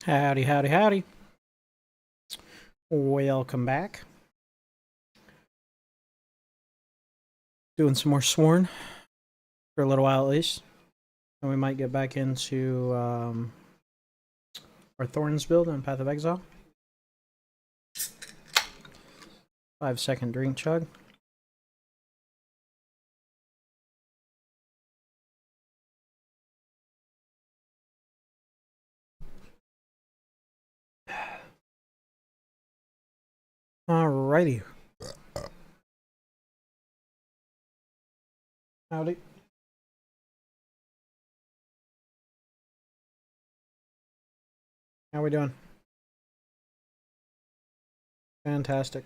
Howdy, howdy, howdy. Welcome back. Doing some more Sworn for a little while at least. And we might get back into our Thorns build on Path of Exile. 5-second drink chug. Alrighty. Howdy. How we doing? Fantastic.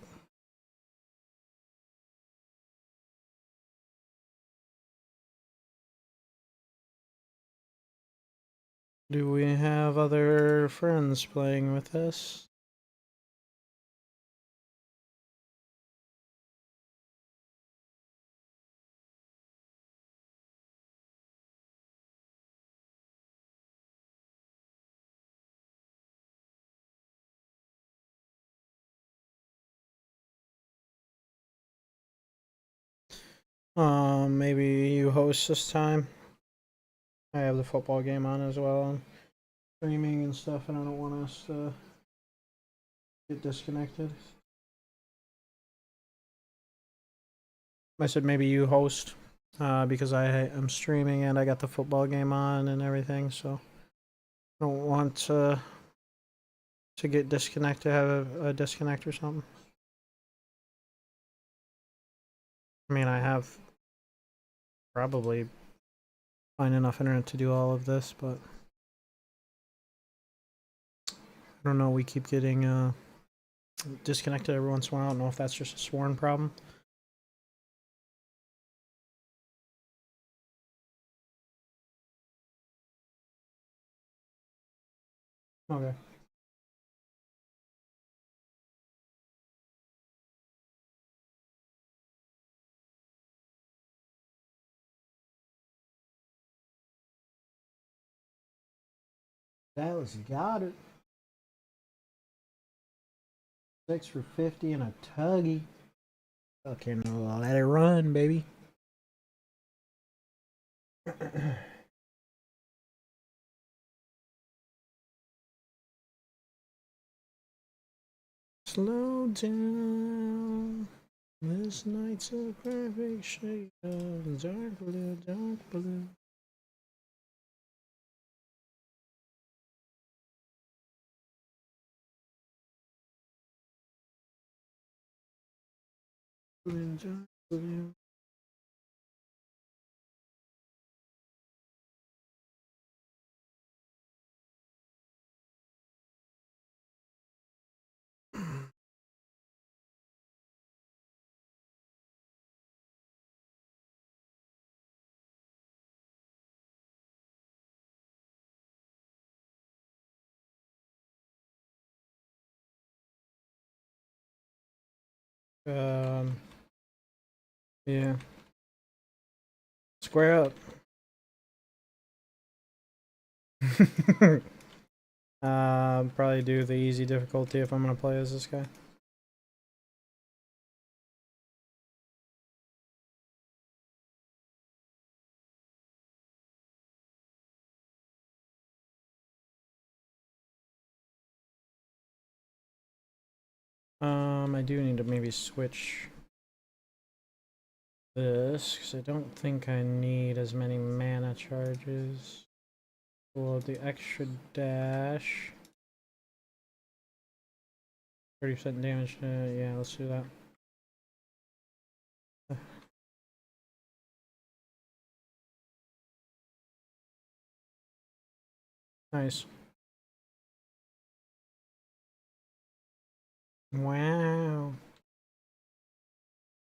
Do we have other friends playing with us? Maybe you host this time. I have the football game on as well. I'm streaming and stuff, and I don't want us to get disconnected. I said maybe you host because I am streaming and I got the football game on and everything, so I don't want to get disconnected, have a disconnect or something. I mean, I have probably find enough internet to do all of this, but I don't know. We keep getting disconnected every once in a while. I don't know if that's just a Sworn problem. Okay. Dallas got it. 6 for 50 and a tuggy. Okay, no, let it run, baby. Slow down. This night's a perfect shade of dark blue, dark blue. Blue, dark blue. Um, yeah. Square up. Probably do the easy difficulty if I'm gonna play as this guy. I do need to maybe switch this because I don't think I need as many mana charges. Well, the extra dash. 30% damage. Yeah, let's do that. Nice. Wow.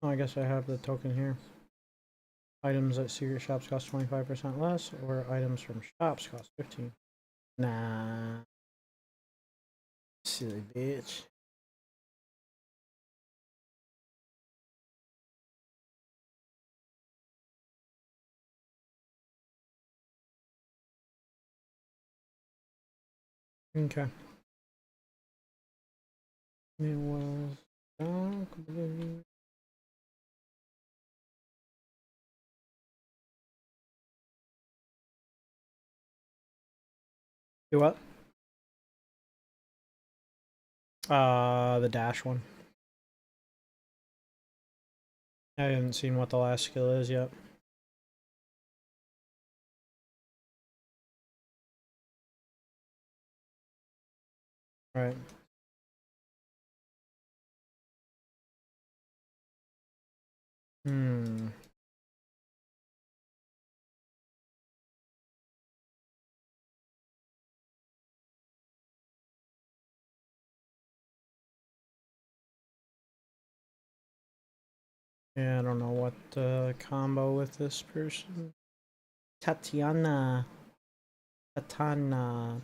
Oh, I guess I have the token here. Items at secret shops cost 25% less, or items from shops cost 15. Nah. Silly bitch. Okay. It was dark blue. Do what? The dash one. I haven't seen what the last skill is yet. Right. Hmm. Yeah, I don't know what combo with this person. Tatiana. Tatina.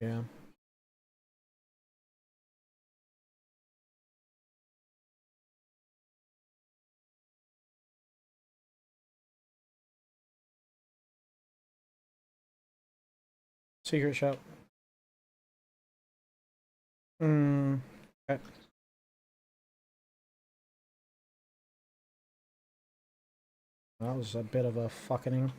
Yeah. Secret shop. Hmm. Okay. That was a bit of a fucking.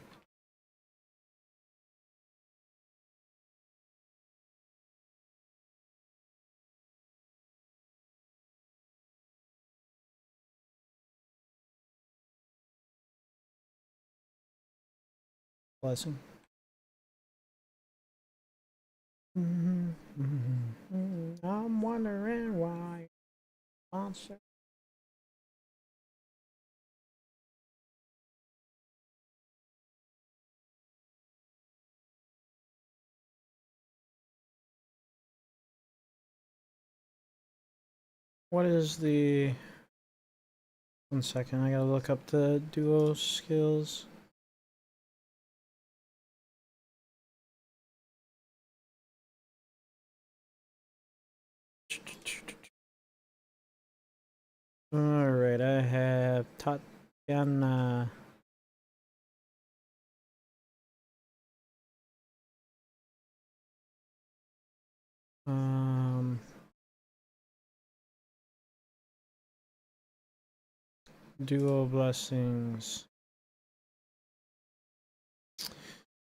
Blessing. I'm wondering why. Monster. What is the... 1 second, I gotta look up the duo skills. Alright, I have Tatiana. Duo blessings.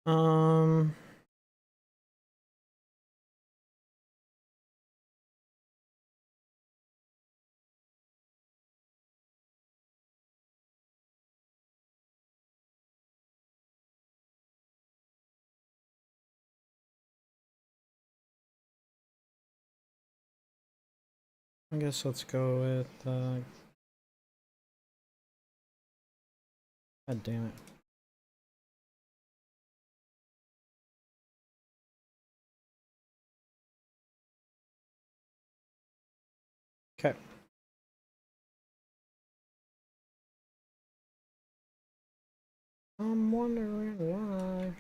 I guess let's go with, God damn it. Okay. I'm wondering why.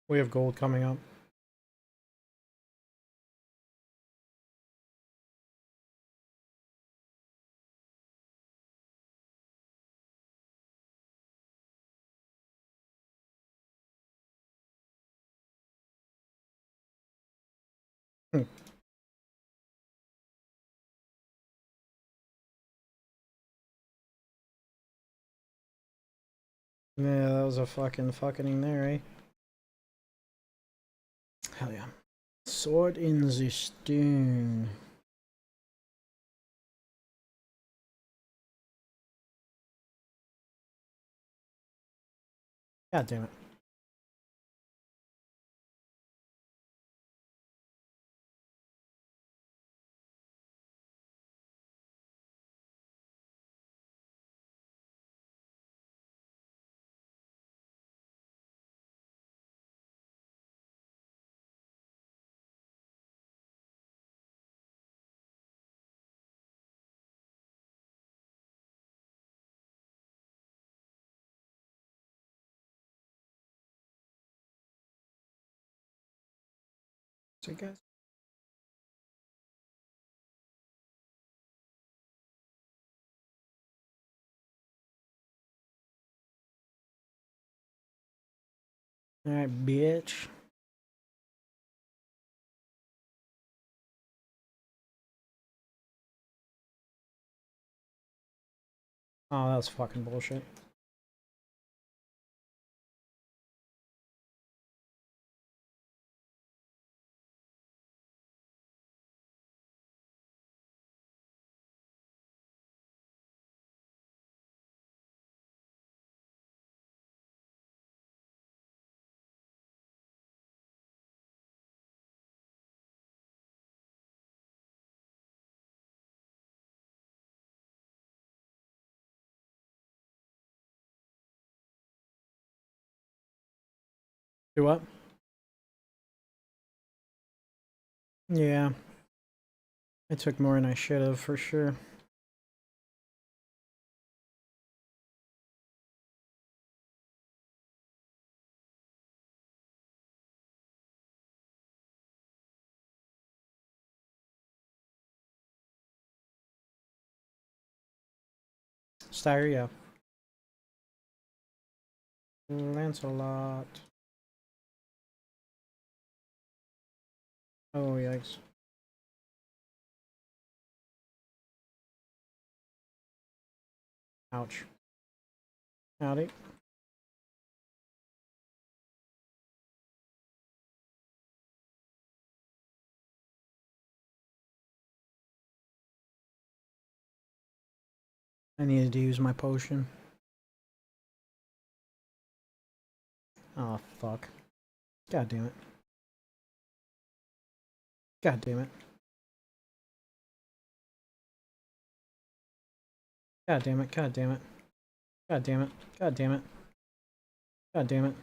We have gold coming up. Yeah, that was a fucking there, eh? Hell yeah. Sword in the stone. God damn it. So guys. Alright, bitch. Oh, that was fucking bullshit. Do what? Yeah. I took more than I should have, for sure. Styre, yeah. Lancelot. Oh, yikes. Ouch. Howdy. I needed to use my potion. Oh, fuck. God damn it. God damn it. God damn it. God damn it. God damn it. God damn it. God damn it.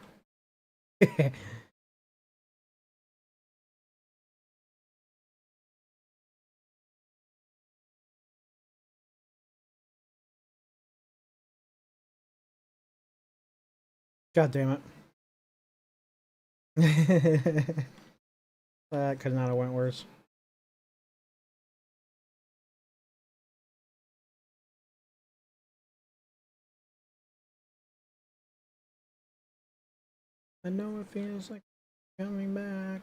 God damn it. That could not have went worse. I know it feels like coming back.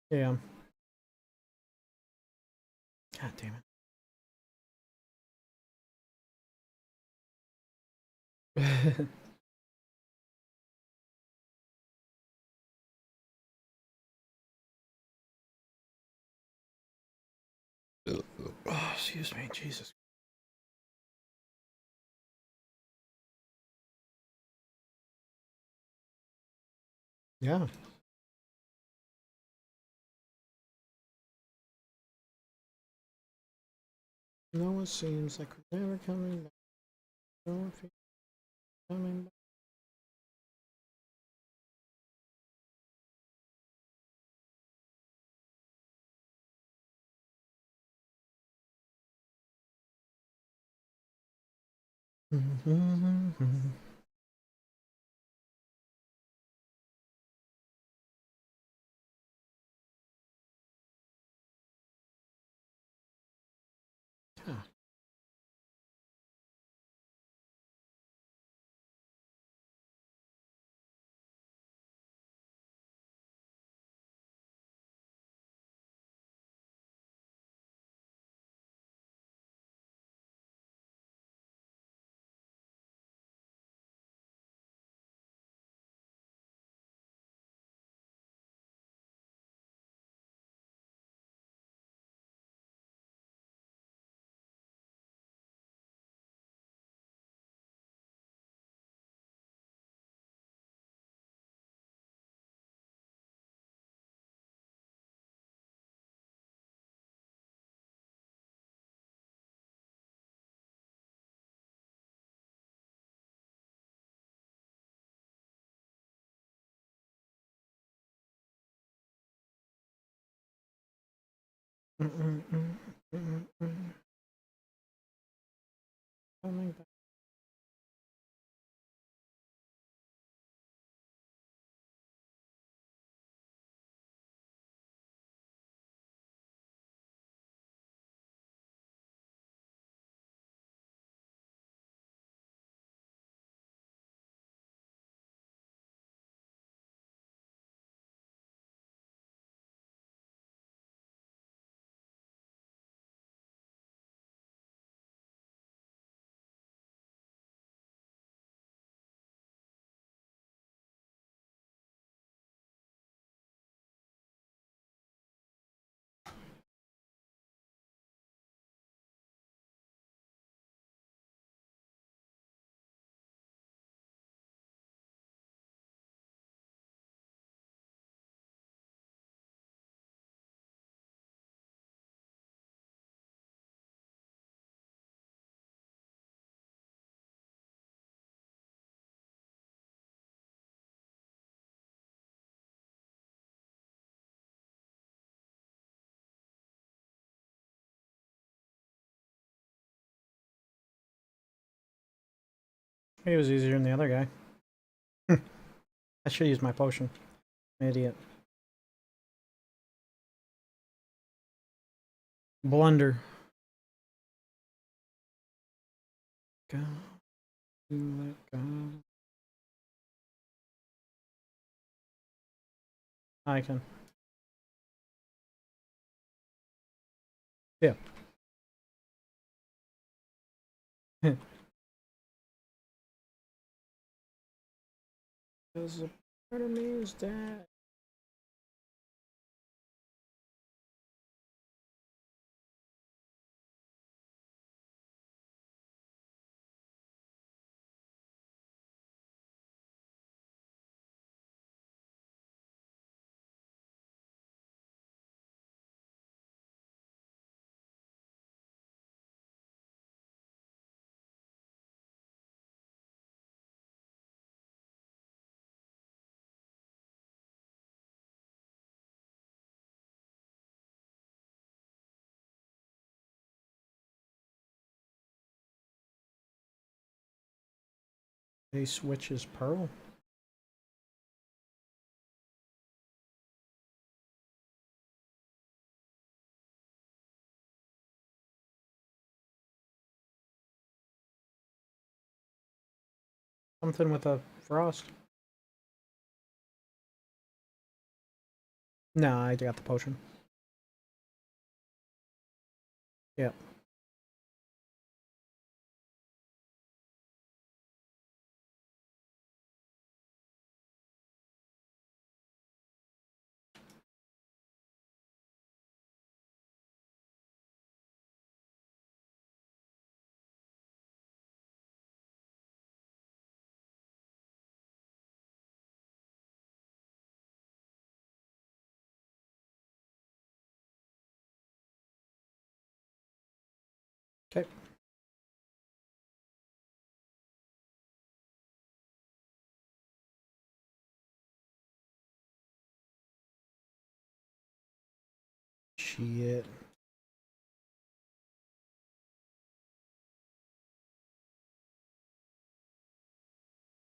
Yeah. God damn it. Oh, excuse me, Jesus. Yeah. No, it seems like we're never coming back. No, it feels coming back. Ah. Coming back. It was easier than the other guy. I should use my potion. Idiot. Blunder. Go. Let go. I can. Yeah. Because a part of me is dead. They switches Pearl. Something with a frost. No, I got the potion. Yeah. Okay. Shit.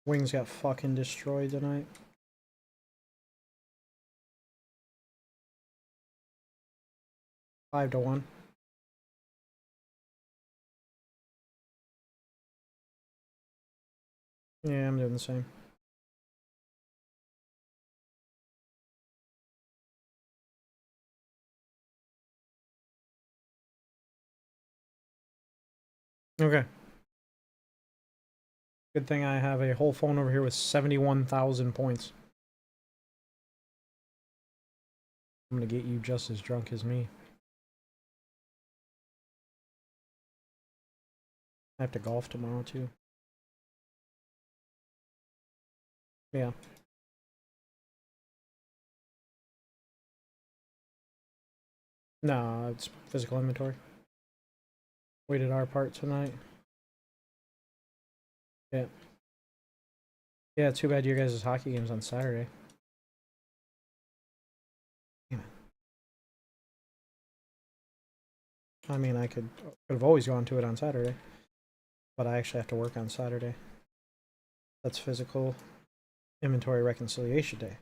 Wings got fucking destroyed tonight. Five to one. Yeah, I'm doing the same. Okay. Good thing I have a whole phone over here with 71,000 points. I'm gonna get you just as drunk as me. I have to golf tomorrow too. Yeah. No, it's physical inventory. We did our part tonight. Yeah. Yeah, too bad your guys' hockey game's on Saturday. Damn it. I mean, I could have always gone to it on Saturday, but I actually have to work on Saturday. That's physical inventory reconciliation day.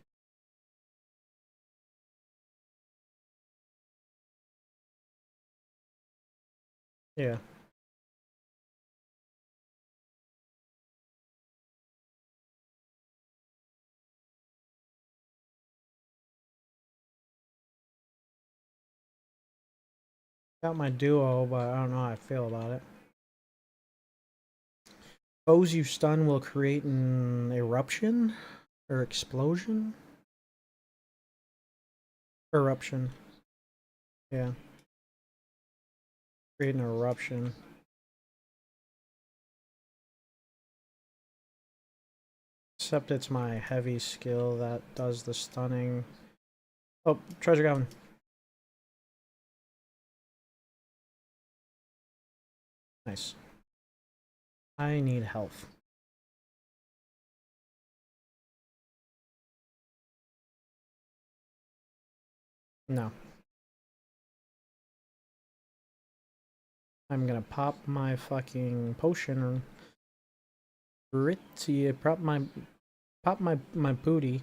Yeah. Got my duo, but I don't know how I feel about it. Foes you stun will create an eruption or explosion. Eruption. Yeah. Create an eruption. Except it's my heavy skill that does the stunning. Oh, treasure goblin. Nice. I need health. No. I'm gonna pop my fucking potion. Pretty. Pop my booty.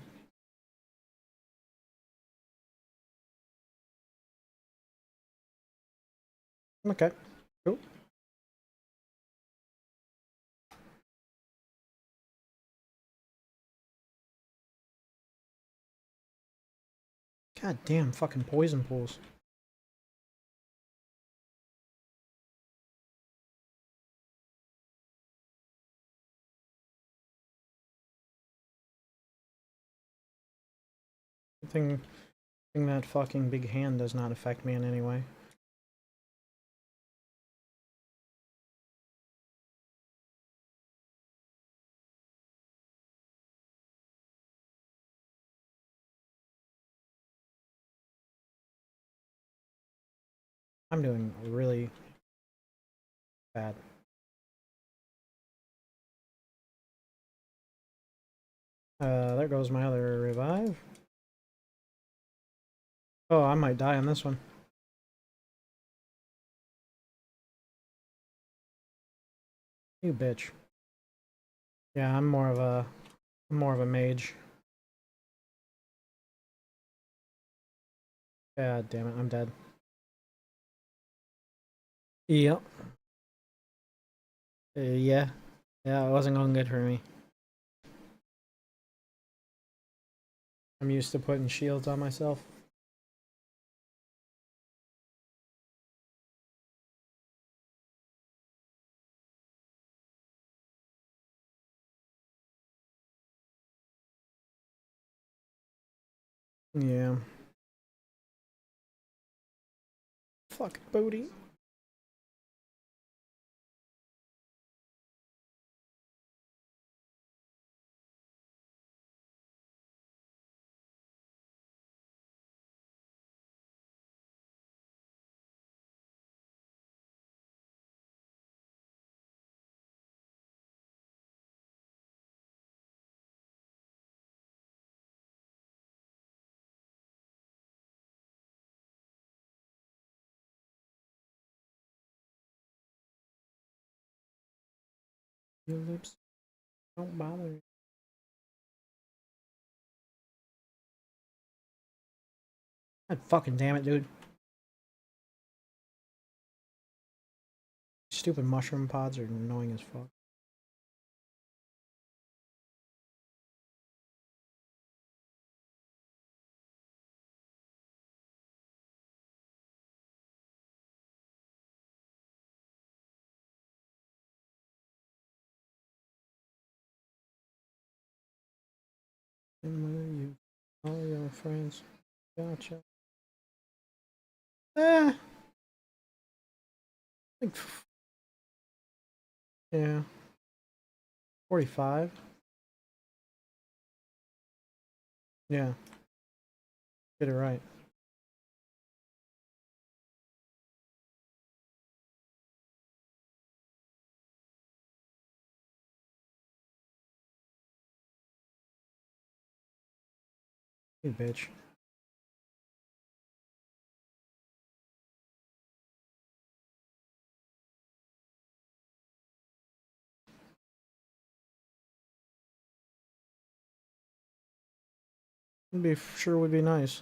Okay. Cool. God damn fucking poison pools. Thing that fucking big hand does not affect me in any way. I'm doing really bad. There goes my other revive. Oh, I might die on this one. You bitch. Yeah, I'm more of a mage. God damn it, I'm dead. Yep. Yeah. Yeah, it wasn't going good for me. I'm used to putting shields on myself. Yeah. Fuck booty. Your lips don't bother me. God fucking damn it, dude. Stupid mushroom pods are annoying as fuck. And where you all your friends. Gotcha. Eh. Like, yeah. 45. Yeah. Get it right. You bitch. Would be nice.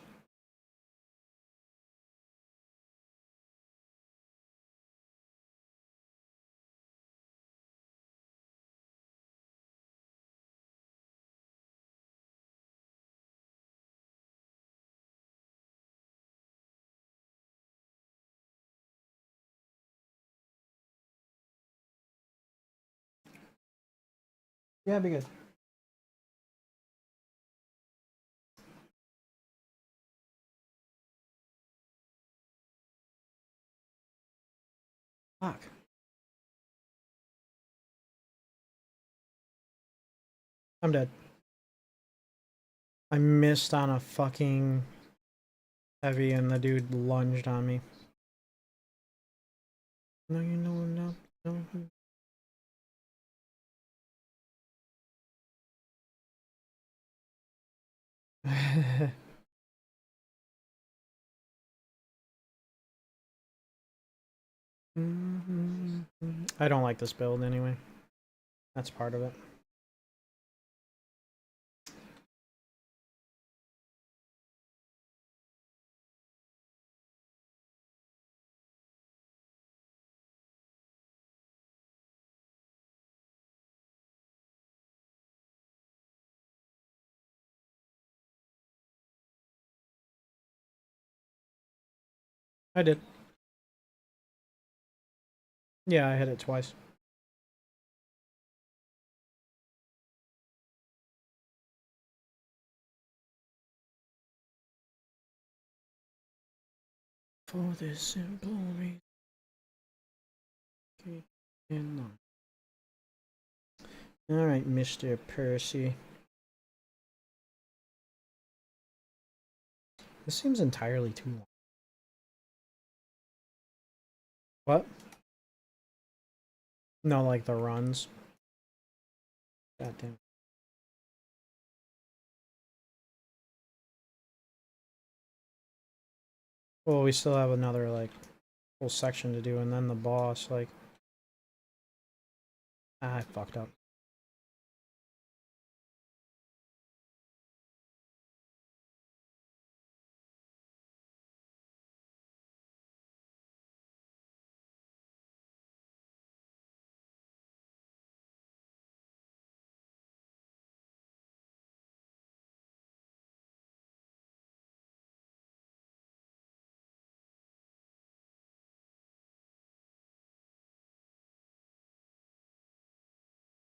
Yeah, it'd be good. Fuck. I'm dead. I missed on a fucking heavy and the dude lunged on me. No, you know, no, no. I don't like this build anyway. That's part of it. I did. Yeah, I hit it twice. For this simple reason. Alright, Mr. Percy. This seems entirely too long. What? No, like the runs. God damn. Well, we still have another, like, whole section to do, and then the boss, like... I fucked up.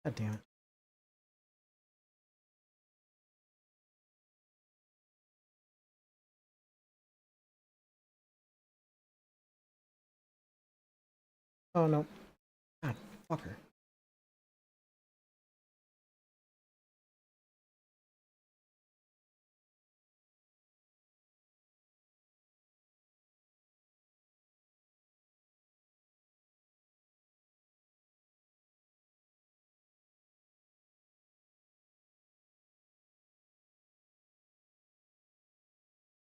God damn it. Oh, no. God, fucker.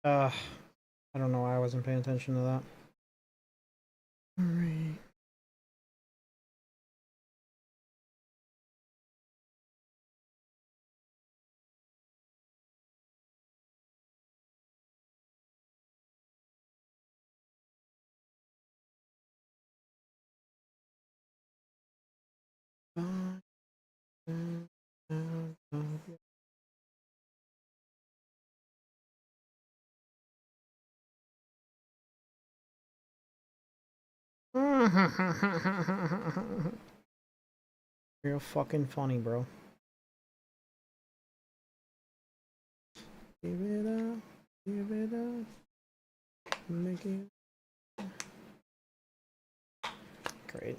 I don't know why I wasn't paying attention to that. Alright. You're fucking funny, bro. Give it up, give it up, make it great.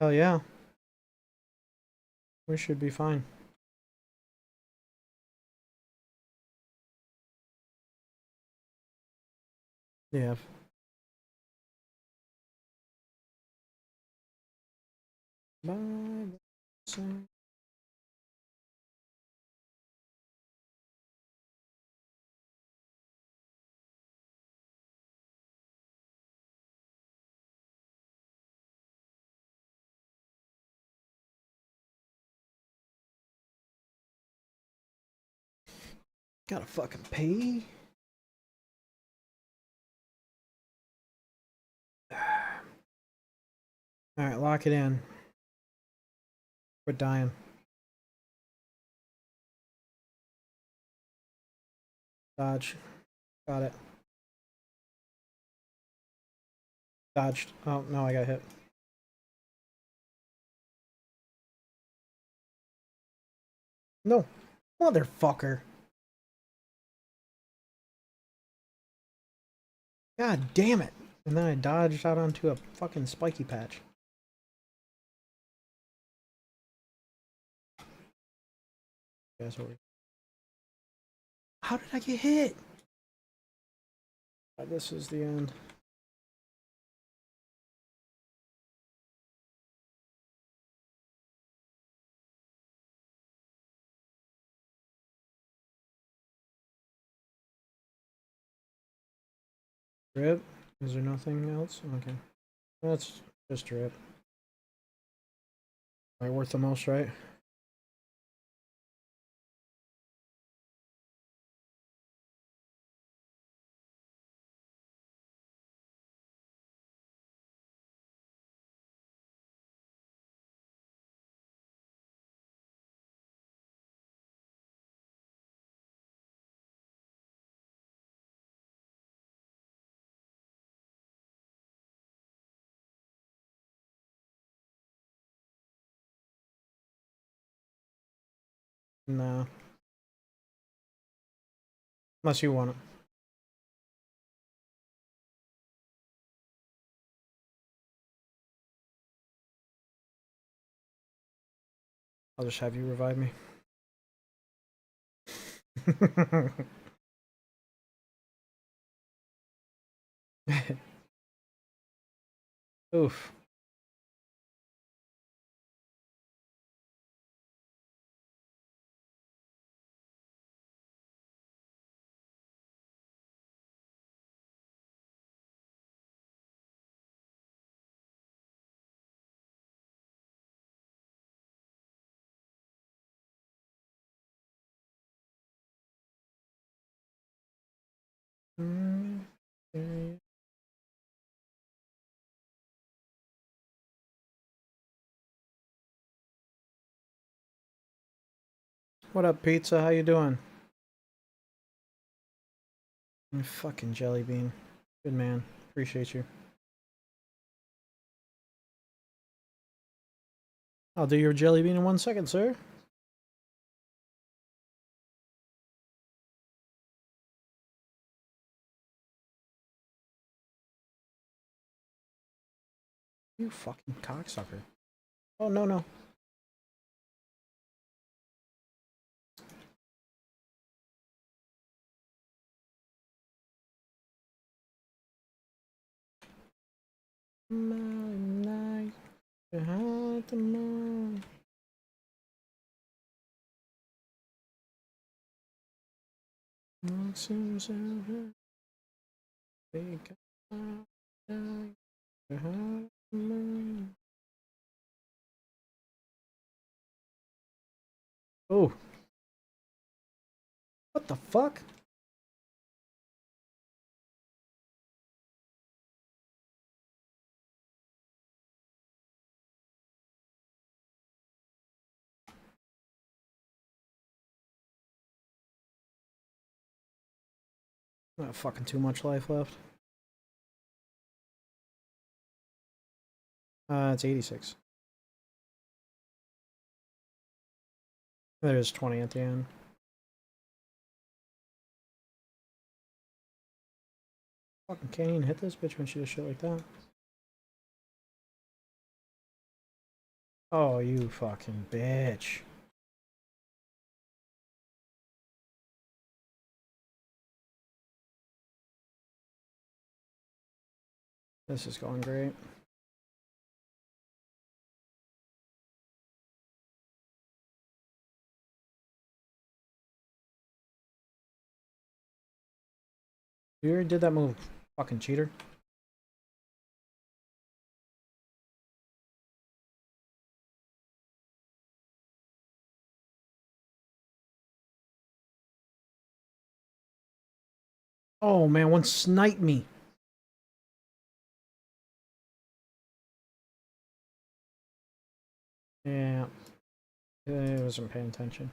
Hell yeah. We should be fine. Yeah. Bye. Gotta fucking pee. Alright, lock it in. Quit dying. Dodge. Got it. Dodged. Oh, no, I got hit. No. Motherfucker. God damn it. And then I dodged out onto a fucking spiky patch. How did I get hit? This is the end. Drip? Is there nothing else? Okay. That's just drip. Probably worth the most, right? No. Unless you want it. I'll just have you revive me. Oof. What up, pizza? How you doing? You fucking jelly bean. Good man. Appreciate you. I'll do your jelly bean in 1 second, sir. You fucking cocksucker. Oh, no, no. Behind the moon. Oh. What the fuck? Not fucking too much life left. It's 86. There's 20 at the end. Fucking can't even hit this bitch when she does shit like that. Oh, you fucking bitch. This is going great. You already did that move, fucking cheater. Oh man, one sniped me. Yeah, I wasn't paying attention.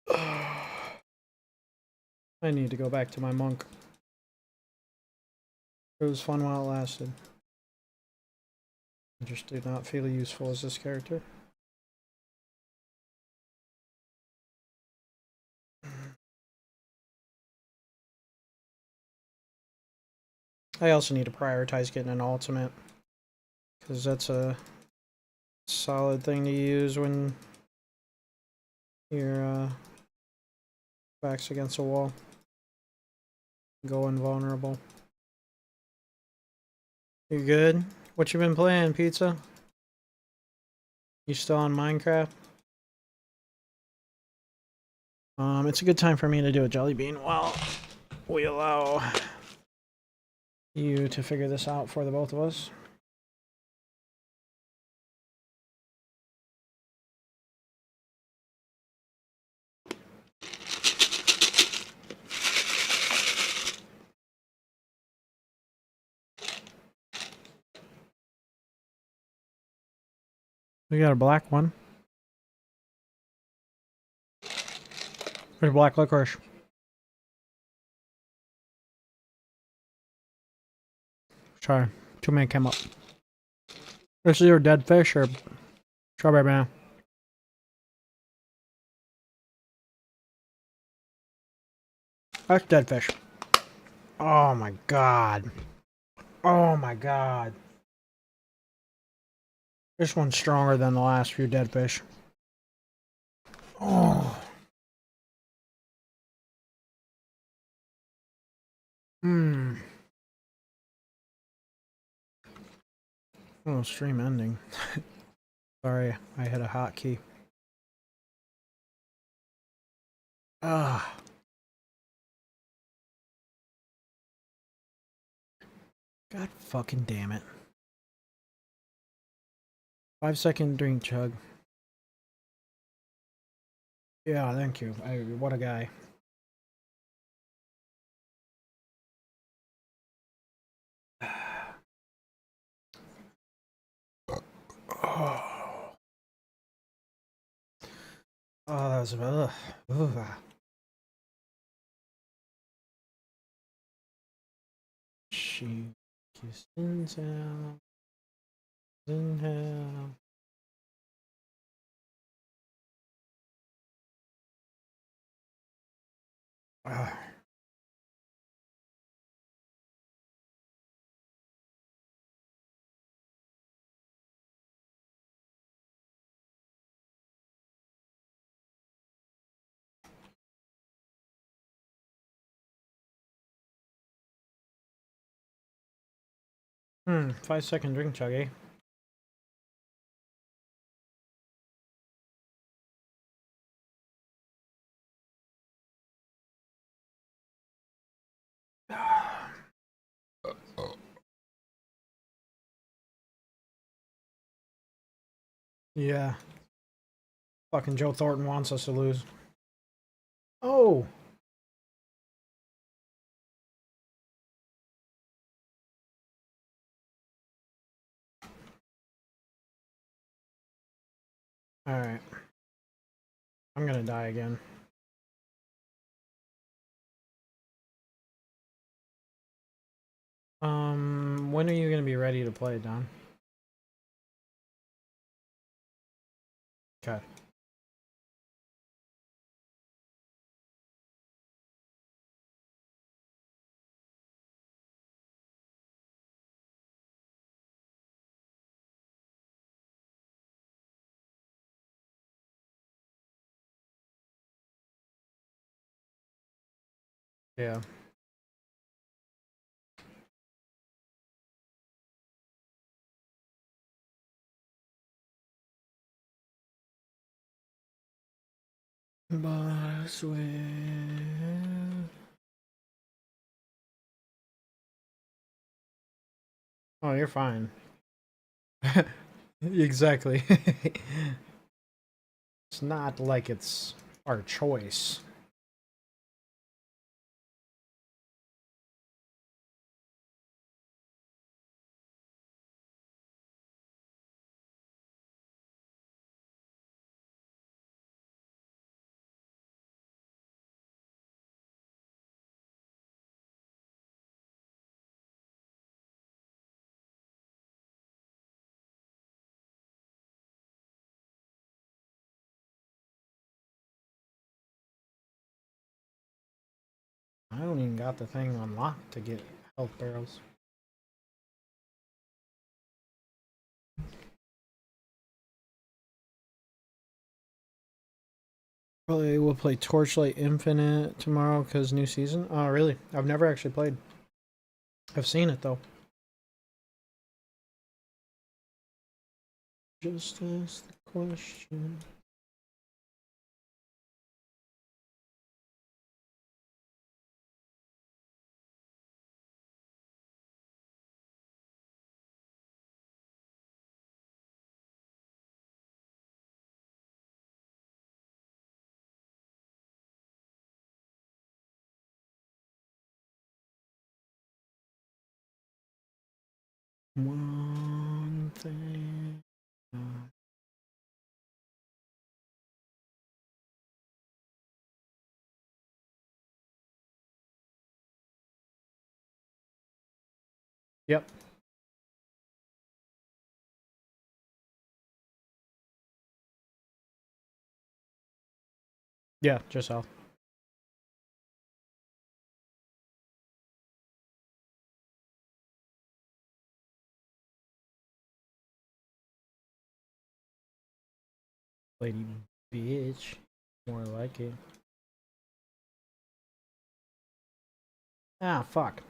I need to go back to my monk. It was fun while it lasted. I just do not feel useful as this character. I also need to prioritize getting an ultimate, because that's a solid thing to use when your back's against a wall. Go invulnerable. You good? What you been playing, Pizza? You still on Minecraft? It's a good time for me to do a jelly bean while we allow you to figure this out for the both of us. We got a black one. There's black licorice. Sorry, too many came up. This is your dead fish or strawberry banana? That's dead fish. Oh my god. Oh my god. This one's stronger than the last few dead fish. Oh. Hmm. Oh, stream ending. Sorry, I hit a hotkey. Ah. God fucking damn it. 5-second drink chug. Yeah, thank you. What a guy. Oh, that was She kissed in town. In hell. Ah. 5-second drink chug, eh? Yeah. Fucking Joe Thornton wants us to lose. Oh! Alright. I'm gonna die again. When are you gonna be ready to play, Don? Okay. Yeah. But I swear. Oh, you're fine. Exactly. It's not like it's our choice. don't even got the thing unlocked to get health barrels. Probably we'll play Torchlight Infinite tomorrow because new season. Oh, really? I've never actually played. I've seen it though. Just ask the question. One thing. Yep. Yeah, just health. Lady bitch. More like it. Ah, fuck.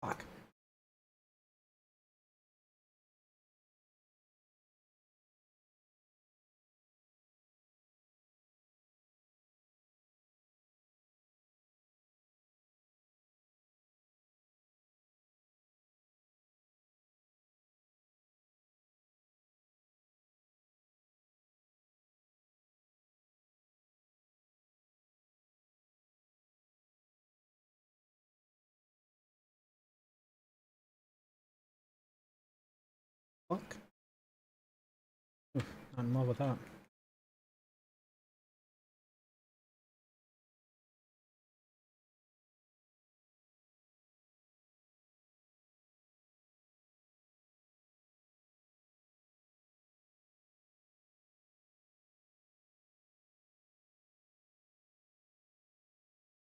Fuck. Fuck. Not in love with that.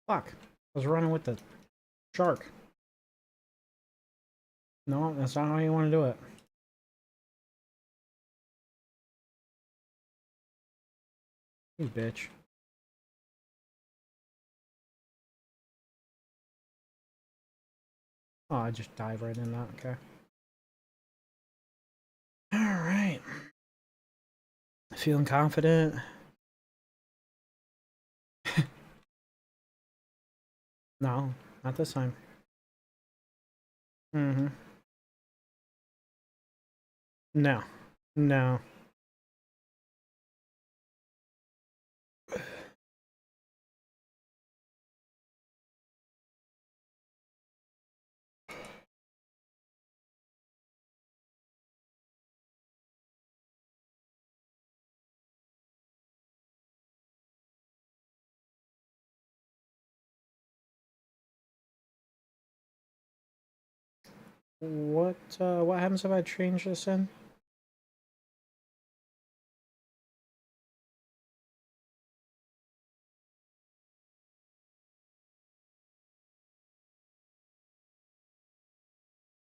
Fuck. I was running with the shark. No, that's not how you want to do it. You bitch. Oh, I just dive right in that. Okay. Alright. Feeling confident? No, not this time. Mm-hmm. No. No. What happens if I change this in?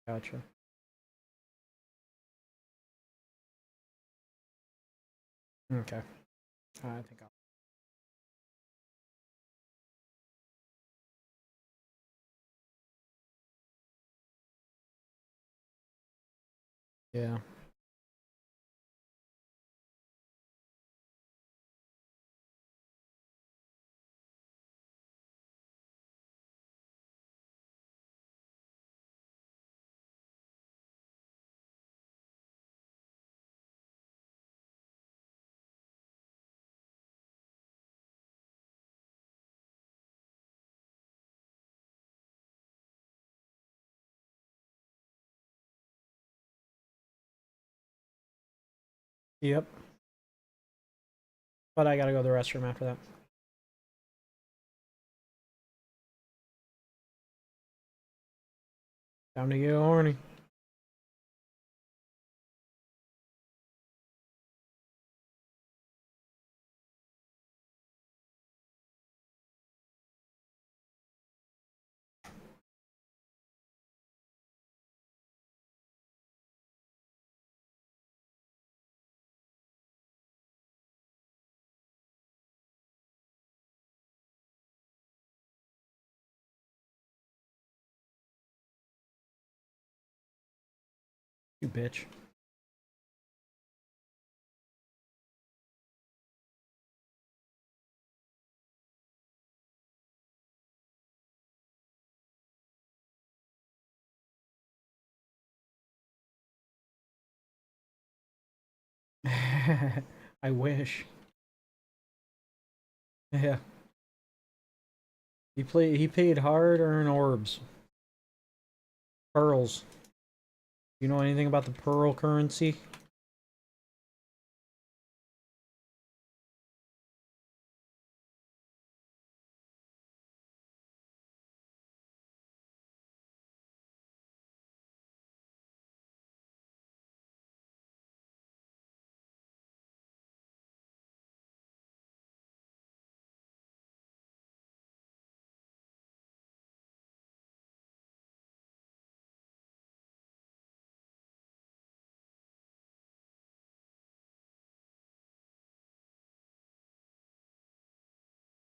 Gotcha. Okay. I think I'll... Yeah. Yep. But I gotta go to the restroom after that. Time to get horny. You bitch. I wish. Yeah. He paid hard earned orbs. Pearls. You know anything about the pearl currency?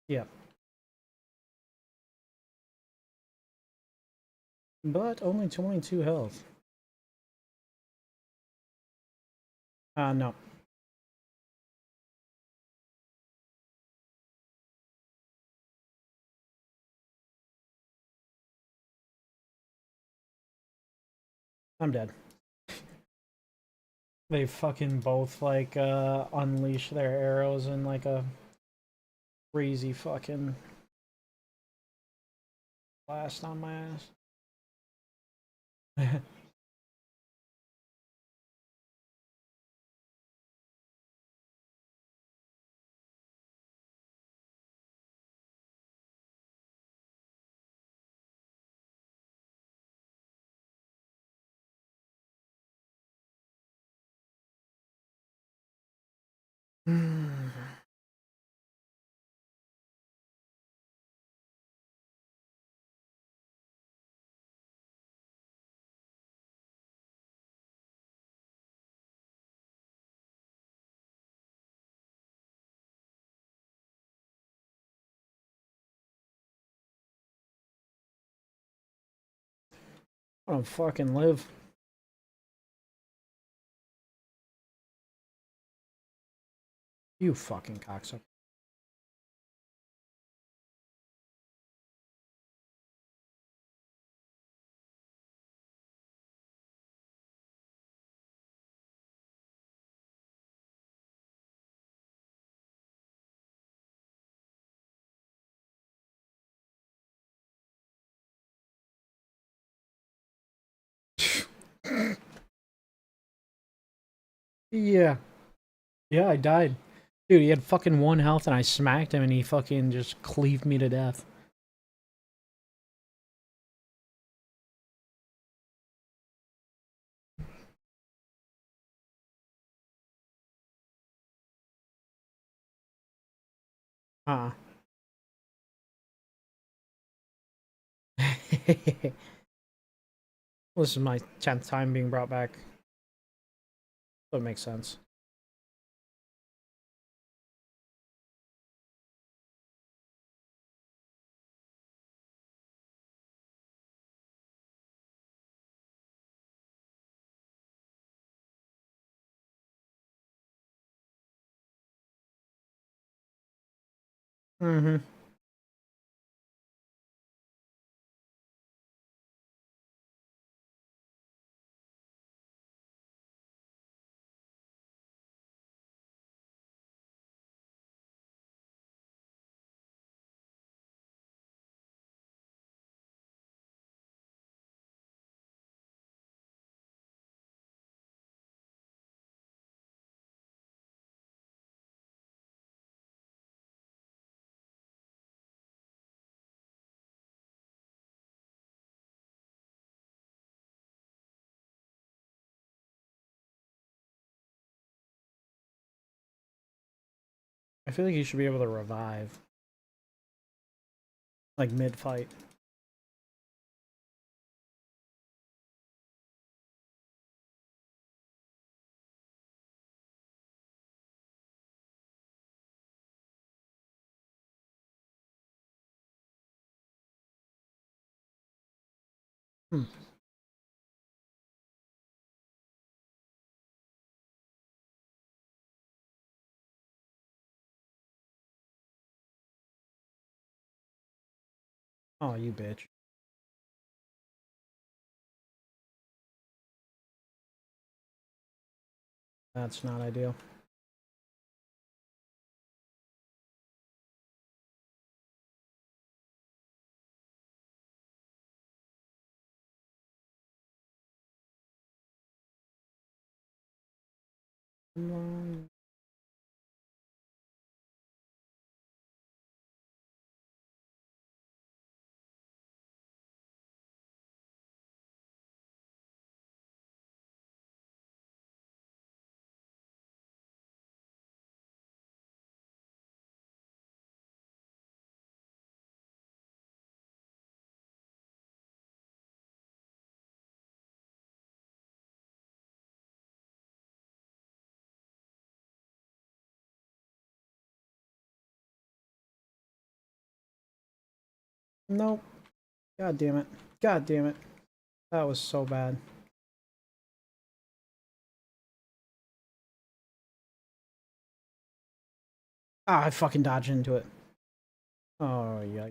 Yeah. But only 22 health. No. I'm dead. They fucking both like unleash their arrows in like a crazy fucking blast on my ass. I don't fucking live. You fucking cocksucker. Yeah. Yeah, I died. Dude, he had fucking 1 health and I smacked him and he fucking just cleaved me to death. Uh. This is my 10th time being brought back. So it makes sense. Mm-hmm. I feel like you should be able to revive. Like mid-fight. Hmm. Oh, you bitch. That's not ideal. Nope. God damn it. God damn it. That was so bad. Ah, I fucking dodged into it. Oh, yeah.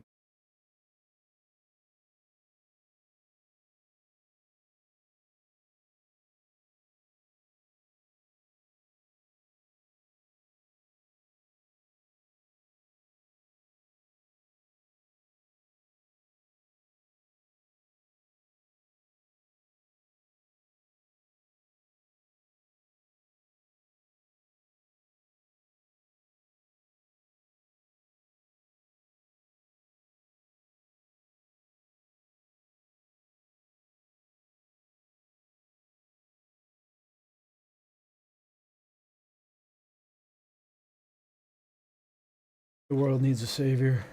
The world needs a savior.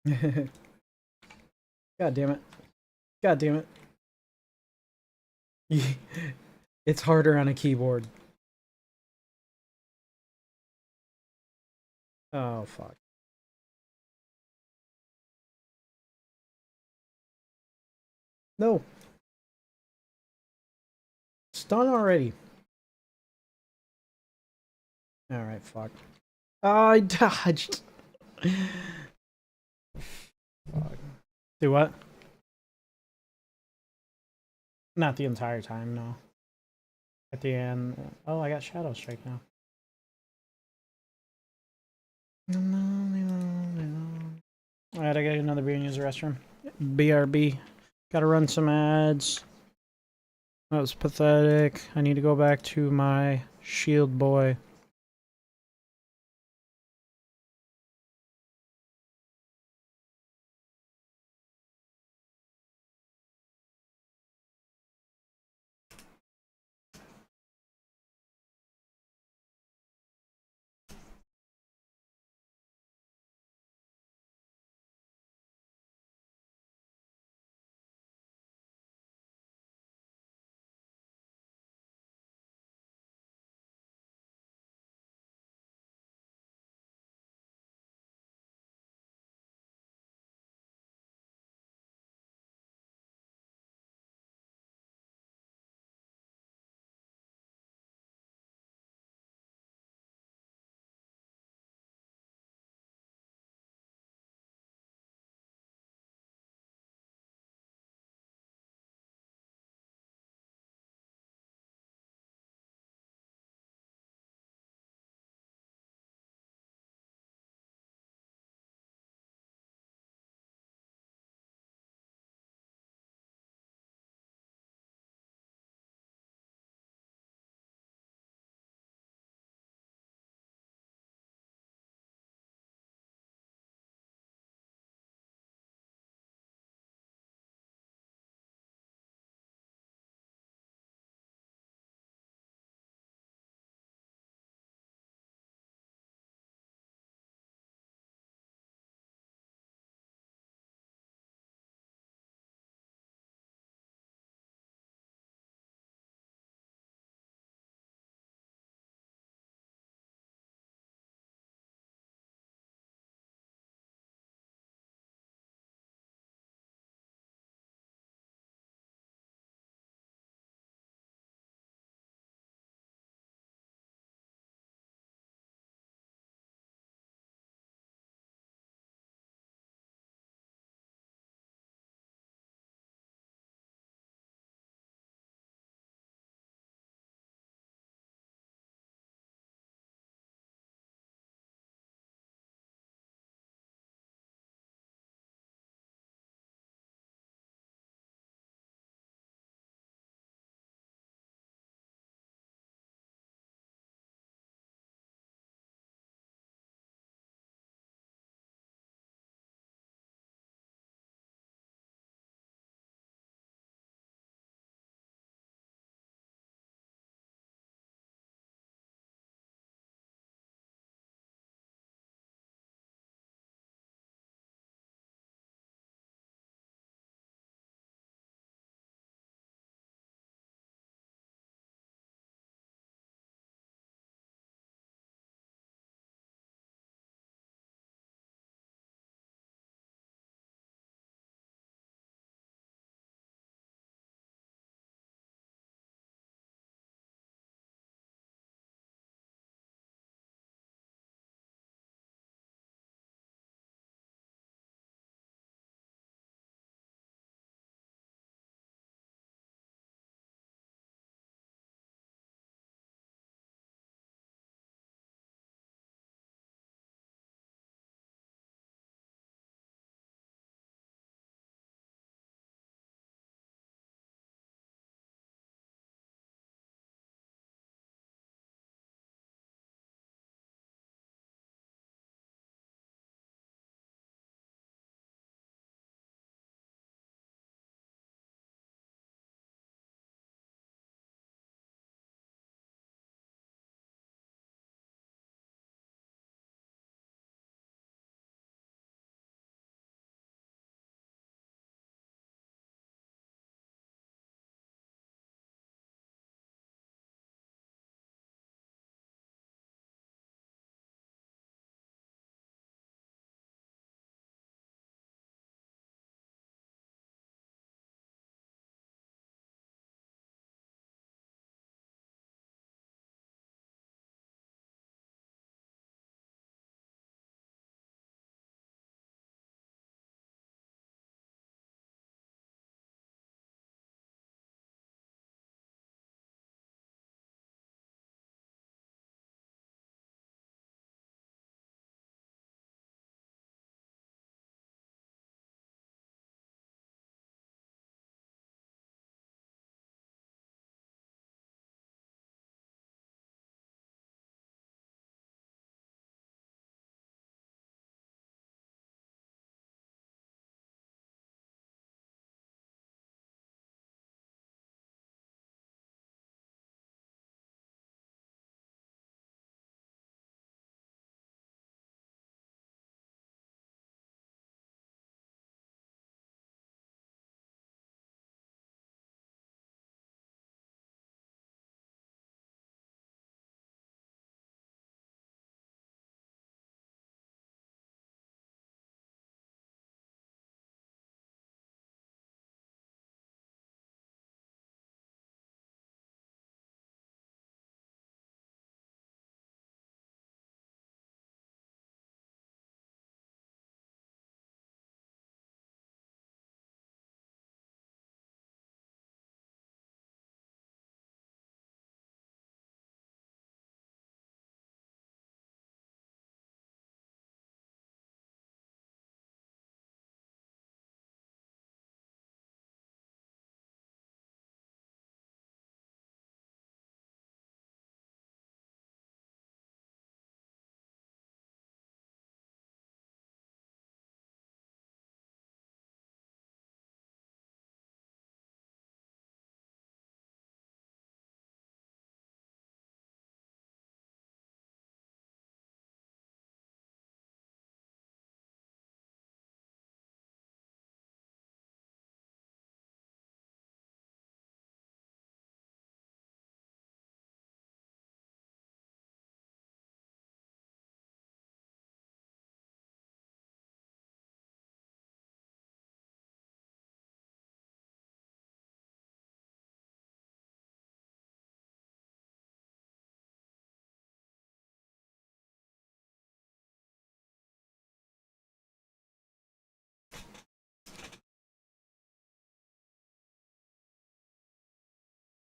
God damn it. God damn it. It's harder on a keyboard. Oh, fuck. No. Stun already. Alright, fuck. Oh, I dodged. Fuck. Do what? Not the entire time, no. At the end. Oh, I got Shadow Strike now. Alright, I got another beer and use the restroom. BRB. Gotta run some ads. That was pathetic. I need to go back to my shield boy.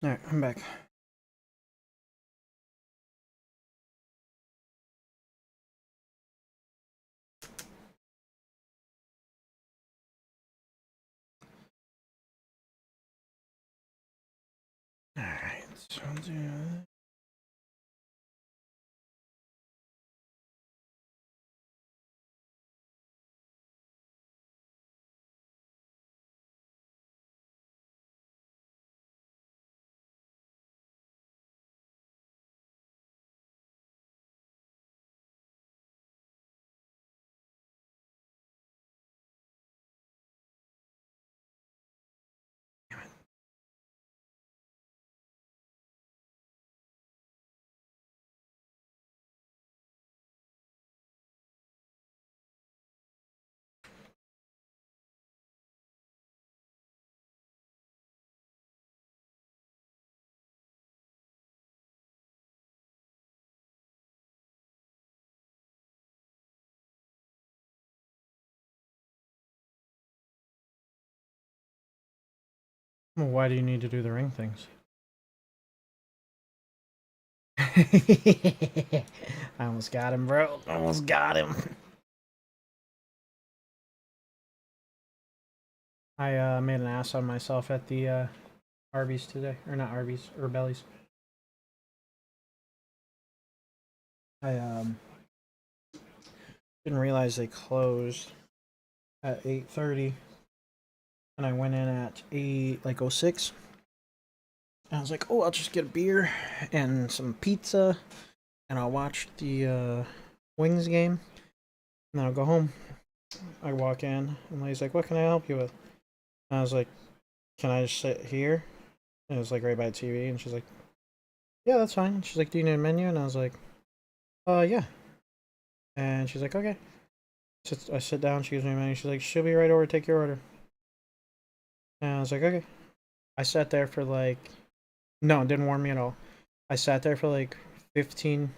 Alright, I'm back. Alright, so I'll do that. Well, why do you need to do the ring things? I almost got him, bro. Almost got him. I made an ass of myself at the Arby's today. Or not Arby's, Belly's. I didn't realize they closed at 8:30. And I went in at 8:06. And I was like, oh, I'll just get a beer and some pizza. And I'll watch the Wings game. And then I'll go home. I walk in, and Lay's like, what can I help you with? And I was like, can I just sit here? And it was like right by the TV. And she's like, yeah, that's fine. She's like, do you need a menu? And I was like, yeah. And she's like, okay. I sit down, she gives me a menu. She's like, she'll be right over, take your order. And I was like, okay. I sat there for like, no, it didn't warm me at all. I sat there for like 15.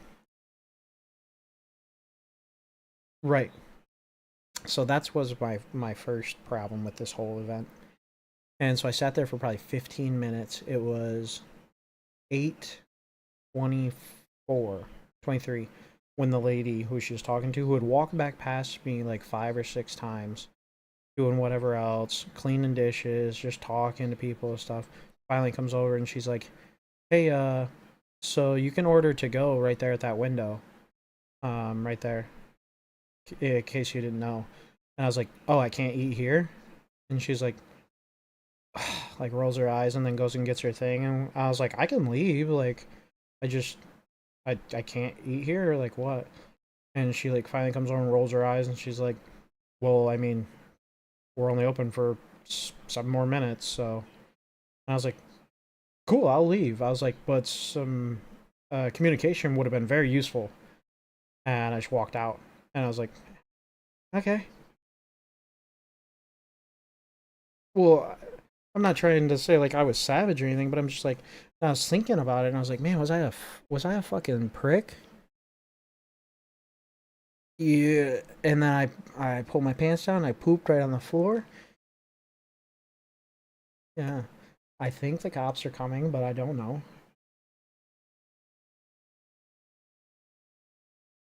Right. So that was my first problem with this whole event. And so I sat there for probably 15 minutes. It was 8:24, 23, when the lady who she was talking to, who had walked back past me like 5 or 6 times, doing whatever else, cleaning dishes, just talking to people and stuff, finally comes over and she's like, hey, so you can order to go right there at that window. Right there. In case you didn't know. And I was like, oh, I can't eat here? And she's like, like rolls her eyes and then goes and gets her thing. And I was like, I can leave. Like, I just, I can't eat here. Or like, what? And she like finally comes over and rolls her eyes and she's like, well, I mean, we're only open for 7 more minutes. So and I was like, cool, I'll leave. I was like, but some communication would have been very useful. And I just walked out. And I was like, okay. Well, I'm not trying to say like I was savage or anything, but I'm just like I was thinking about it and I was like, man, was I a fucking prick? Yeah, and then I pulled my pants down, I pooped right on the floor. Yeah. I think the cops are coming, but I don't know.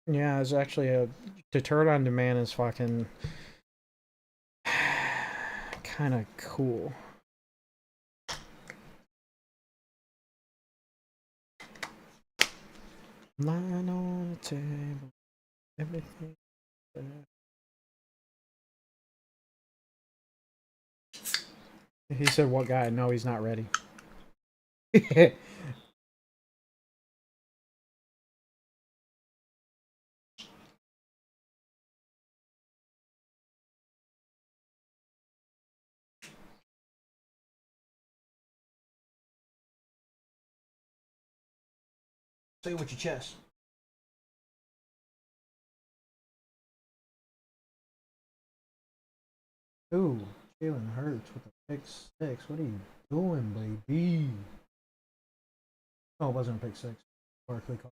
Yeah, it's actually a deterrent on demand is fucking kind of cool. Line on the table, everything. He said, "What guy? No, he's not ready." Say it with your chest. Ooh, Jalen Hurts with the pick six. What are you doing, baby? Oh, it wasn't a pick six. Barkley called.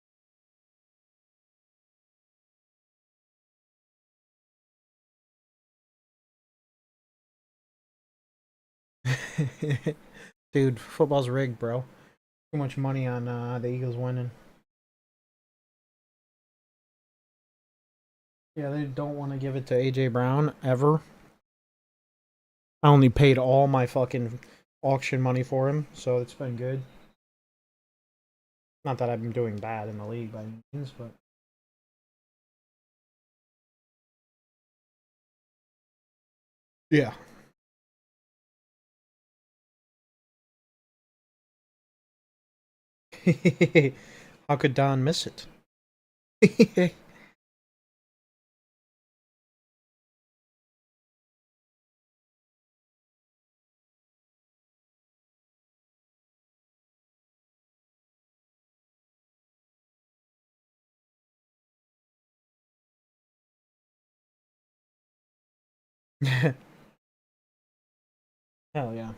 Dude, football's rigged, bro. Too much money on the Eagles winning. Yeah, they don't want to give it to AJ Brown ever. I only paid all my fucking auction money for him, so it's been good. Not that I've been doing bad in the league by any means, but yeah. How could Don miss it? Hell yeah.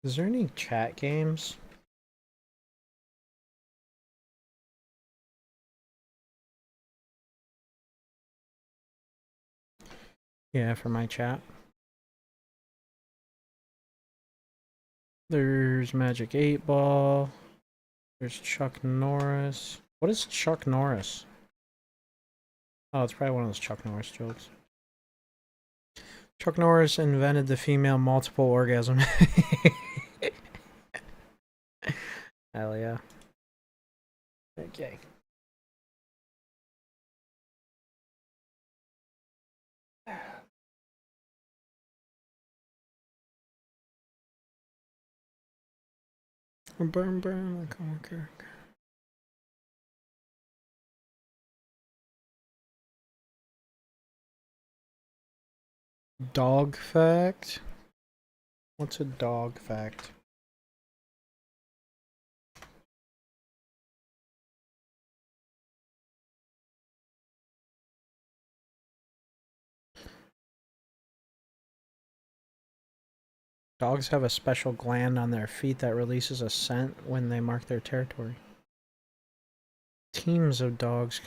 Is there any chat games? Yeah, for my chat. There's Magic 8 Ball. There's Chuck Norris. What is Chuck Norris? Oh, it's probably one of those Chuck Norris jokes. Chuck Norris invented the female multiple orgasm. Hell yeah. Okay. Burn, burn, come on, Dog fact? What's a dog fact? Dogs have a special gland on their feet that releases a scent when they mark their territory. Teams of dogs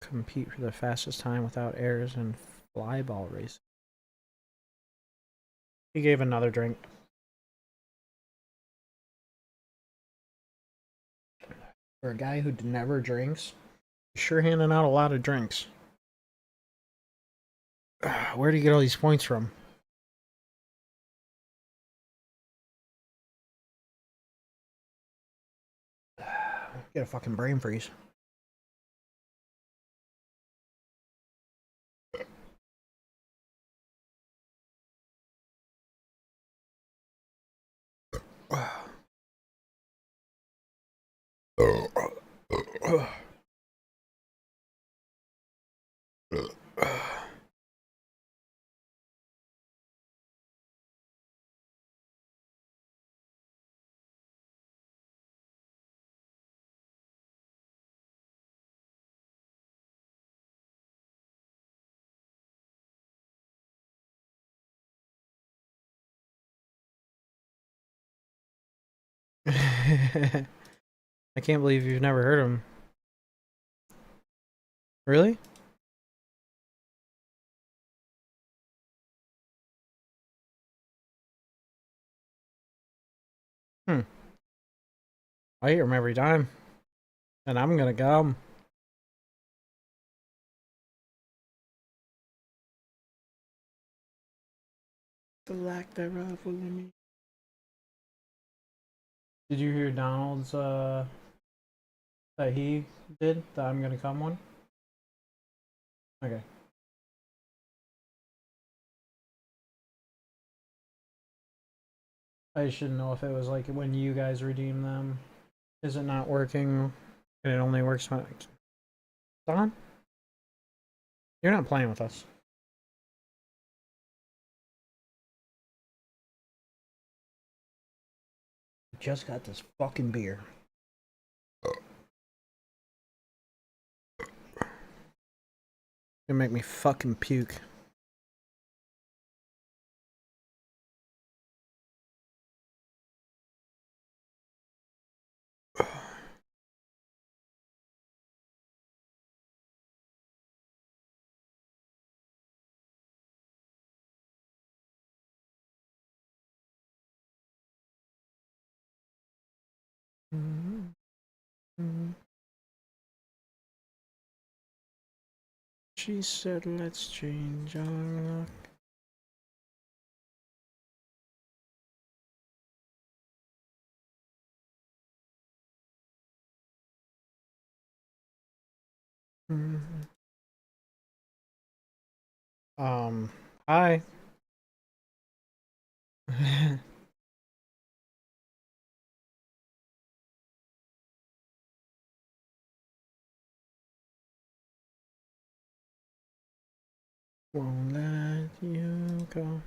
compete for the fastest time without errors in flyball race. He gave another drink. For a guy who never drinks, he's sure handing out a lot of drinks. Where do you get all these points from? Get a fucking brain freeze. I can't believe you've never heard him. Really? Hmm. I hear him every time. And I'm gonna come. The lack thereof will me. Did you hear Donald's that he did? The I'm gonna come one? Okay. I shouldn't know if it was like when you guys redeem them. Is it not working? And it only works when Don? You're not playing with us. Just got this fucking beer. Gonna make me fucking puke. She said, let's change our luck. Hi. Won't let you go.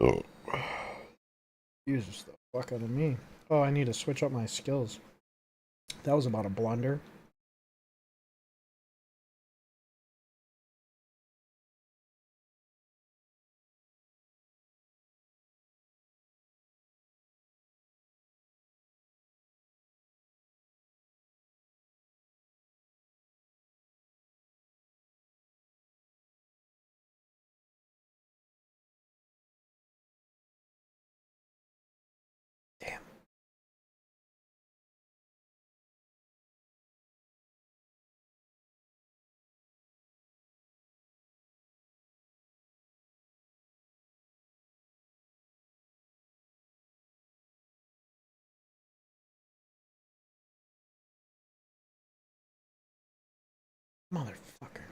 Oh. Uses the fuck out of me. Oh, I need to switch up my skills. That was about a blunder. Damn. Motherfucker.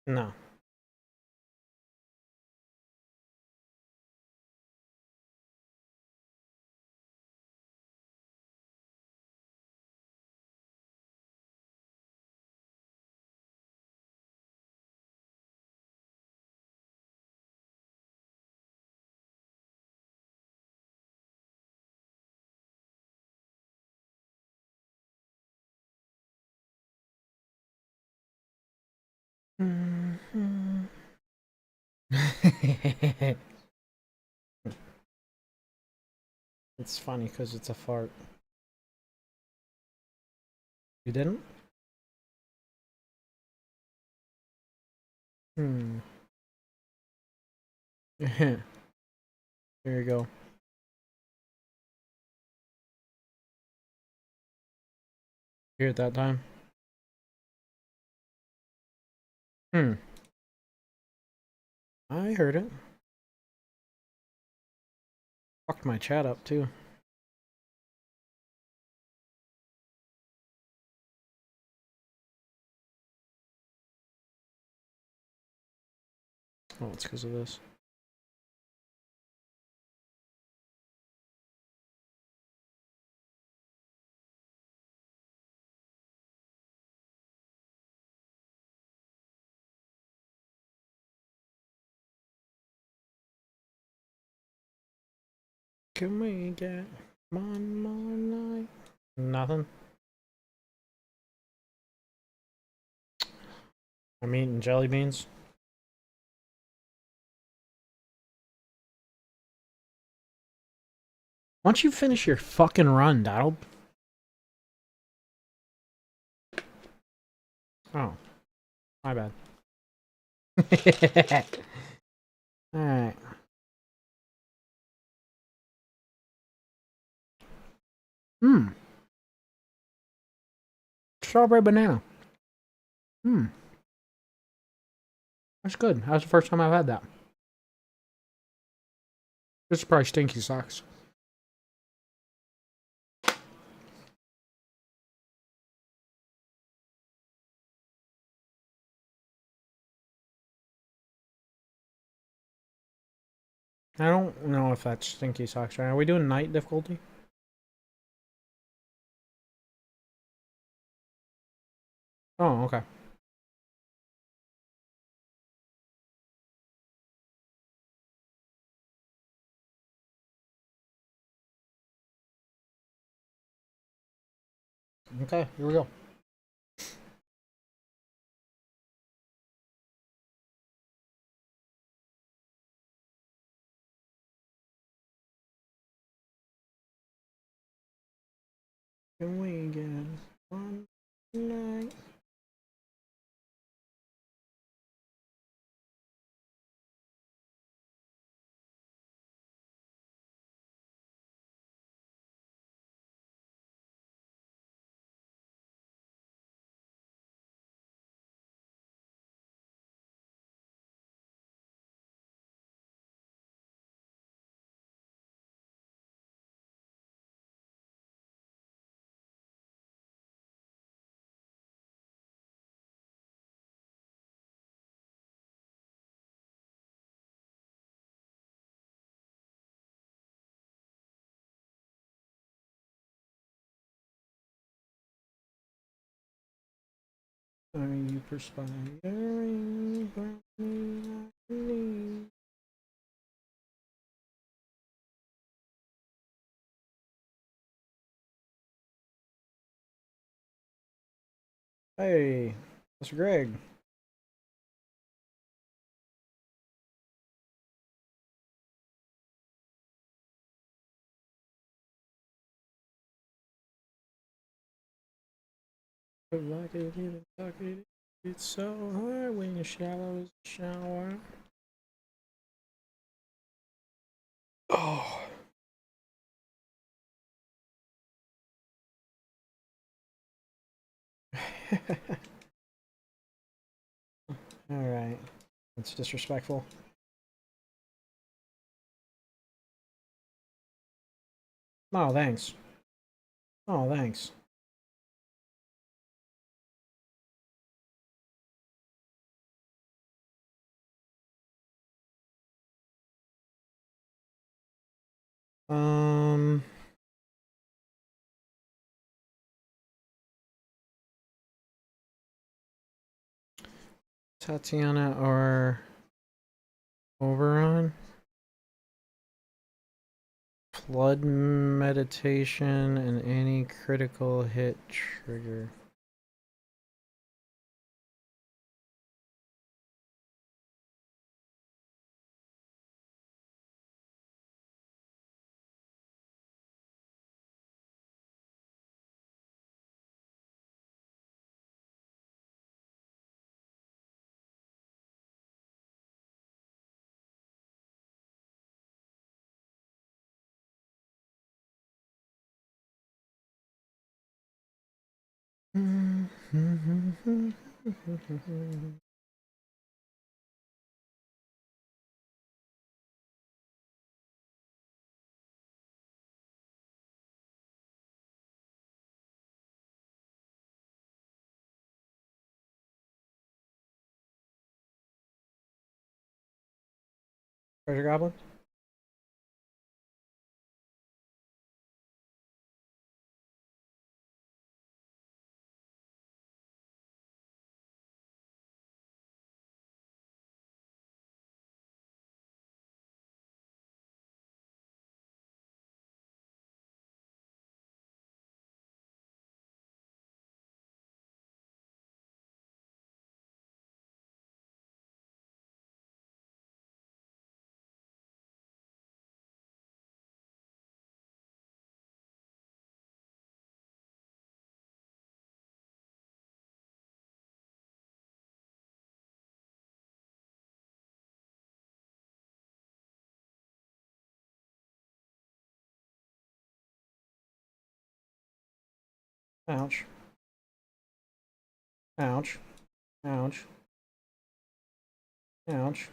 No. It's funny because it's a fart. You didn't? Hmm. Here you go. Here at that time. Hmm. I heard it. Fucked my chat up too. Oh, it's because of this. Can we get one more night? Nothing. I'm eating jelly beans. Why don't you finish your fucking run, Donald? Oh, my bad. Alright. Hmm. Strawberry banana. Hmm. That's good. That's the first time I've had that. This is probably stinky socks. I don't know if that's Stinky Socks right. Are we doing night difficulty? Oh, okay. Okay, here we go. Can we get one night? Are you perspiring? Hey, Mr. Greg. Like it, even talk it. It's so hard when you're shallow as a shower. Oh. Alright. That's disrespectful. Oh, thanks. Oh, thanks. Um, Tatiana or Oberon? Flood meditation and any critical hit trigger. Treasure Goblin? Ouch. Ouch. Ouch. Ouch.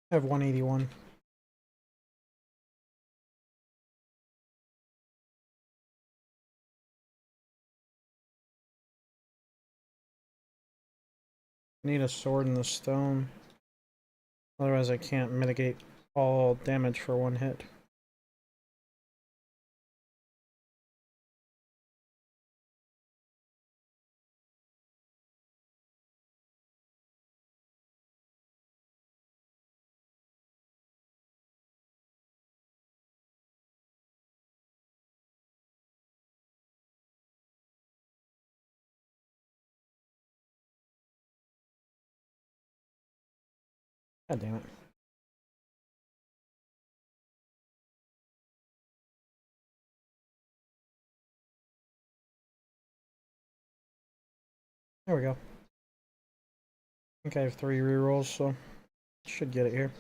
I have 181. Need a sword in the stone. Otherwise I can't mitigate all damage for one hit. God damn it. There we go. I think I have 3 rerolls, so should get it here.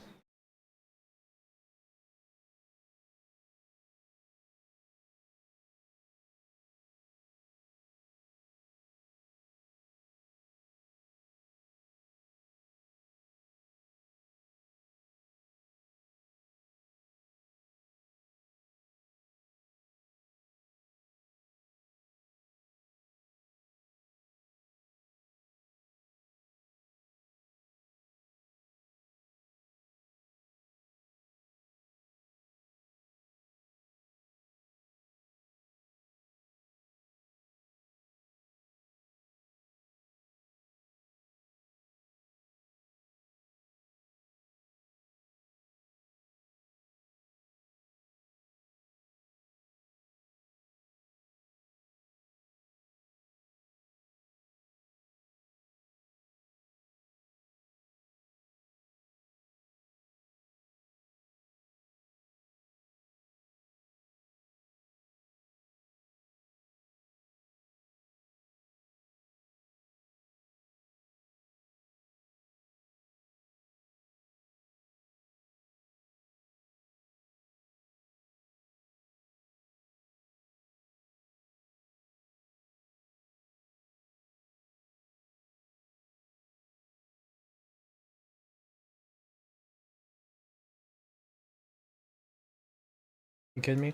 You kidding me?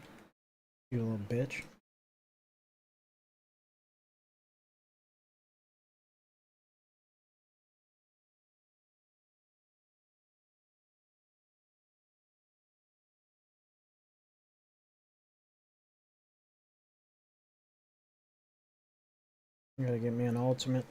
You little bitch. You gotta get me an ultimate.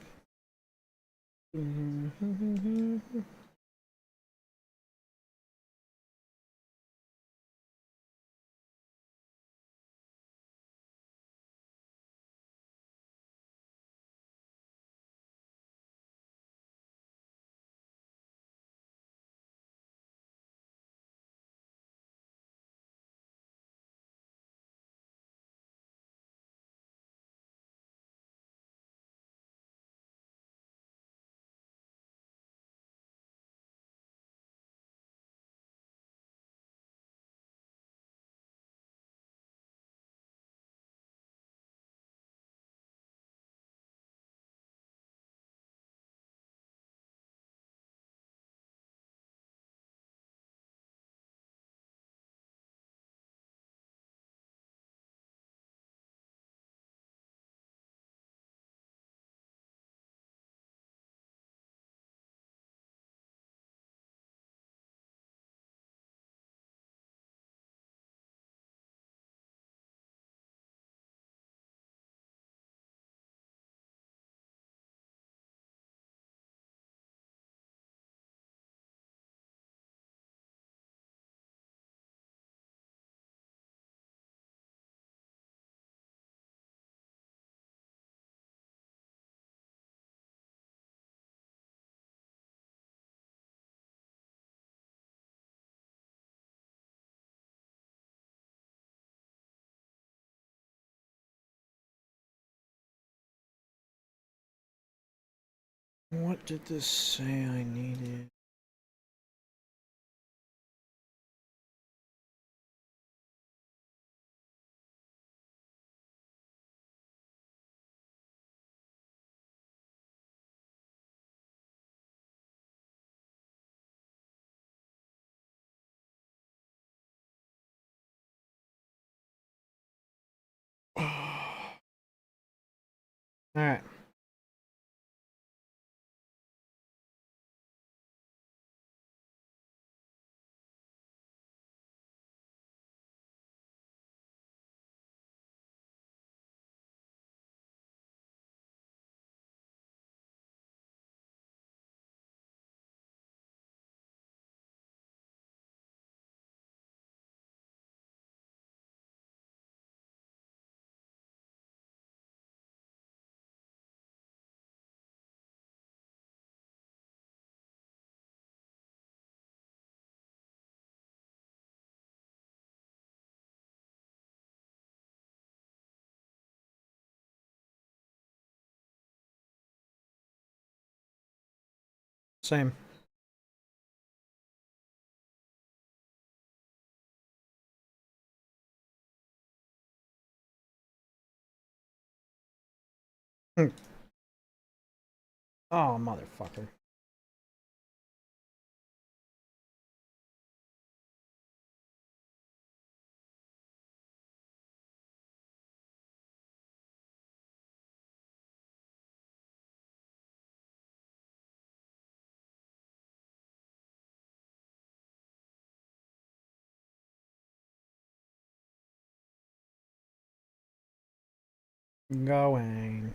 What did this say I needed? All right. Same. Hmm. Oh, motherfucker. Going.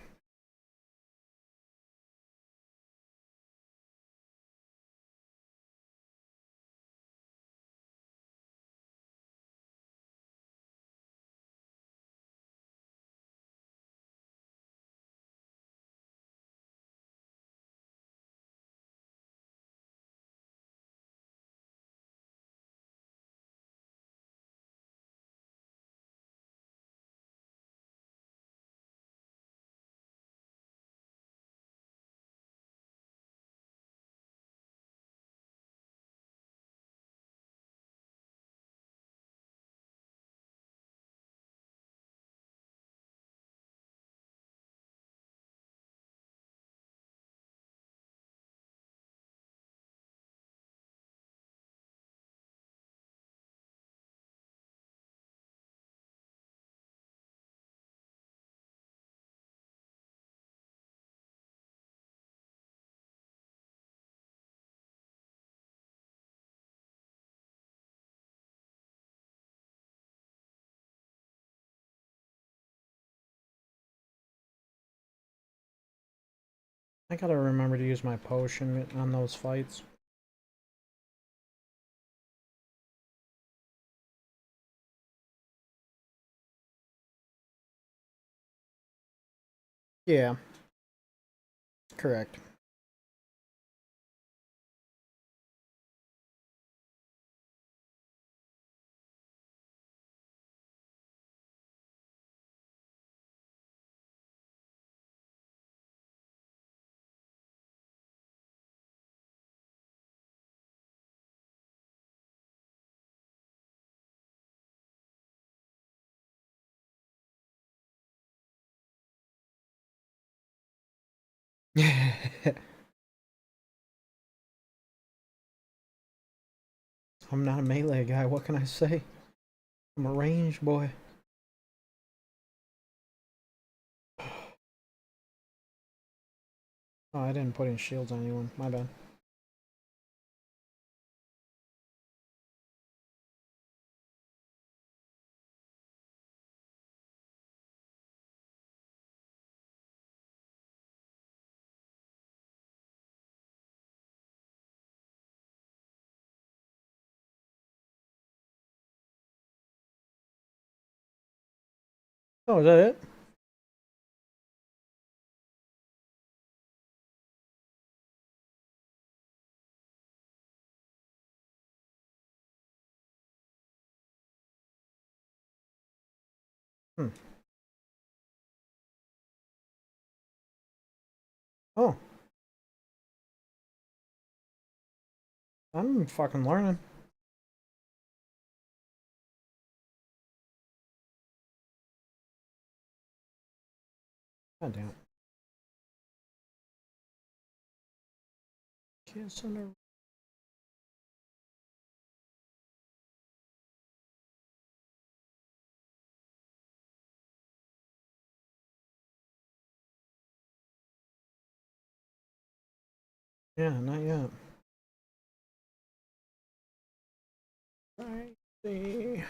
I gotta remember to use my potion on those fights. Yeah, correct. I'm not a melee guy, what can I say? I'm a ranged boy. Oh, I didn't put in shields on anyone. My bad. Oh, is that it? Hmm. Oh, I'm fucking learning. God damn it. Kiss in the Yeah, not yet. I see.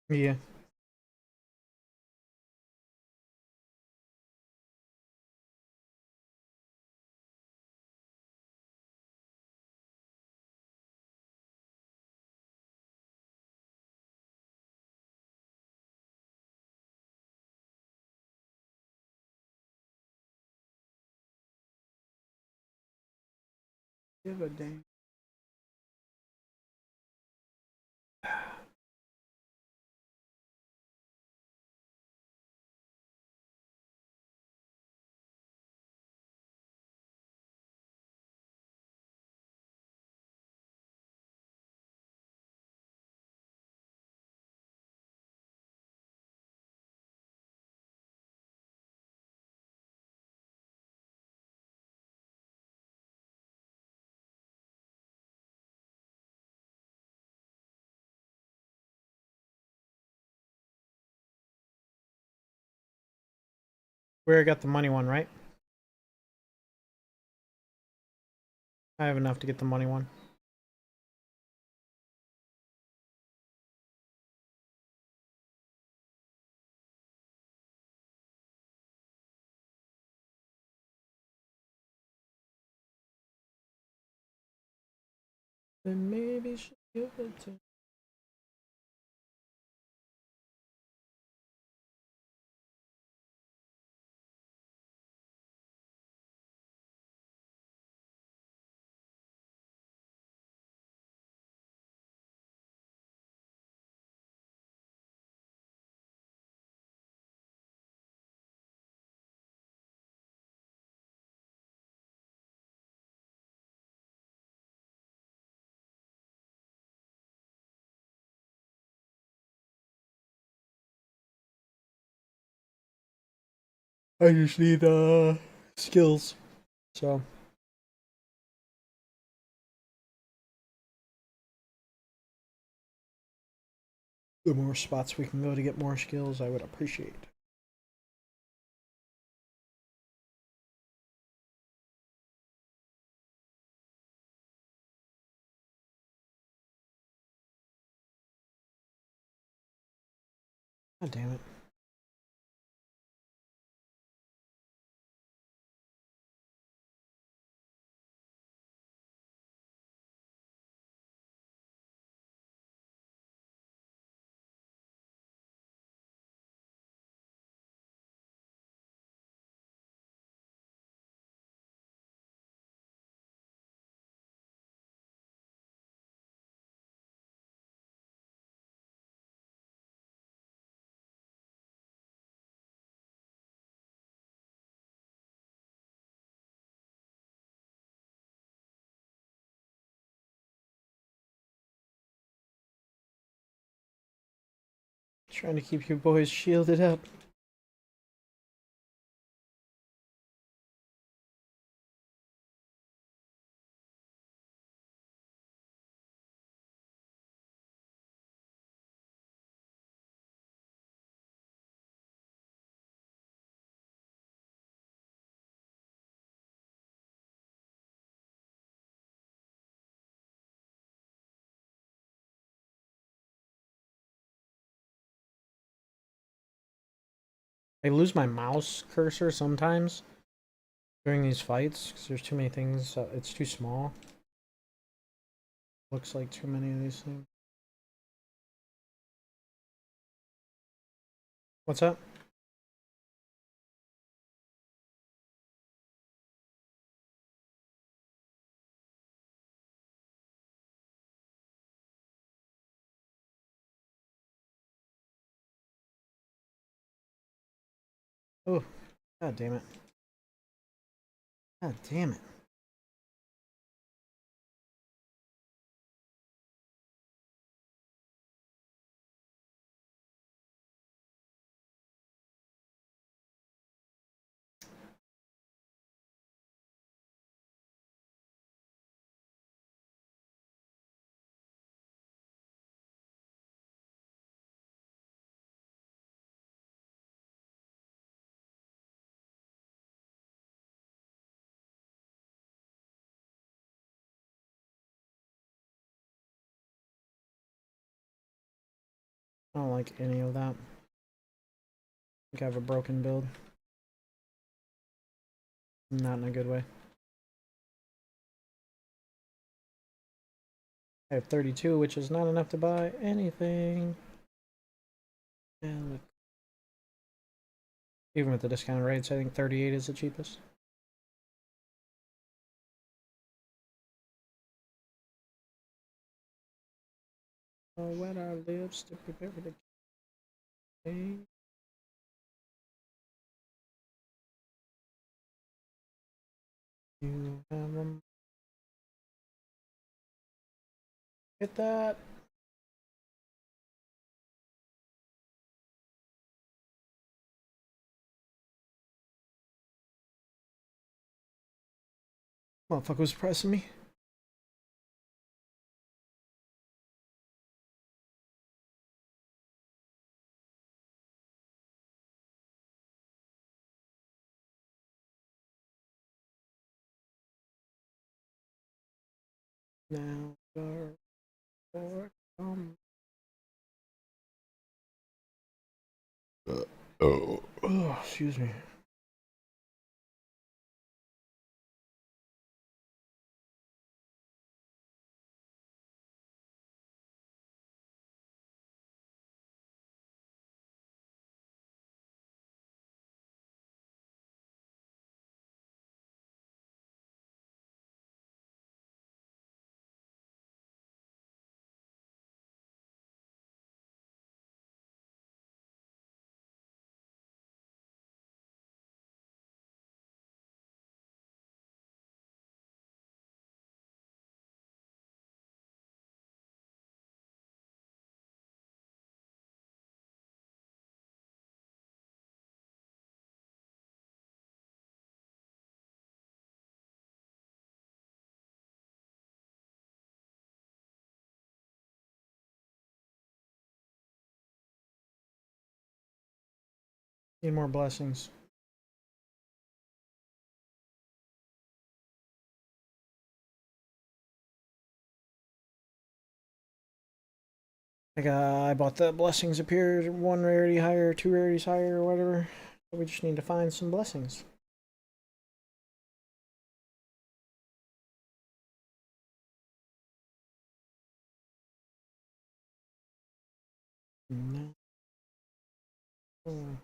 Yeah. Give a damn. Where I got the money one, right? I have enough to get the money one. Then maybe should give it to. I just need skills. So the more spots we can go to get more skills, I would appreciate. God damn it. Trying to keep you boys shielded up. I lose my mouse cursor sometimes during these fights because there's too many things. It's too small. Looks like too many of these things. What's up? Oh, god damn it. God damn it. I don't like any of that. I think I have a broken build. Not in a good way. I have 32, which is not enough to buy anything. And even with the discount rates, I think 38 is the cheapest. Oh, wet our lips to prepare for the game. You have them. Hit that. Motherfucker was pressing me. Now, oh, excuse me. Need more blessings. Like, I bought the blessings appear 1 rarity higher, 2 rarities higher, or whatever. We just need to find some blessings. No. Oh.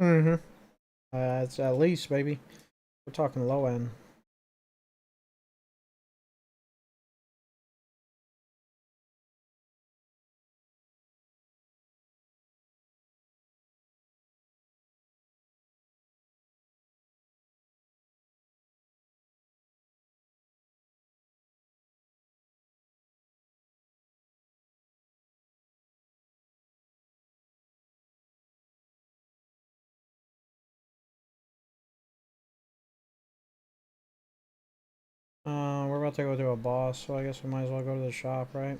Mm-hmm. It's at least, baby. We're talking low end. We're about to go to a boss, so I guess we might as well go to the shop, right?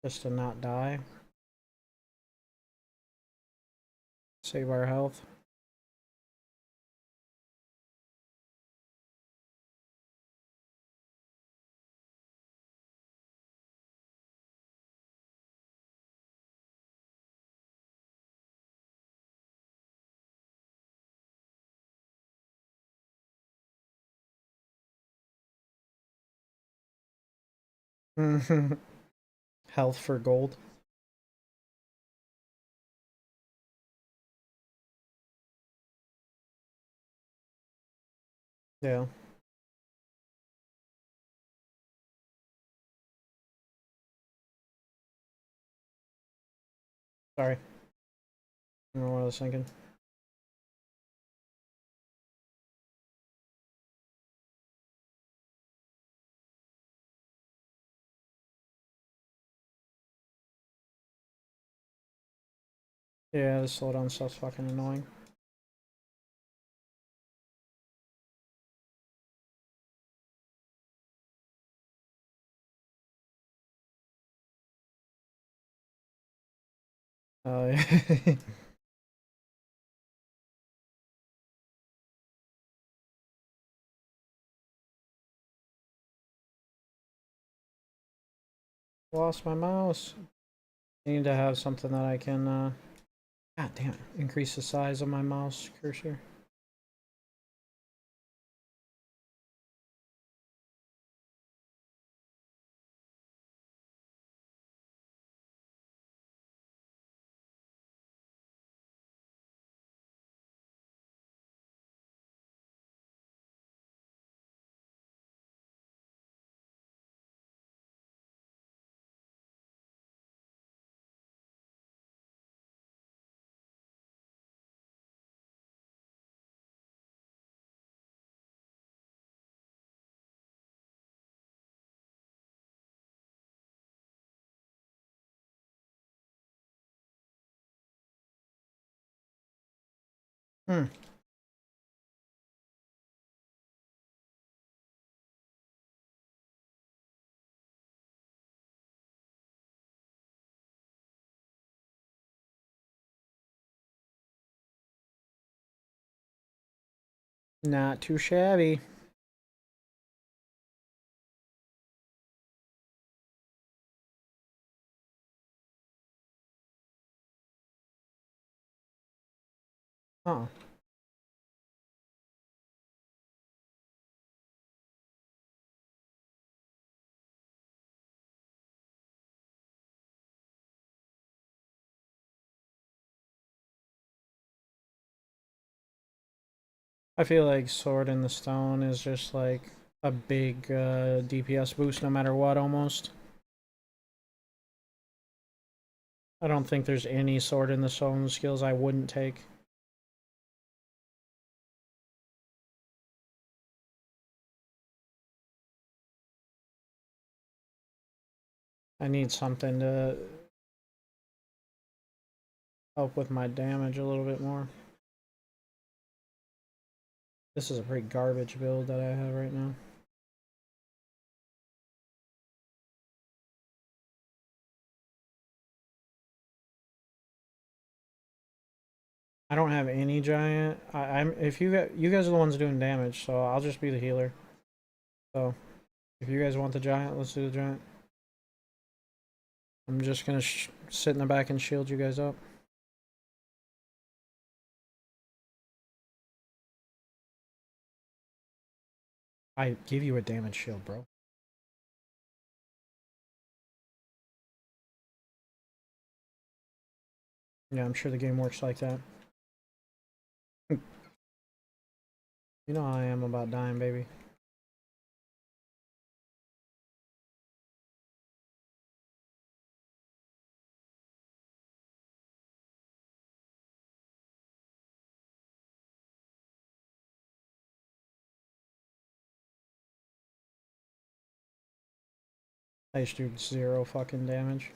Just to not die. Save our health. Health for gold. Yeah. Sorry. I don't know what I was thinking. Yeah, the slowdown stuff's fucking annoying. Uh, Lost my mouse. I need to have something that I can, God damn it, increase the size of my mouse cursor. Hmm. Not too shabby. Oh. I feel like Sword in the Stone is just like a big DPS boost no matter what, almost. I don't think there's any Sword in the Stone skills I wouldn't take. I need something to help with my damage a little bit more. This is a pretty garbage build that I have right now. I don't have any giant. I'm if you guys are the ones doing damage, so I'll just be the healer. So if you guys want the giant, let's do the giant. I'm just gonna sit in the back and shield you guys up. I give you a damage shield, bro. Yeah, I'm sure the game works like that. You know how I am about dying, baby. I just do 0 fucking damage.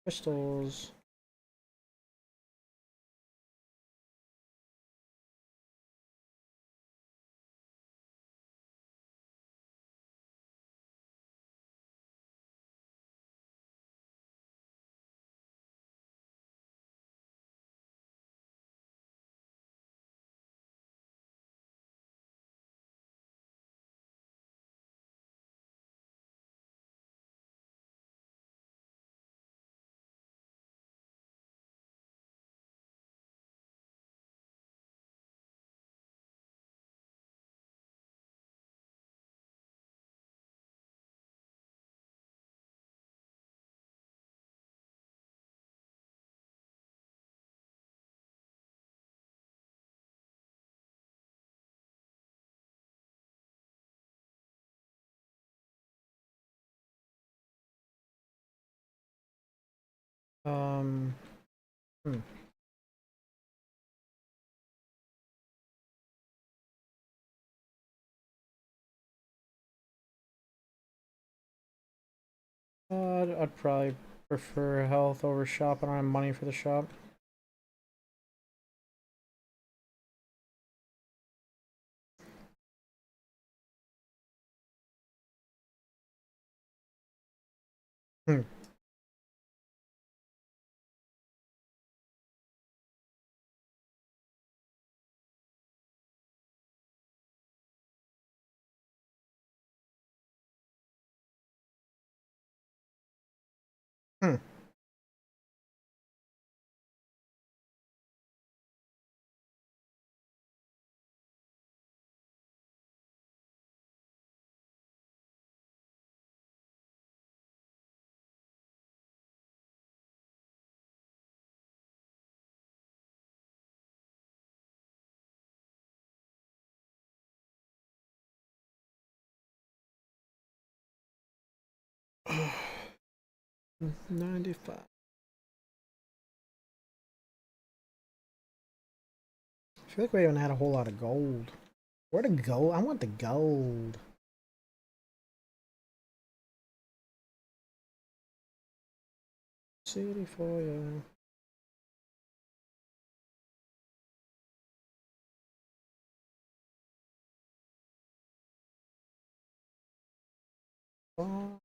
Crystals. Um. Hmm. I'd probably prefer health over shop. I don't have money for the shop. Hmm. Hmm. Hmm. 95. I feel like we haven't had a whole lot of gold. Where to go? I want the gold. City for you. Oh.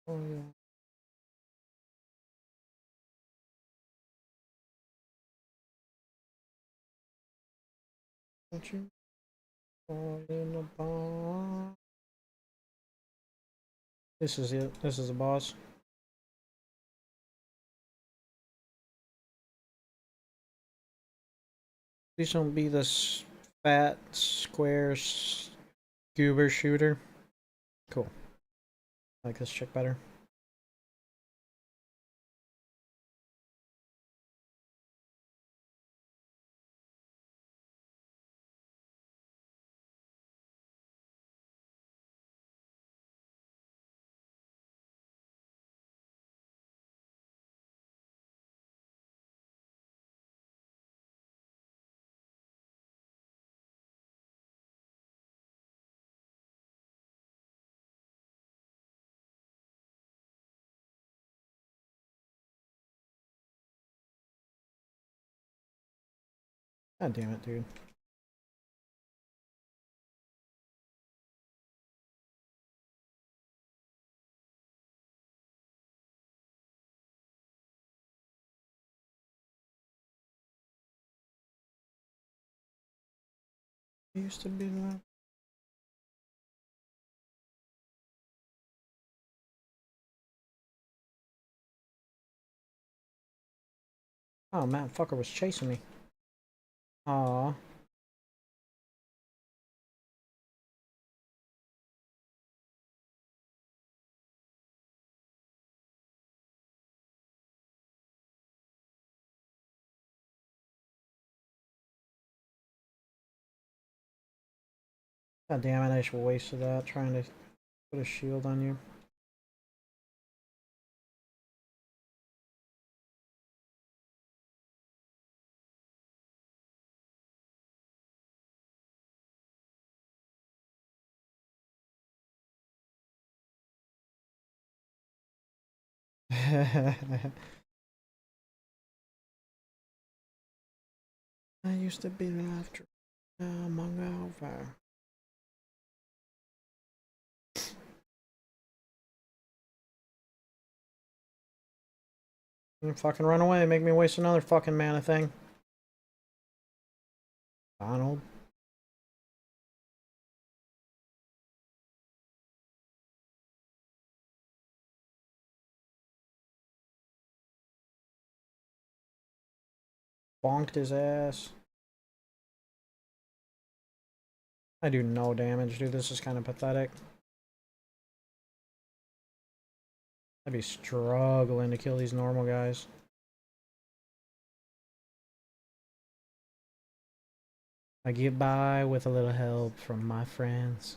Oh yeah. Don't you fall in the bar? This is it. This is the boss. Please don't be this fat square scuba shooter. Cool. I like this chick better. God damn it, dude. It used to be that. Oh man, fucker was chasing me. Aw. God damn it, I just wasted that trying to put a shield on you. I used to be after among over. Fucking run away, make me waste another fucking mana thing. Donald. Bonked his ass. I do no damage, dude. This is kind of pathetic. I'd be struggling to kill these normal guys. I get by with a little help from my friends.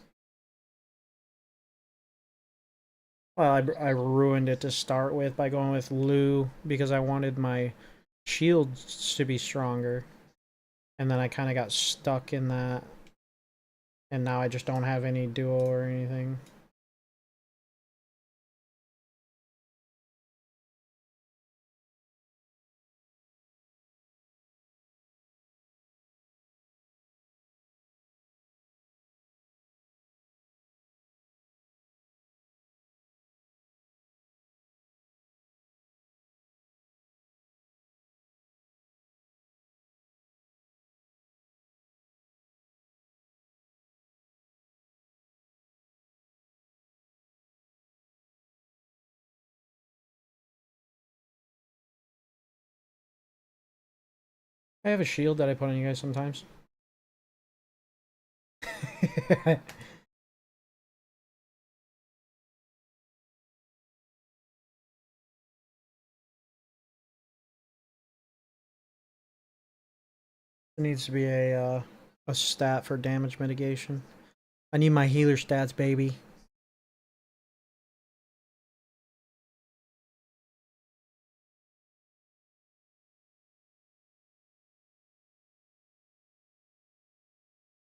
Well, I ruined it to start with by going with Lou because I wanted my shields to be stronger. And then I kind of got stuck in that. And now I just don't have any duo or anything. I have a shield that I put on you guys sometimes. There needs to be a stat for damage mitigation. I need my healer stats, baby.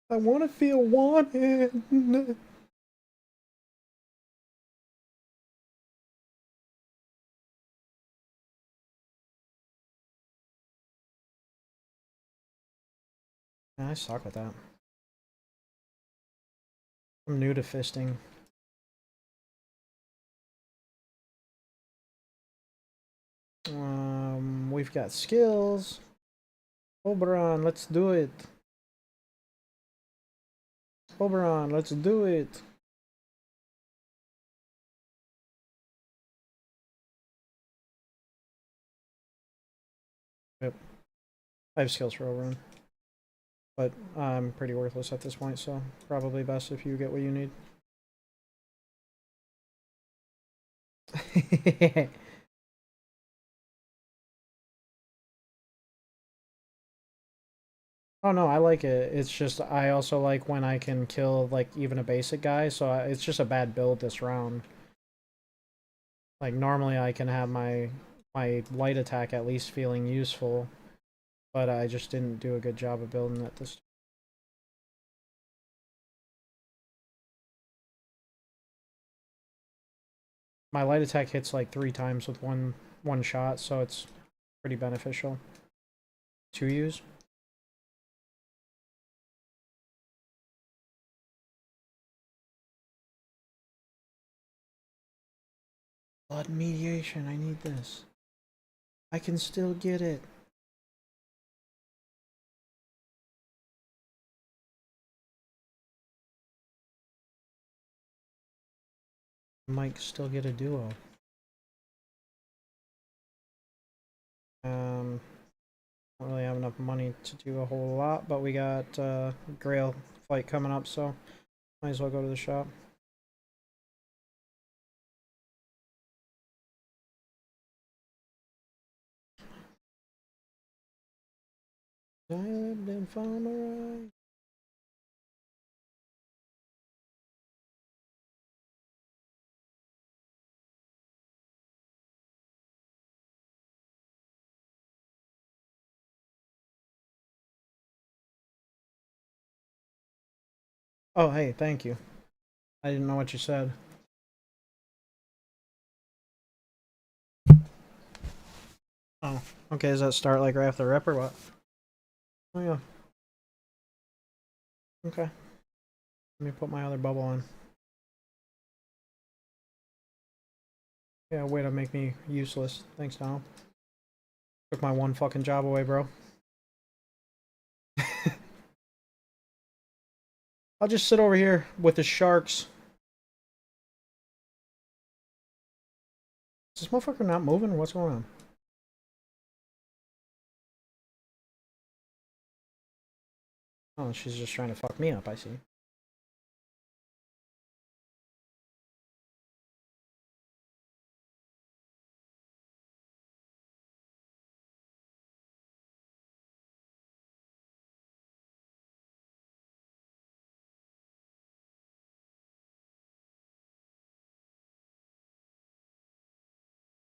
I want to feel wanted. I suck with that. I'm new to fisting. We've got skills. Oberon, let's do it. Oberon, let's do it. Yep. I have skills for Oberon. But I'm pretty worthless at this point, so probably best if you get what you need. Oh no, I like it. It's just I also like when I can kill like even a basic guy, so it's just a bad build this round. Like normally I can have my light attack at least feeling useful, but I just didn't do a good job of building it this. My light attack hits like 3 times with one shot, so it's pretty beneficial to use. Blood mediation, I need this. I can still get it. I might still get a duo. Don't really have enough money to do a whole lot, but we got Grail fight coming up, so might as well go to the shop. I lived in Farmer. Oh, hey, thank you. I didn't know what you said. Oh, okay. Does that start like right after rep or what? Oh yeah. Okay. Let me put my other bubble on. Yeah, way to make me useless. Thanks, Donald. Took my one fucking job away, bro. I'll just sit over here with the sharks. Is this motherfucker not moving? What's going on? Oh, she's just trying to fuck me up, I see.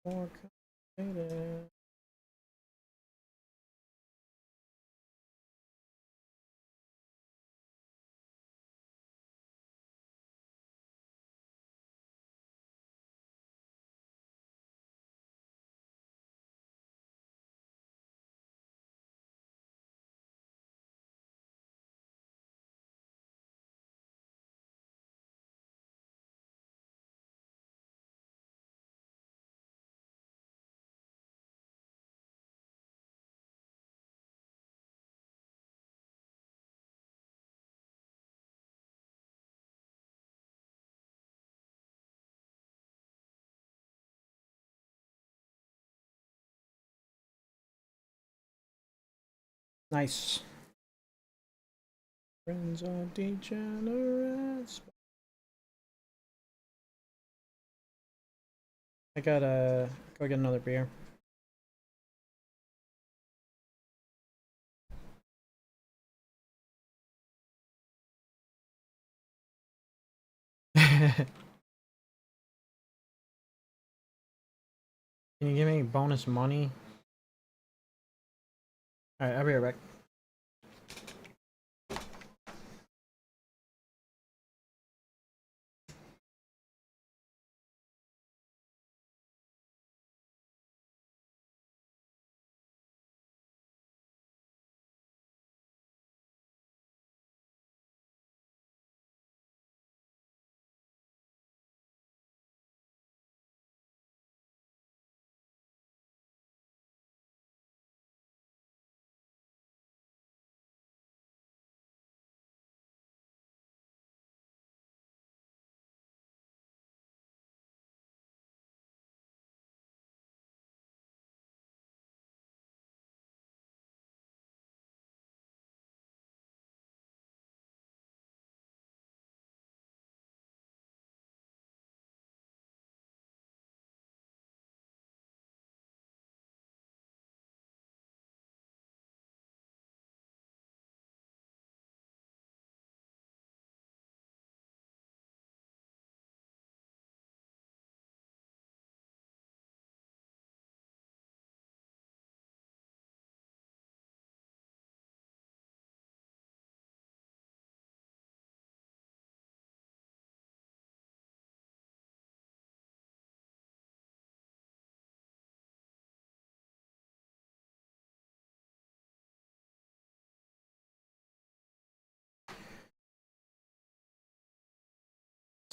More complicated. Nice. Friends of degenerates. I gotta go get another beer. Can you give me bonus money? Alright, I'll be right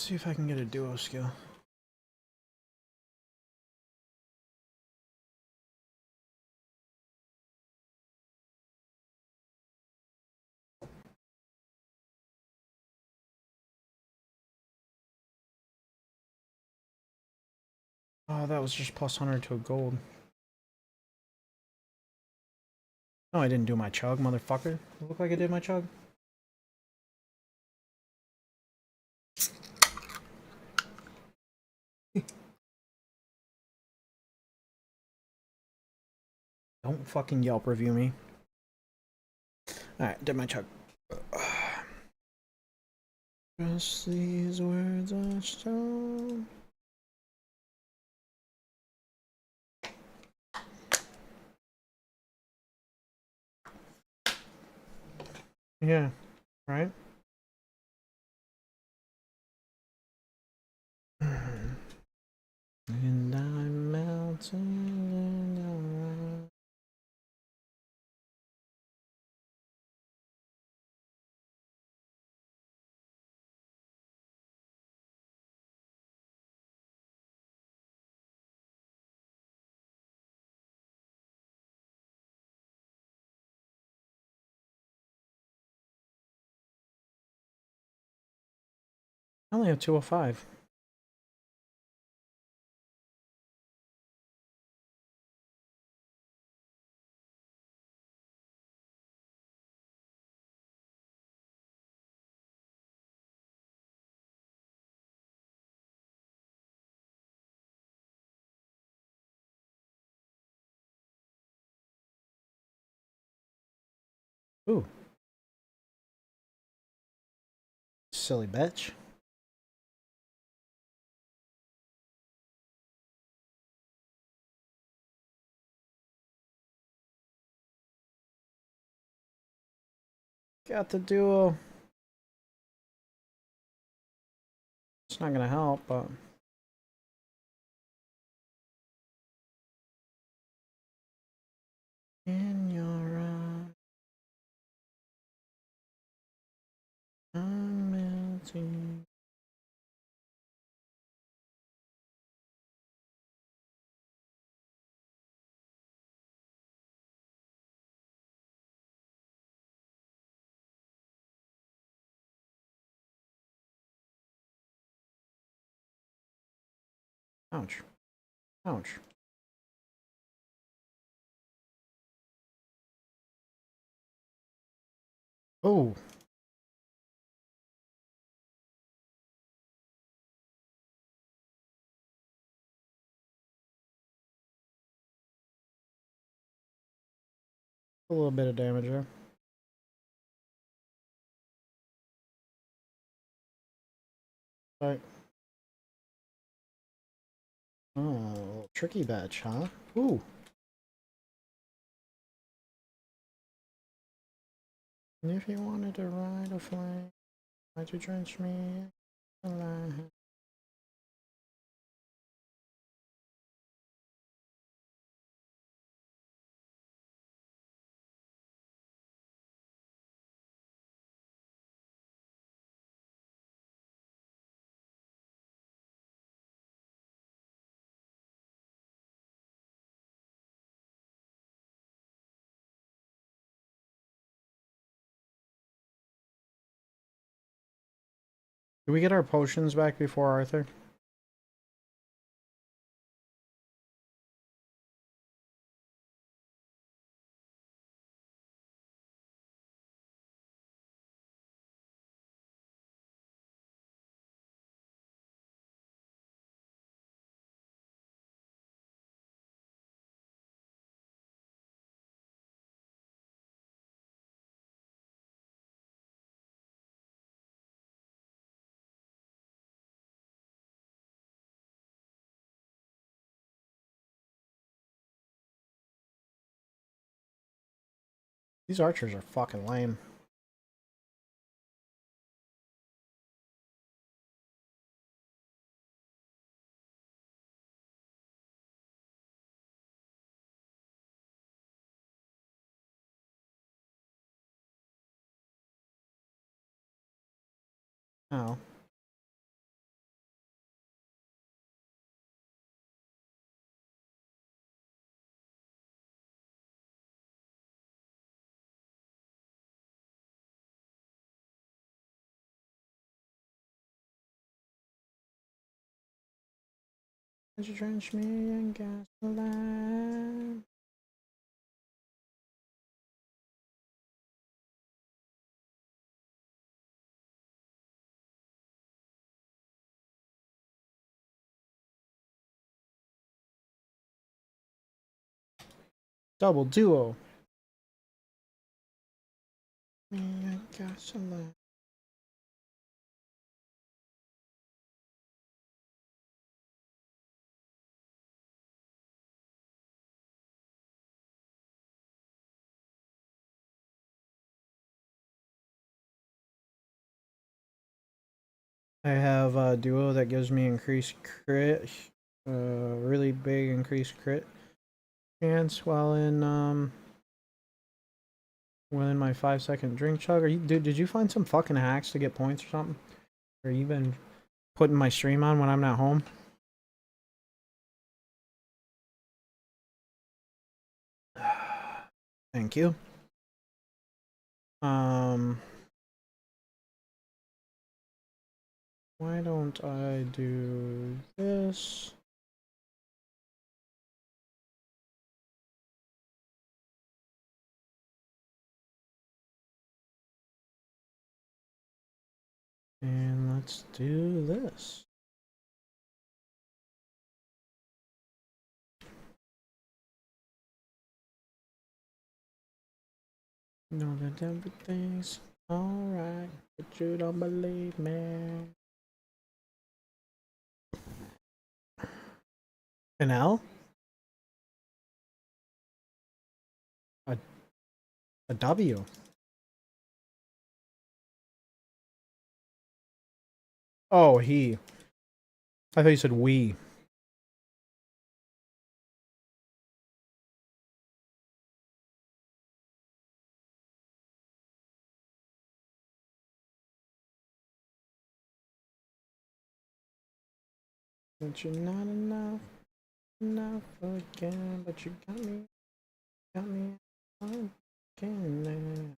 See if I can get a duo skill. Oh, that was just plus 100 to a gold. No, I didn't do my chug, motherfucker. It looked like I did my chug. Don't fucking Yelp review me. Alright, did my chug. Just these words are stone. Yeah, right? And I'm melting in your eyes. I only have 205. Ooh. Silly bitch. Got the duo. It's not gonna help, but in your eyes, I'm melting. Ouch. Ouch. Oh. A little bit of damage there. Right. Oh, tricky batch, huh? Ooh. And if you wanted to ride a flame, why'd you drench me alive? Did we get our potions back before Arthur? These archers are fucking lame. Oh. Why'd you drench me in gasoline? Double duo. Me and gasoline. I have a duo that gives me increased crit, really big increased crit chance while in my 5-second drink chug. Are you, dude? Did you find some fucking hacks to get points or something? Or you been putting my stream on when I'm not home? Thank you. Um, Why don't I do this? And let's do this. Know that everything's alright, but you don't believe me. An L? A W. Oh, he. I thought you said we. But you're not enough again. But you got me again.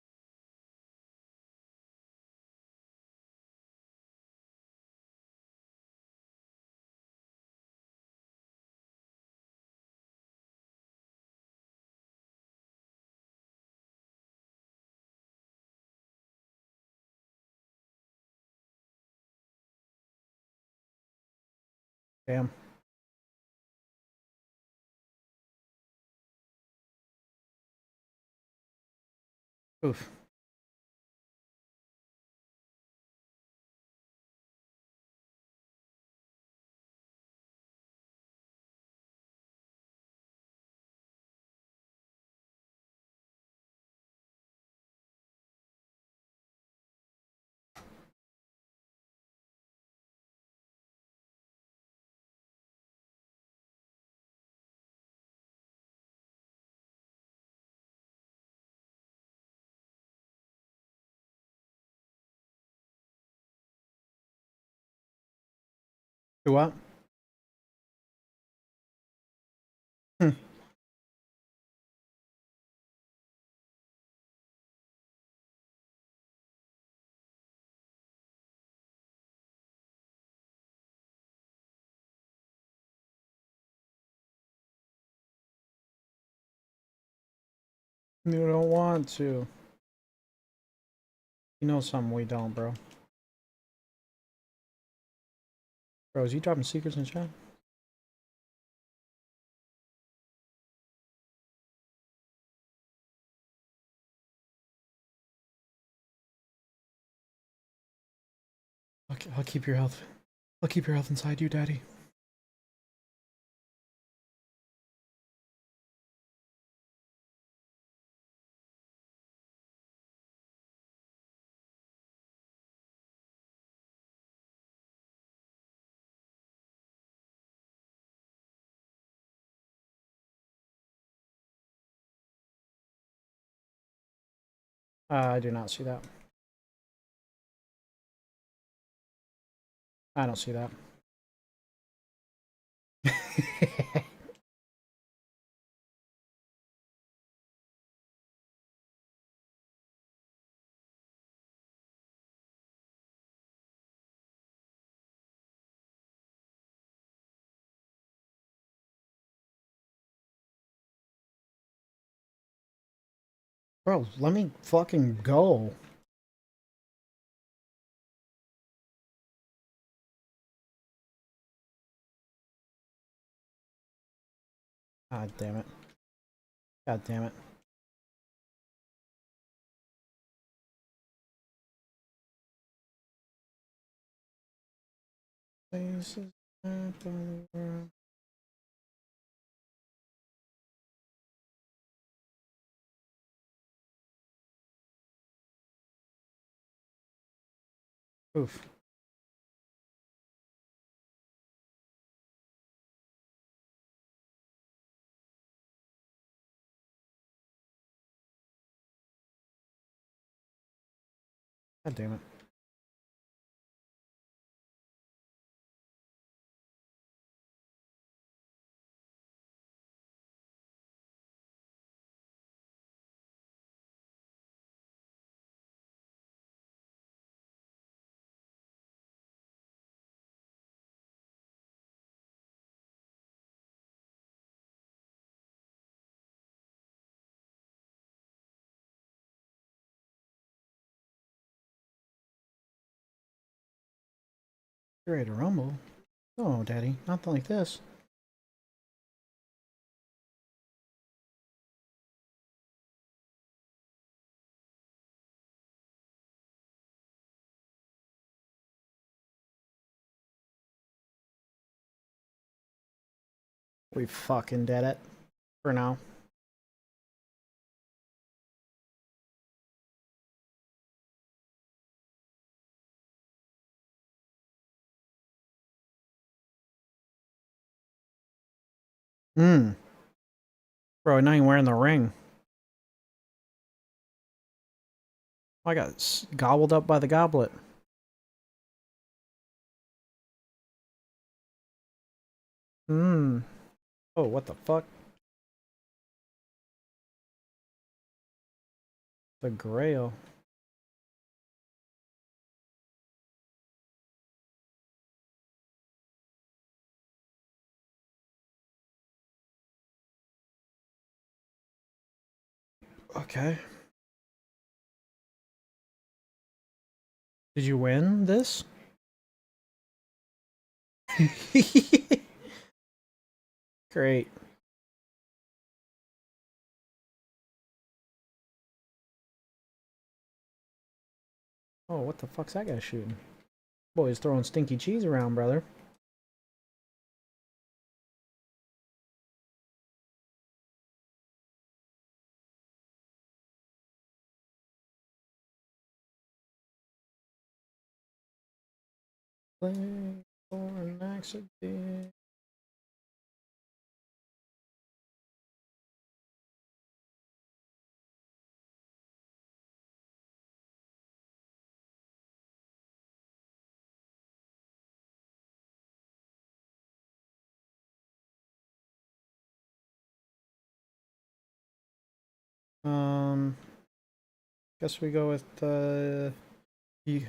Damn. Oof. Do what? Hmm. You don't want to. You know something we don't, bro. Bro, is he dropping secrets in chat? Okay, I'll keep your health. I'll keep your health inside you, daddy. I do not see that. I don't see that. Bro, let me fucking go. God damn it. God damn it. This is happening. Oof. God damn it. You ready to rumble? No, Daddy, not like this. We fucking did it. For now. Hmm. Bro, now you're wearing the ring. I got gobbled up by the goblet. Hmm. Oh, what the fuck? The Grail. Okay. Did you win this? Great. Oh, what the fuck's that guy shooting? Boy, he's throwing stinky cheese around, brother. Play for an accident. Guess we go with you.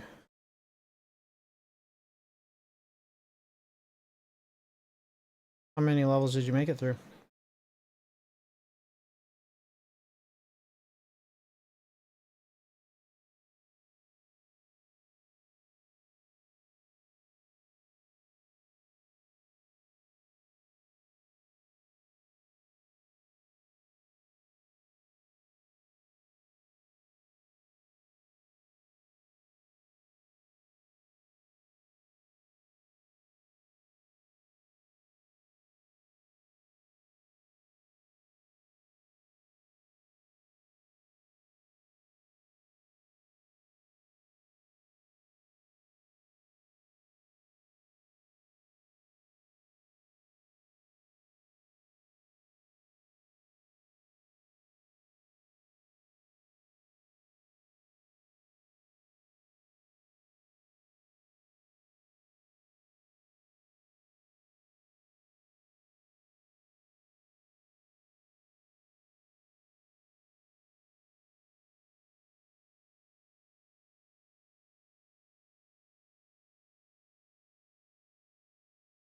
How many levels did you make it through?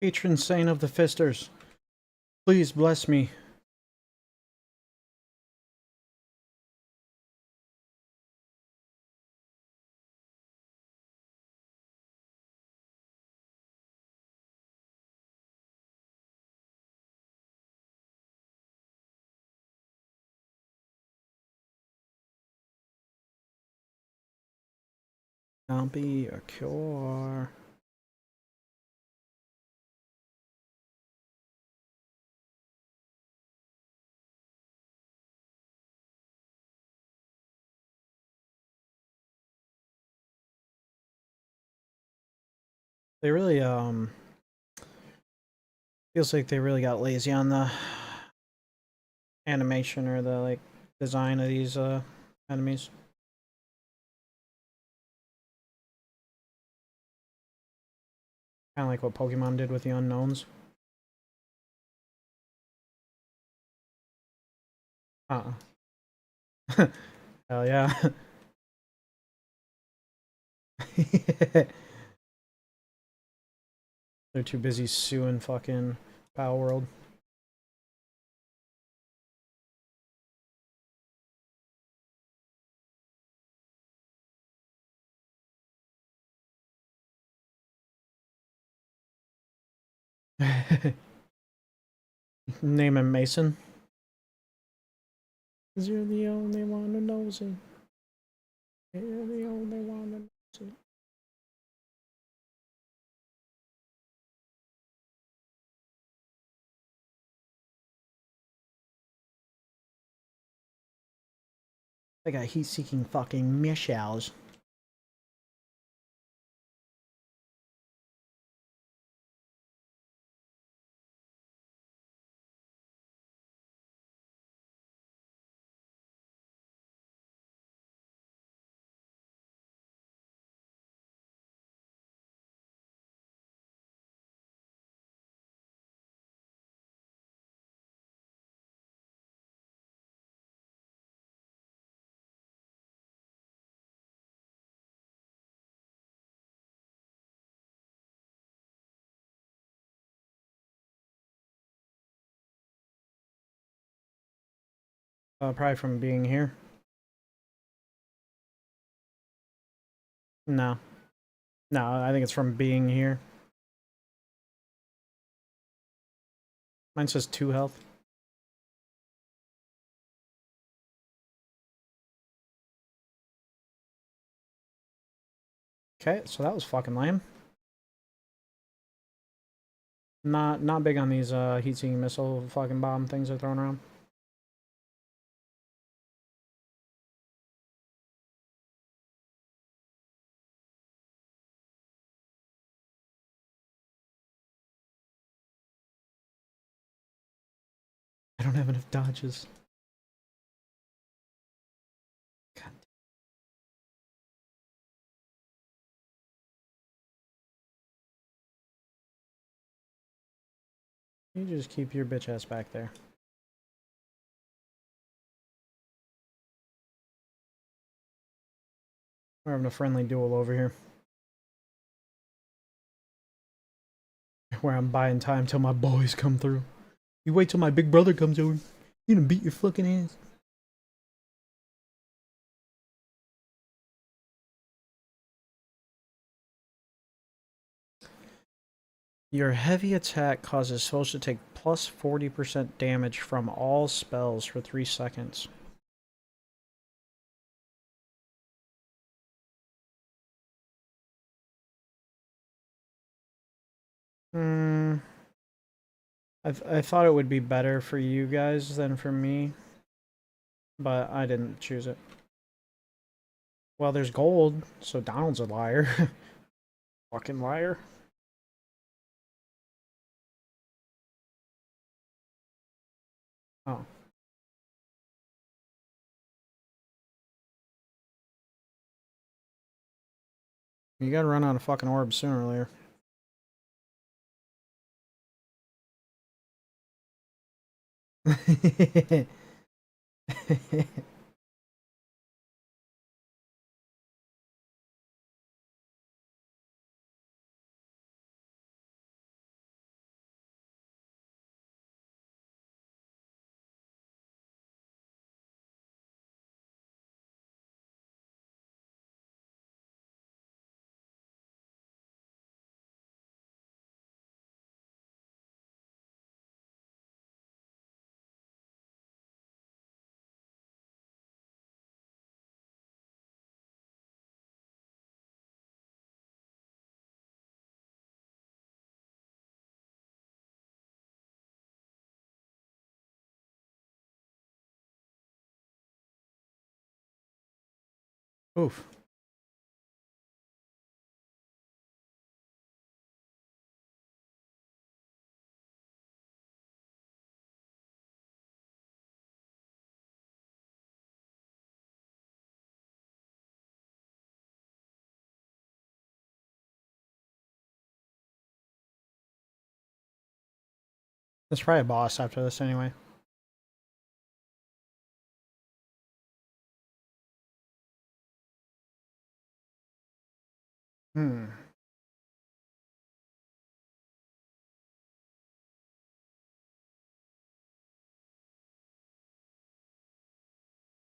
Patron saint of the fisters, please bless me. I'll be a cure. They really feels like they really got lazy on the animation or the like design of these enemies. Kind of like what Pokemon did with the unknowns. Hell yeah. They're too busy suing fucking Power World. Name him Mason. 'Cause you're the only one who knows it. You're the only one who knows it. I got heat-seeking fucking missiles. Probably from being here. No. No, I think it's from being here. Mine says 2 health. Okay, so that was fucking lame. Not big on these heat-seeking missile fucking bomb things they're throwing around. I don't have enough dodges. God. You just keep your bitch ass back there. We're having a friendly duel over here. Where I'm buying time till my boys come through. You wait till my big brother comes over. You gonna beat your fucking ass. Your heavy attack causes souls to take plus 40% damage from all spells for 3 seconds. Hmm. I thought it would be better for you guys than for me, but I didn't choose it. Well, there's gold, so Donald's a liar. Fucking liar. Oh. You gotta run out of fucking orbs sooner or later. Oof. There's probably a boss after this anyway. Hmm.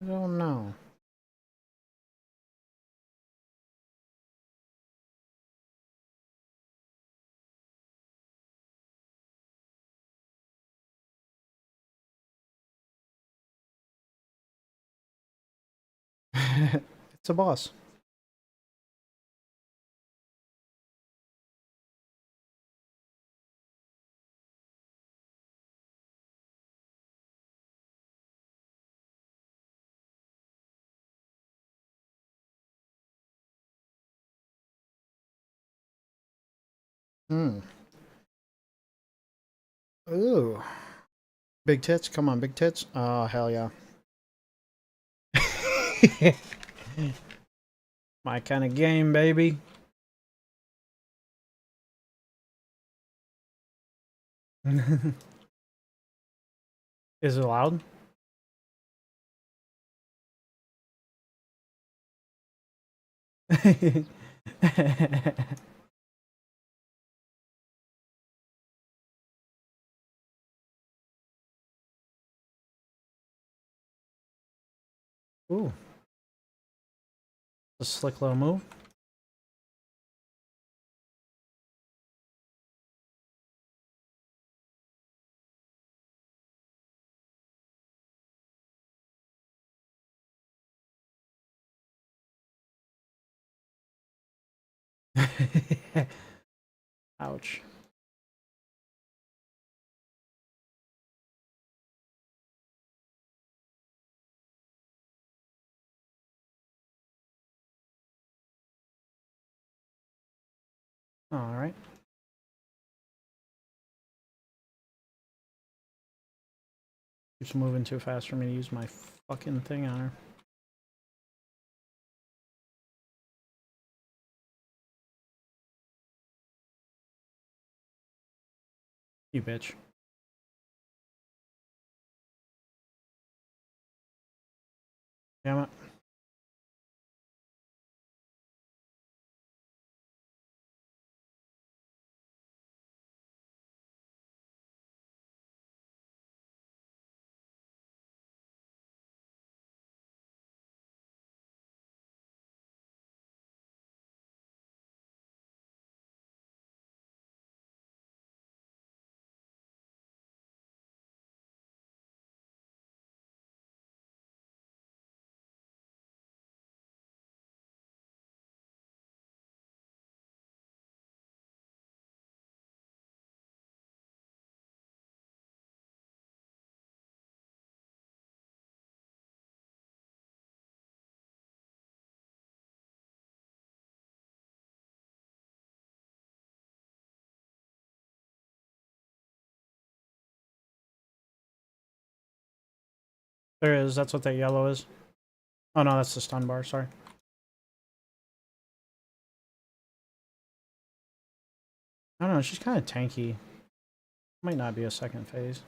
I don't know. It's a boss. Hmm. Ooh. Big tits? Come on, big tits? Oh, hell yeah. My kind of game, baby. Is it loud? Ooh. A slick little move. Ouch. Alright. Keeps moving too fast for me to use my fucking thing on her. You bitch. Damn it. There is. That's what that yellow is. Oh no, that's the stun bar. Sorry. I don't know. She's kind of tanky. Might not be a second phase.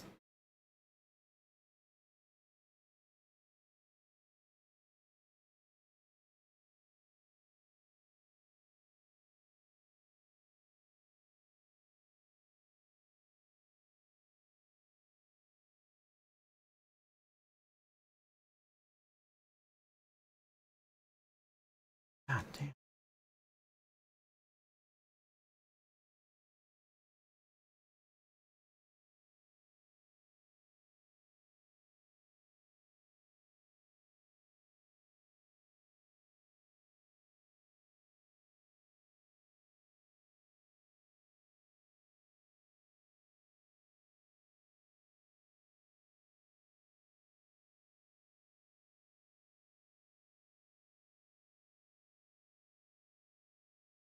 God damn.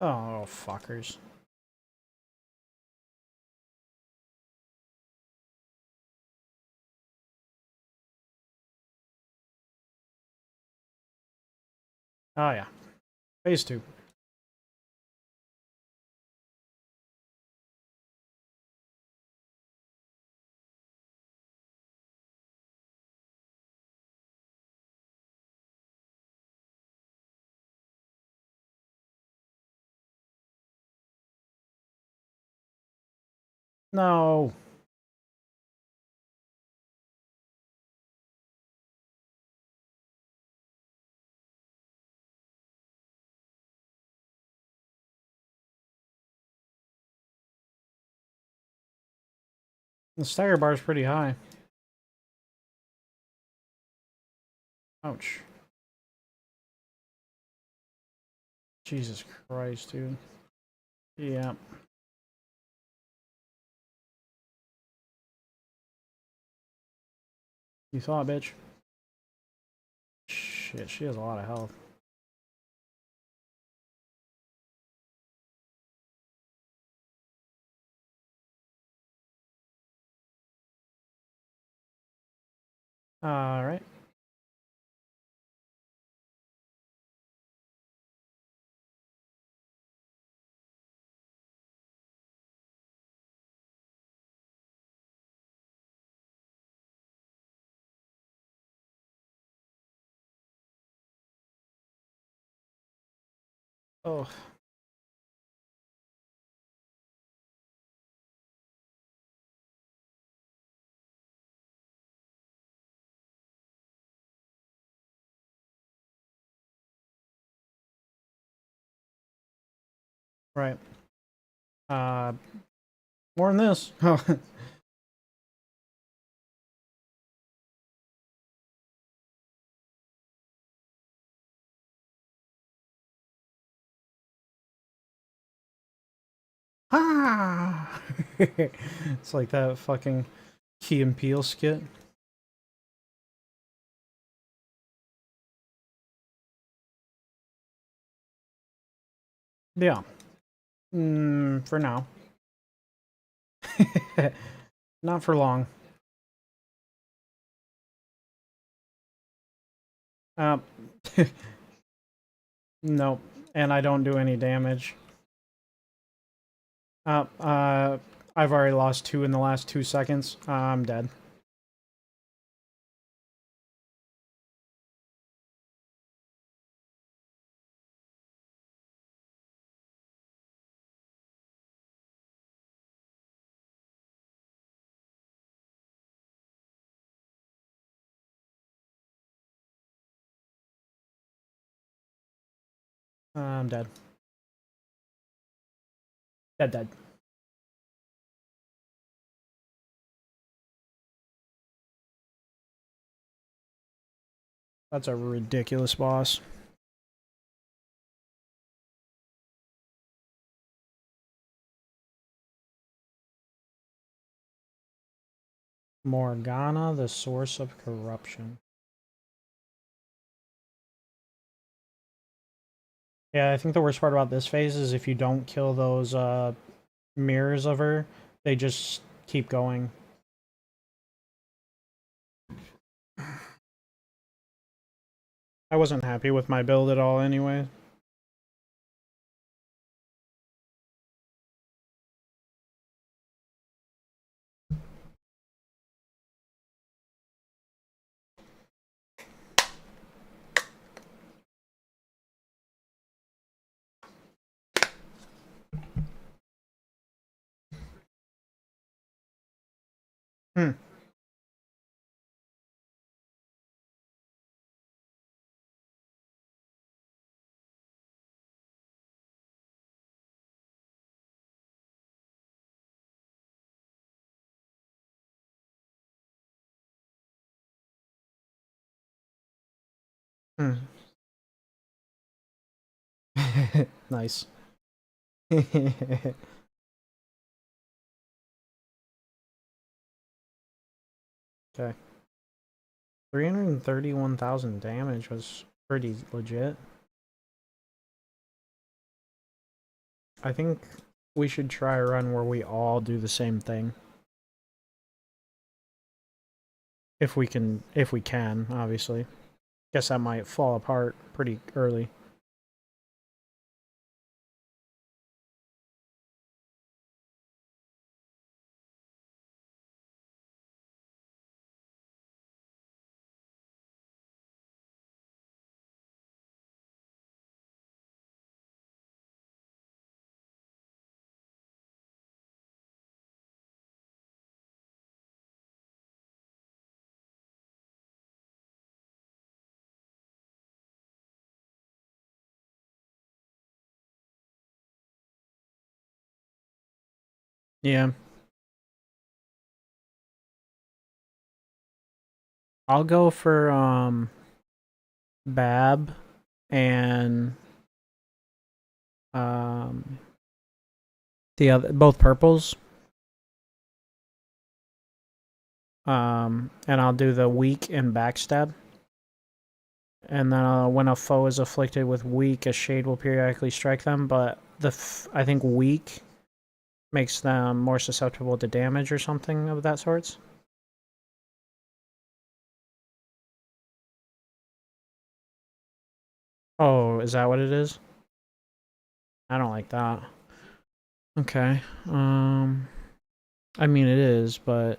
Oh, fuckers. Oh yeah. Phase 2. No. The stagger bar is pretty high. Ouch. Jesus Christ, dude. Yeah. You thought, bitch. Shit, she has a lot of health. Alright. Oh. Right. More than this. Oh. Ah! It's like that fucking Key and Peele skit. Yeah. For now. Not for long. Uh, nope. And I don't do any damage. I've already lost 2 in the last 2 seconds. I'm dead. I'm dead. Dead. That's a ridiculous boss. Morgana, the source of corruption. Yeah, I think the worst part about this phase is if you don't kill those mirrors of her, they just keep going. I wasn't happy with my build at all anyway. Hmm. Hmm. Nice. Okay. 331,000 damage was pretty legit. I think we should try a run where we all do the same thing. If we can, obviously. Guess that might fall apart pretty early. Yeah. I'll go for, Bab and The other, both purples. And I'll do the weak and backstab. And then when a foe is afflicted with weak, a shade will periodically strike them. But I think weak makes them more susceptible to damage or something of that sorts. Oh, is that what it is? I don't like that. Okay. I mean it is, but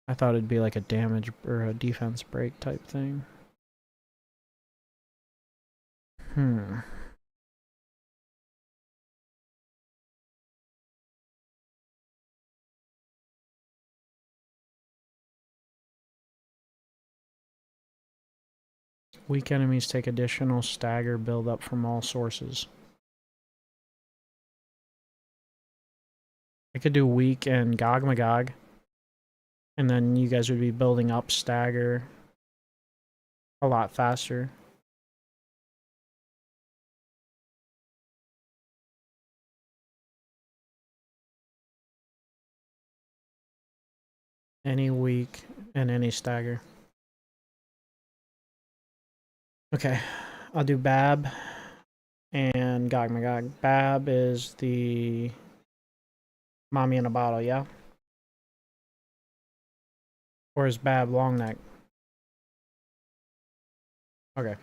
I thought it'd be like a damage or a defense break type thing. Weak enemies take additional stagger build up from all sources. I could do weak and Gog Magog. And then you guys would be building up stagger a lot faster. Any weak and any stagger. Okay, I'll do Bab and Gog Magog. Bab is the mommy in a bottle, yeah? Or is Bab long neck? Okay.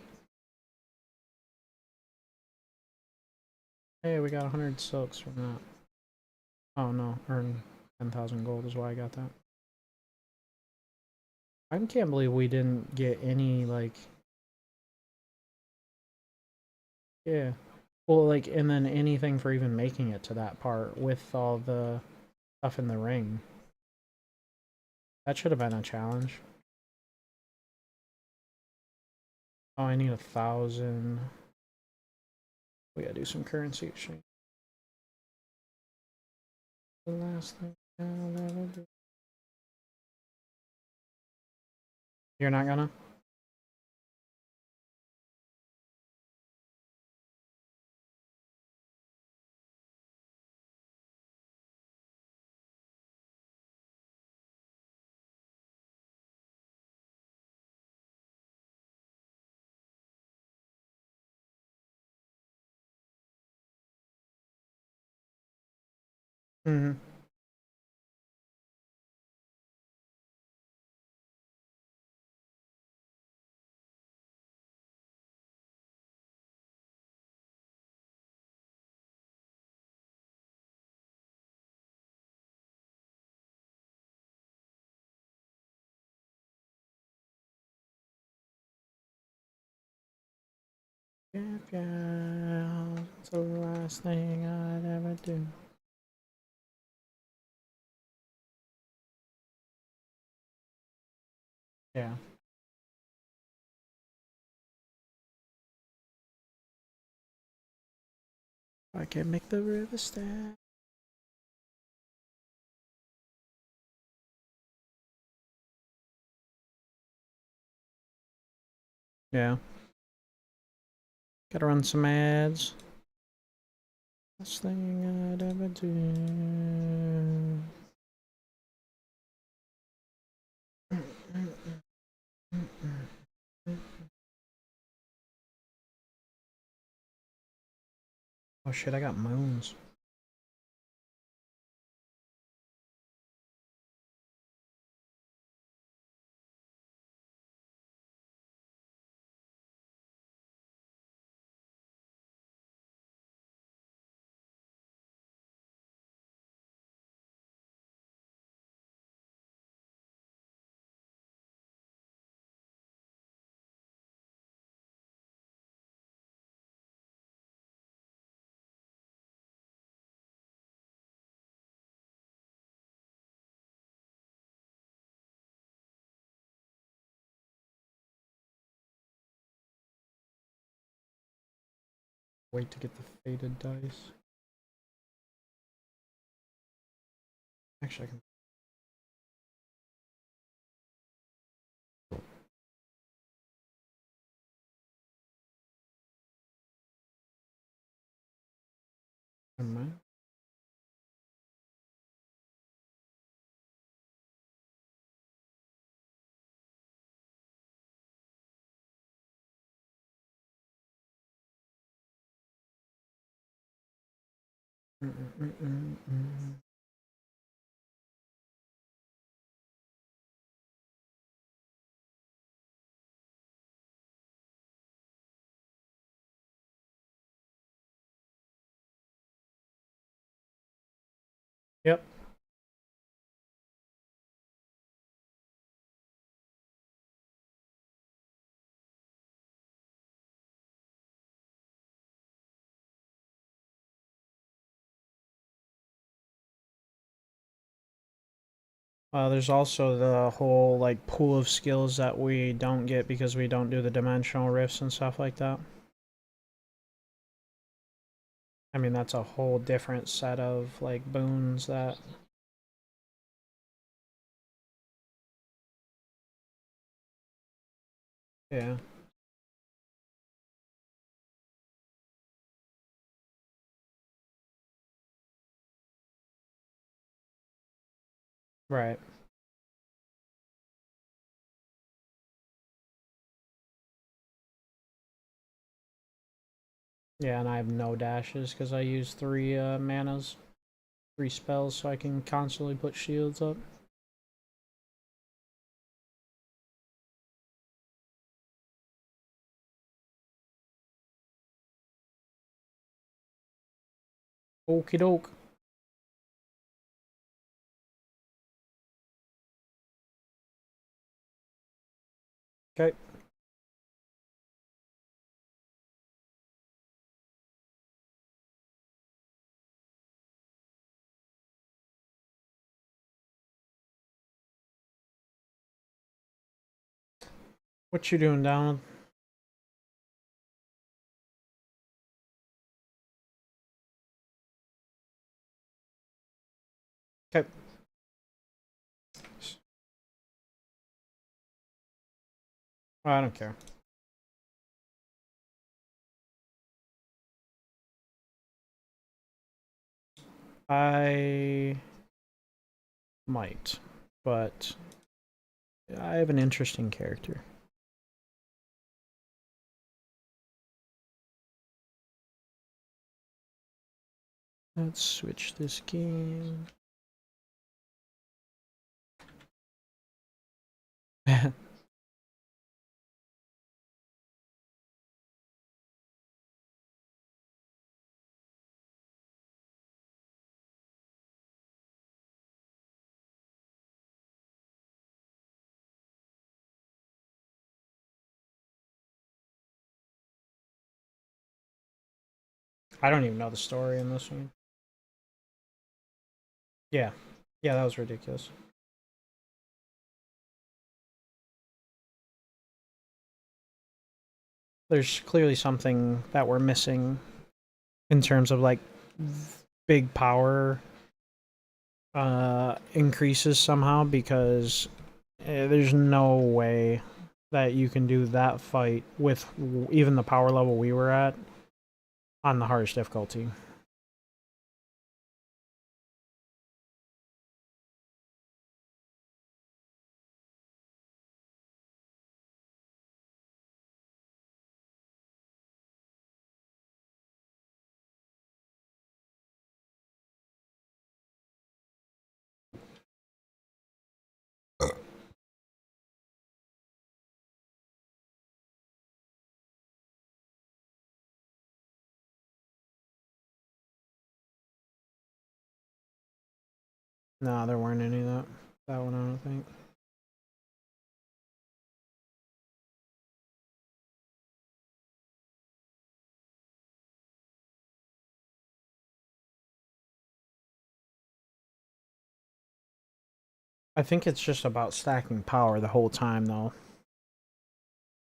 Hey, we got 100 silks from that. Oh no, earn 10,000 gold is why I got that. I can't believe we didn't get any, like... Yeah. Well, like, and then anything for even making it to that part with all the stuff in the ring. That should have been a challenge. Oh, I need 1,000. We gotta do some currency exchange. The last thing I'll ever do. You're not gonna? Mm-hmm. Yeah, it's the last thing I'd ever do. Yeah. I can make the river stand. Yeah. Gotta run some ads. Last thing I'd ever do. Oh shit, I got moons. Wait to get the faded dice. Actually, I can Never mind. Yep. There's also the whole like pool of skills that we don't get because we don't do the dimensional rifts and stuff like that. I mean, that's a whole different set of like boons that. Yeah. Right. Yeah, and I have no dashes because I use 3 manas, 3 spells, so I can constantly put shields up. Okie doke. Okay. What you doing, Donald? Okay. I don't care. I might, but I have an interesting character. Let's switch this game. I don't even know the story in this one. Yeah. Yeah, that was ridiculous. There's clearly something that we're missing in terms of like big power increases somehow because there's no way that you can do that fight with even the power level we were at on the hardest difficulty. No, there weren't any of that. That one, I don't think. I think it's just about stacking power the whole time, though.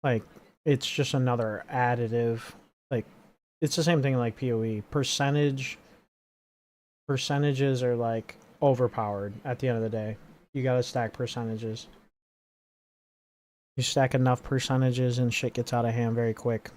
Like, it's just another additive. Like, it's the same thing like PoE. Percentages are like overpowered at the end of the day. You gotta stack percentages. You stack enough percentages and shit gets out of hand very quick.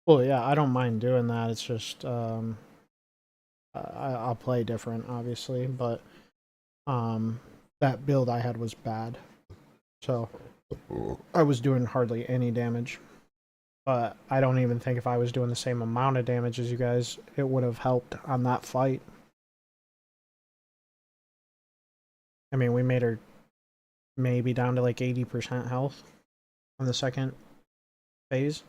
Well, yeah, I don't mind doing that. It's just I'll play different, obviously, but um, that build I had was bad, so I was doing hardly any damage. But I don't even think if I was doing the same amount of damage as you guys, it would have helped on that fight. I mean, we made her maybe down to like 80% health on the second phase.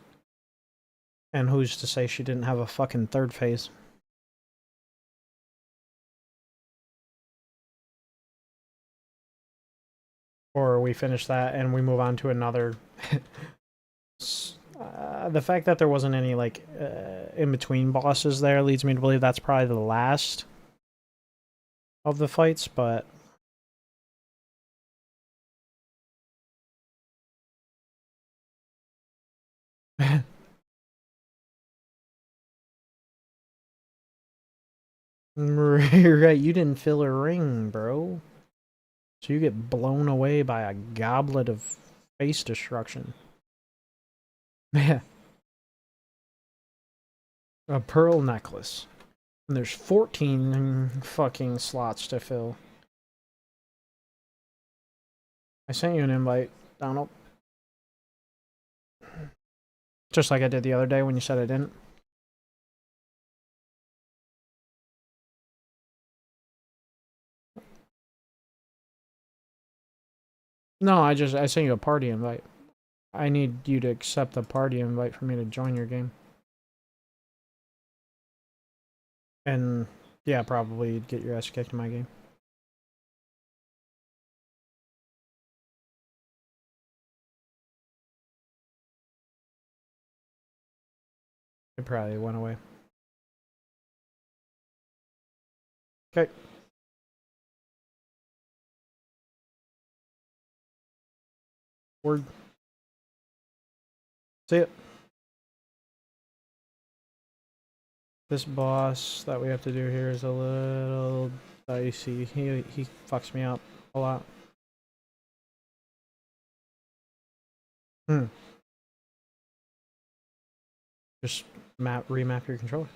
And who's to say she didn't have a fucking third phase? Or we finish that and we move on to another. The fact that there wasn't any like in between bosses there leads me to believe that's probably the last of the fights, but right, you didn't fill a ring, bro. So you get blown away by a goblet of face destruction. Yeah. A pearl necklace. And there's 14 fucking slots to fill. I sent you an invite, Donald. Just like I did the other day when you said I didn't. No, I sent you a party invite. I need you to accept the party invite for me to join your game. And yeah, probably get your ass kicked in my game. It probably went away. Okay. Word. See it. This boss that we have to do here is a little dicey. He fucks me up a lot. Hmm. Just remap your controller.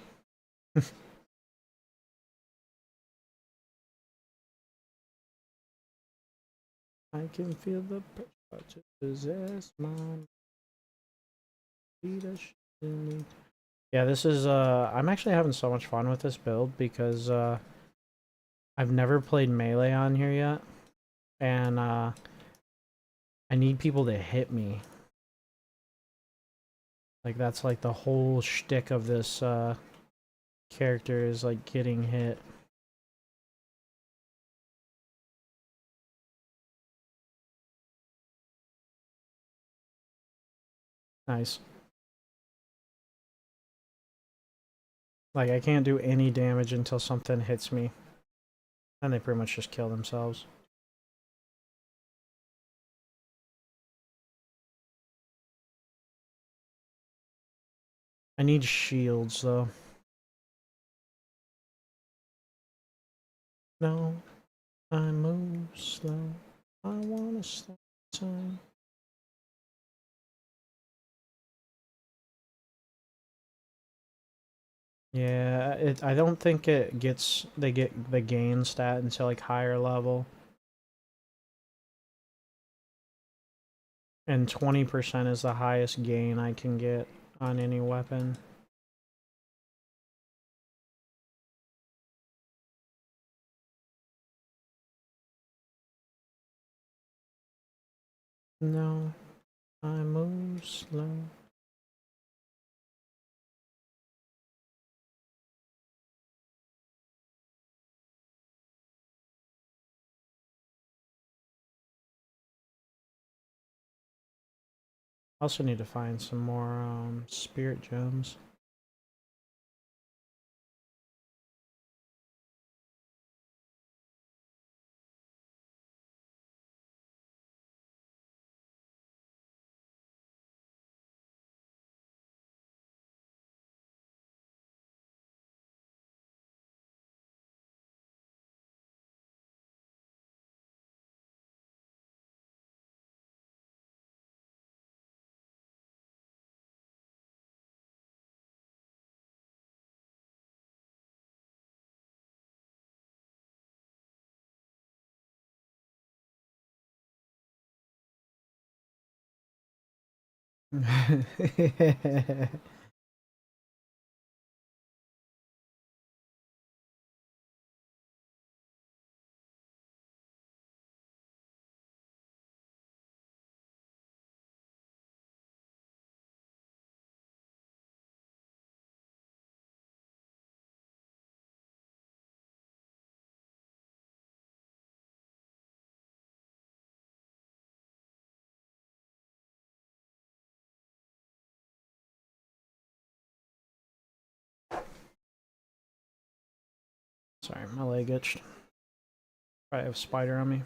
I can feel the pressure to possess my leadership. Yeah, this is I'm actually having so much fun with this build because I've never played melee on here yet, and I need people to hit me. Like that's like the whole shtick of this character is like getting hit. Nice. Like I can't do any damage until something hits me, and they pretty much just kill themselves. I need shields though. No, I move slow. I wanna stop time. Yeah, I don't think it gets they get the gain stat until like higher level. And 20% is the highest gain I can get on any weapon. No, I move slow. Also need to find some more spirit gems. Sorry, my leg itched. Probably have a spider on me.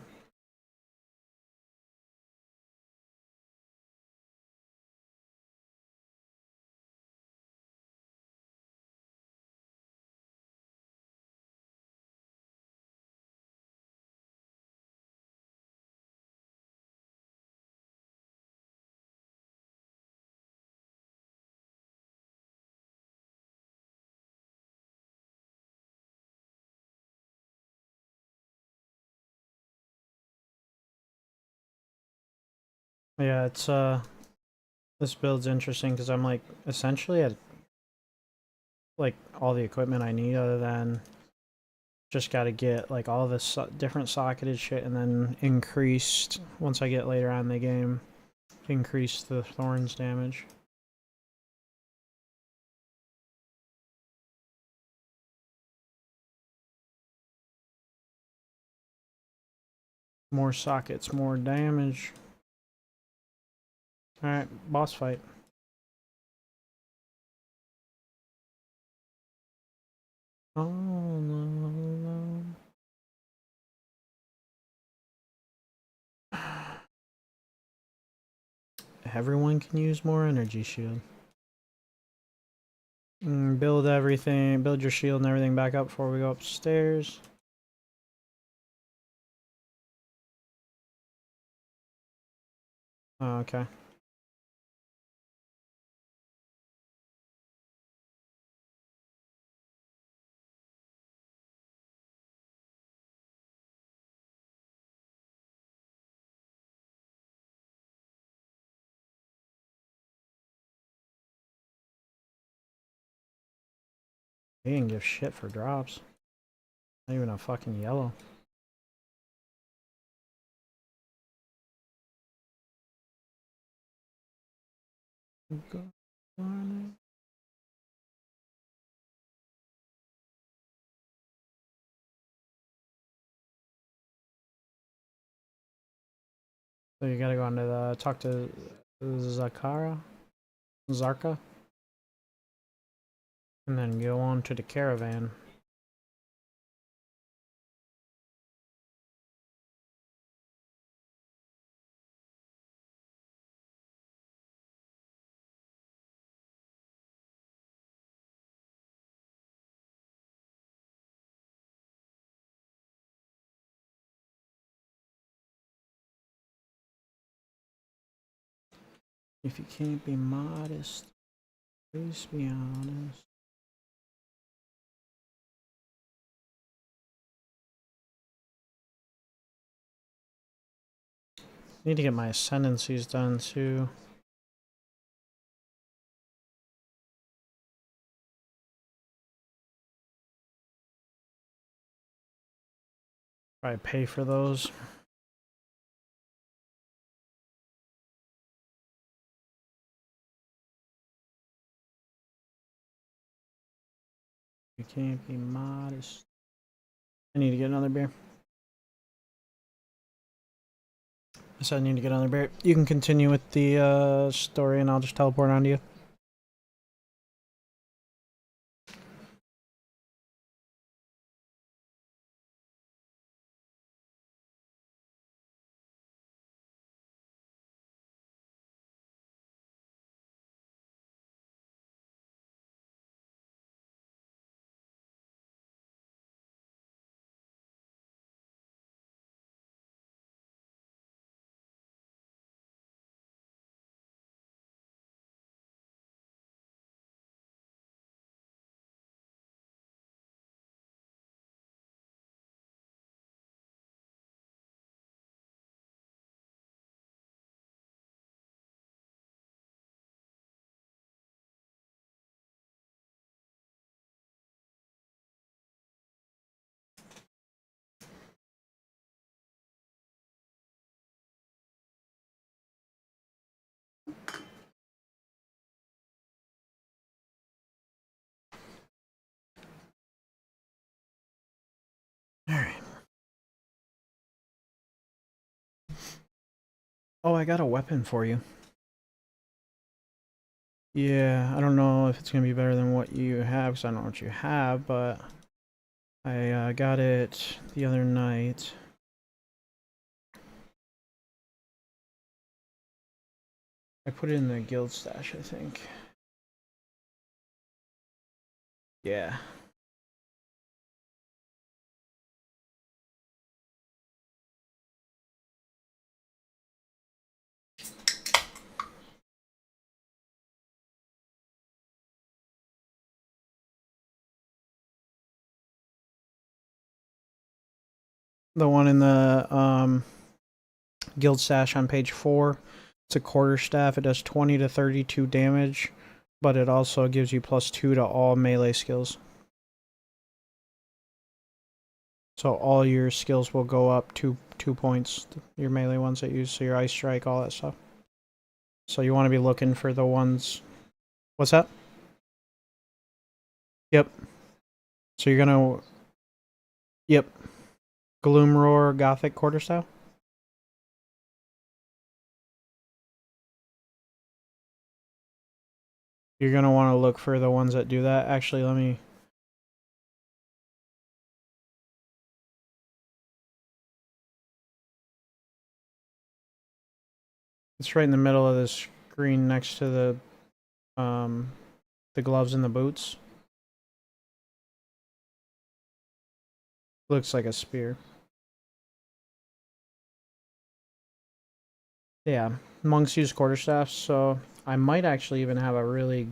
Yeah, it's this build's interesting because I'm like essentially at like all the equipment I need other than just got to get like all this different socketed shit and then increased once I get later on in the game, increase the thorns damage. More sockets, more damage. Alright, boss fight. Oh no. Everyone can use more energy shield. Build everything, build your shield and everything back up before we go upstairs. Oh, okay. He didn't give shit for drops. Not even a fucking yellow. Good morning. So you gotta go on to the talk to Zarka, and then go on to the caravan. If you can't be modest, please be honest. Need to get my ascendancies done too. Probably pay for those. You can't be modest. I need to get another beer. I said I need to get another beer. You can continue with the story and I'll just teleport onto you. Oh, I got a weapon for you. Yeah, I don't know if it's gonna be better than what you have, because I don't know what you have, but I got it the other night. I put it in the guild stash, I think. Yeah. The one in the guild stash on page 4. It's a quarterstaff. It does 20 to 32 damage, but it also gives you +2 to all melee skills. So all your skills will go up two points. Your melee ones that you use, so your ice strike, all that stuff. So you want to be looking for the ones. What's that? Yep. So you're gonna. Yep. Gloomroar Gothic Quarterstaff. You're gonna want to look for the ones that do that. Actually, let me. It's right in the middle of the screen next to the gloves and the boots. Looks like a spear. Yeah, monks use quarterstaffs, so I might actually even have a really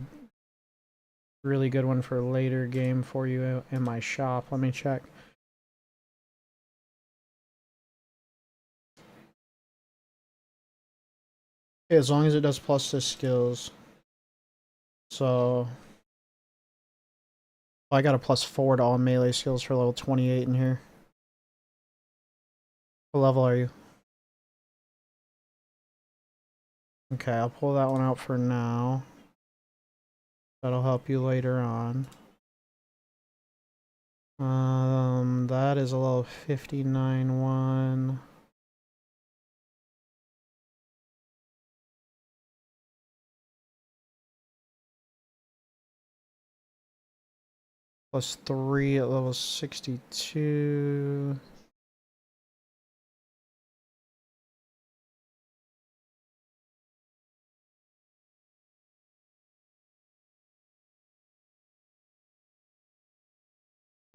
good one for later game for you in my shop. Let me check. As long as it does plus to skills. So I got a +4 to all melee skills for level 28 in here. What level are you? Okay, I'll pull that one out for now. That'll help you later on. That is a level 59 one. +3 at level 62.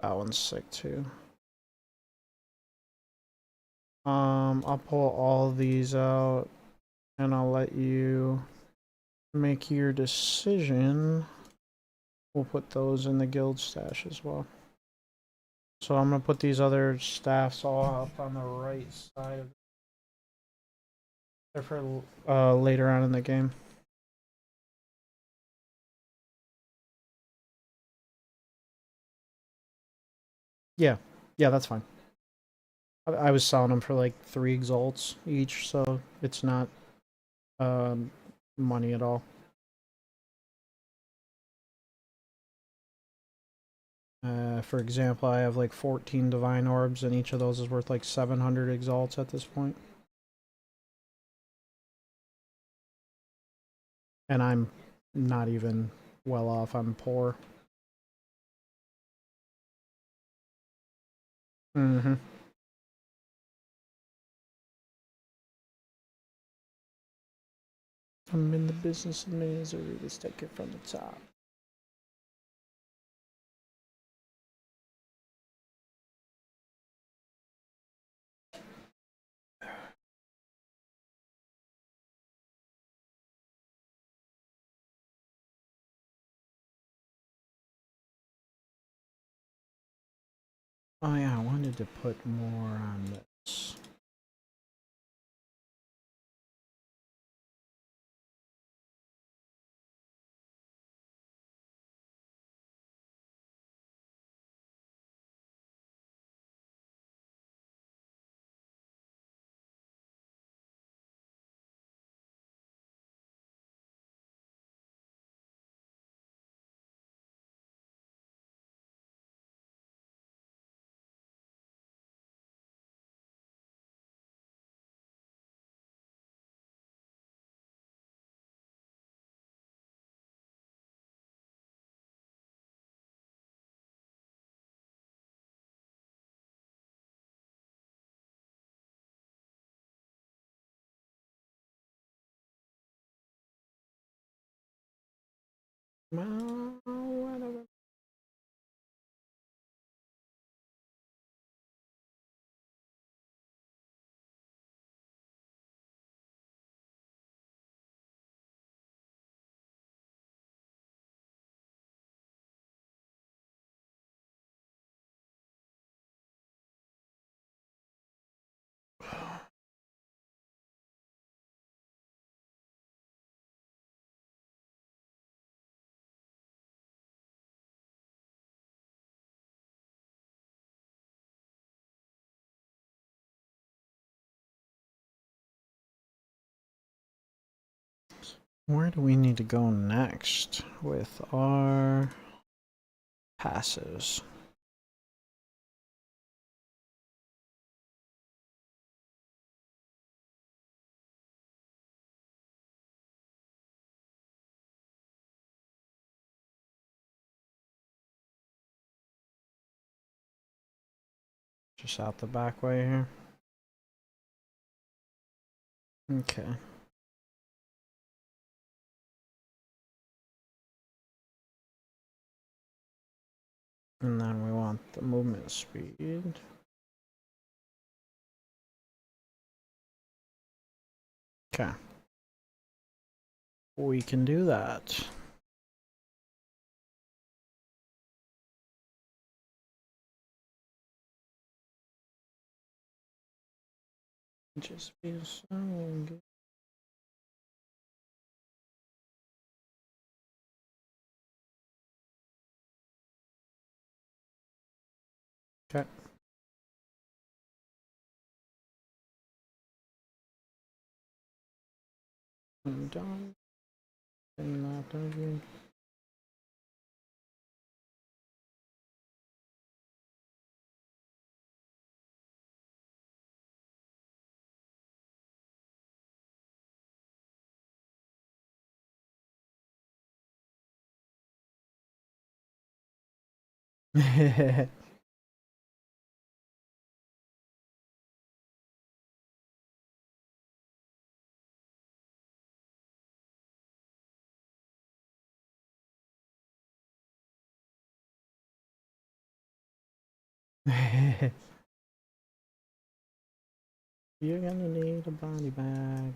That one's sick too. I'll pull all these out and I'll let you make your decision. We'll put those in the guild stash as well. So I'm gonna put these other staffs all up on the right side of. They're for later on in the game. Yeah, yeah, that's fine. I was selling them for like 3 exalts each, so it's not money at all. For example, I have like 14 divine orbs, and each of those is worth like 700 exalts at this point. And I'm not even well off. I'm poor. Mm-hmm. I'm in the business of misery. Let's take it from the top. Oh yeah, I wanted to put more on this. Well, whatever. Where do we need to go next with our passes? Just out the back way here. Okay. And then we want the movement speed. Okay. We can do that. Just be so good. Okay. I'm done. And not done. You're gonna need a body bag.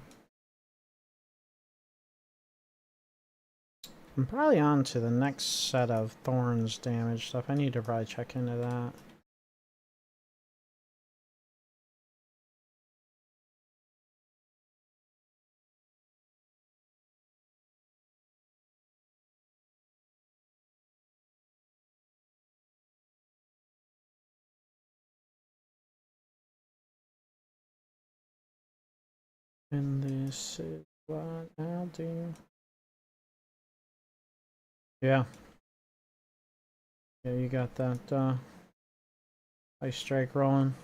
I'm probably on to the next set of thorns damage stuff. I need to probably check into that. And this is what I'll do. Yeah. Yeah, you got that ice strike rolling.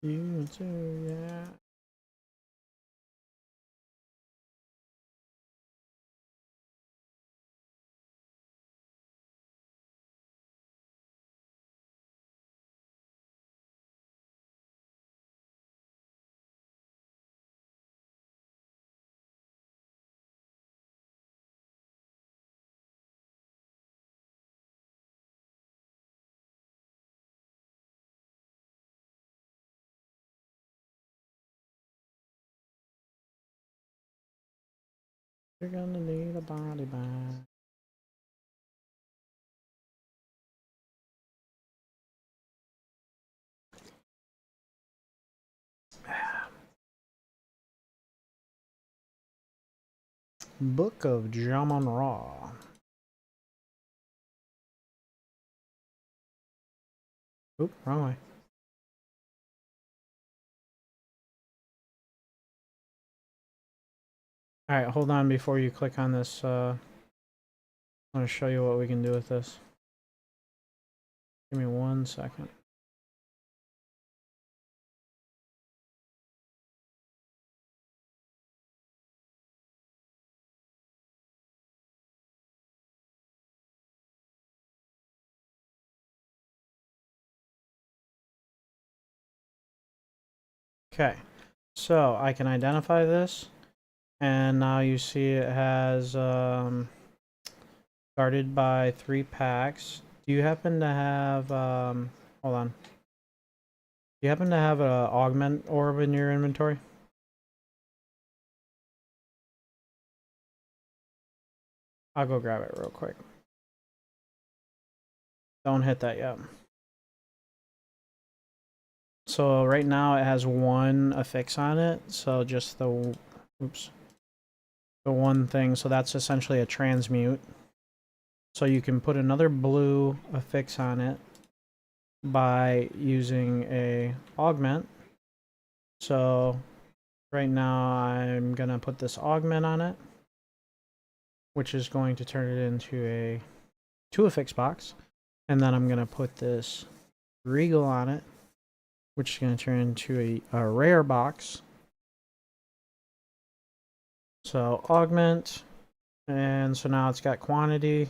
You too, yeah. You're gonna need a body bag. Book of Jamon Ra. Oop, wrong way. Alright, hold on before you click on this. I want to show you what we can do with this. Give me 1 second. Okay, so I can identify this, and now you see it has guarded by 3 packs. Do you happen to have hold on. Do you happen to have a augment orb in your inventory? I'll go grab it real quick. Don't hit that yet. So right now it has 1 affix on it, so just the the 1 thing, so that's essentially a transmute. So you can put another blue affix on it by using a augment. So right now I'm gonna put this augment on it, which is going to turn it into a 2 affix box, and then I'm gonna put this regal on it, which is going to turn into a rare box. So augment, and so now it's got quantity.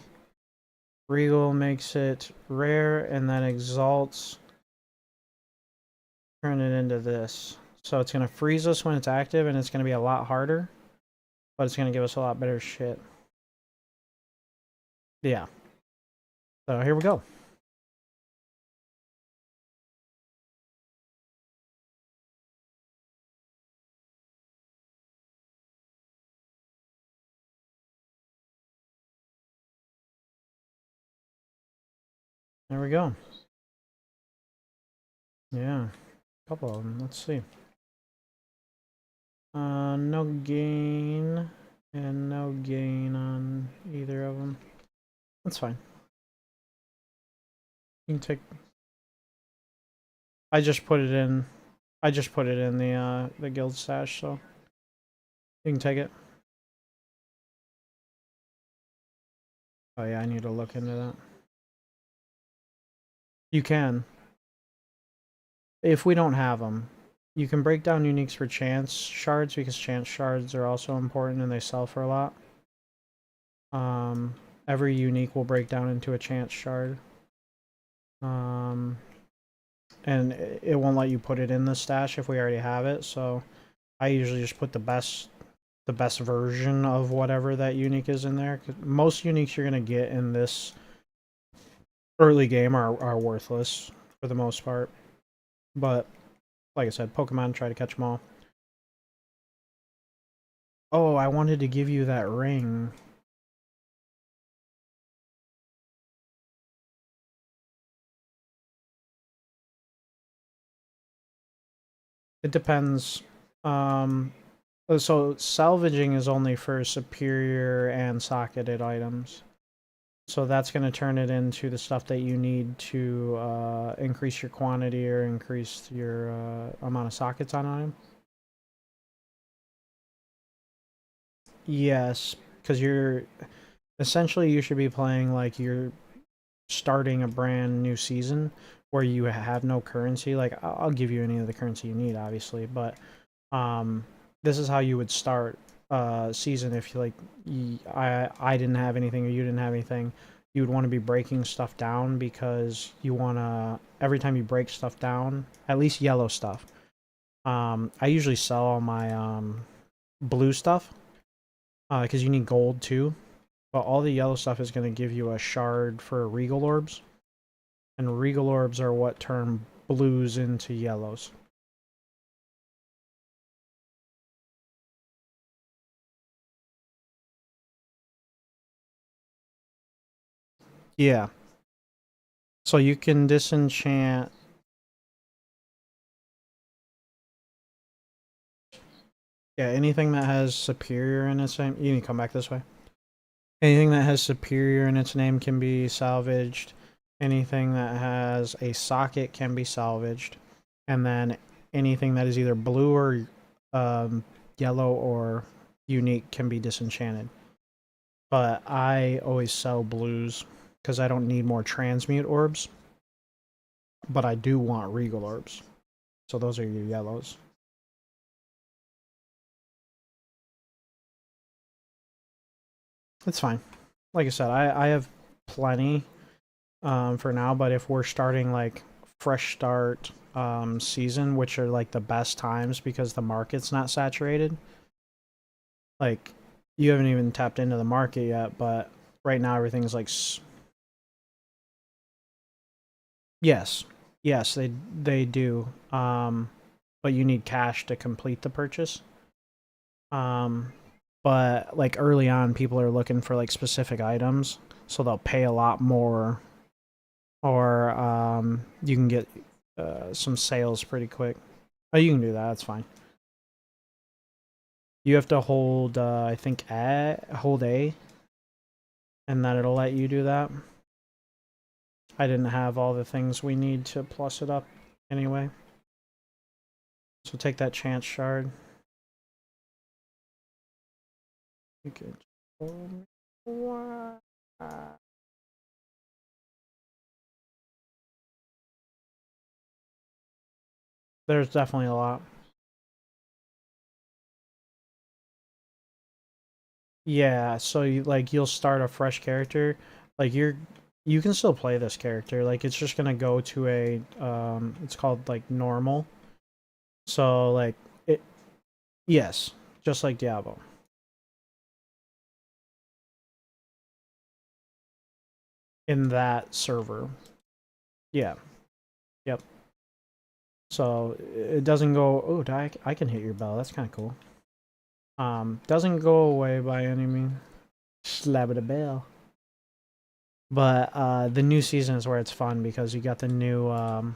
Regal makes it rare, and then exalts turn it into this. So it's going to freeze us when it's active, and it's going to be a lot harder, but it's going to give us a lot better shit. Yeah. So here we go. There we go. Yeah. A couple of them. Let's see. No gain, and no gain on either of them. That's fine. You can take. I just put it in. I just put it in the guild stash, so you can take it. Oh yeah, I need to look into that. You can, if we don't have them. You can break down uniques for chance shards because chance shards are also important and they sell for a lot. Every unique will break down into a chance shard. And it won't let you put it in the stash if we already have it, so I usually just put the best version of whatever that unique is in there. Most uniques you're gonna get in this early game are worthless for the most part, but like I said, Pokemon, try to catch them all. Oh, I wanted to give you that ring. It depends. So salvaging is only for superior and socketed items. So that's going to turn it into the stuff that you need to increase your quantity or increase your amount of sockets on item. Yes, because you're essentially you should be playing like you're starting a brand new season where you have no currency. Like I'll give you any of the currency you need, obviously, but this is how you would start season if you like. I didn't have anything or you didn't have anything. You would want to be breaking stuff down because you want to every time you break stuff down, at least yellow stuff. I usually sell all my blue stuff because you need gold too. But all the yellow stuff is going to give you a shard for regal orbs. And regal orbs are what turn blues into yellows. Yeah. So you can disenchant. Yeah, anything that has superior in its name. You need to come back this way. Anything that has superior in its name can be salvaged. Anything that has a socket can be salvaged. And then anything that is either blue or yellow or unique can be disenchanted. But I always sell blues because I don't need more transmute orbs. but I do want Regal Orbs. So those are your yellows. It's fine. Like I said, I have plenty for now, but if we're starting like fresh start season, which are like the best times because the market's not saturated, like you haven't even tapped into the market yet, but right now everything's like yes. Yes, they do. But you need cash to complete the purchase. Um but like early on people are looking for like specific items, so they'll pay a lot more or you can get some sales pretty quick. Oh, you can do that. That's fine. You have to hold, I think, hold A, and then it'll let you do that. I didn't have all the things we need to plus it up anyway. So take that chance shard. You could. There's definitely a lot. Yeah, so you'll start a fresh character. Like you can still play this character. Like it's just gonna go to a it's called like normal. So like it yes, just like Diablo. In that server. Yeah. Yep. So it doesn't go oh I can hit your bell. That's kinda cool. Doesn't go away by any means. Slap it a bell. But the new season is where it's fun because you got the new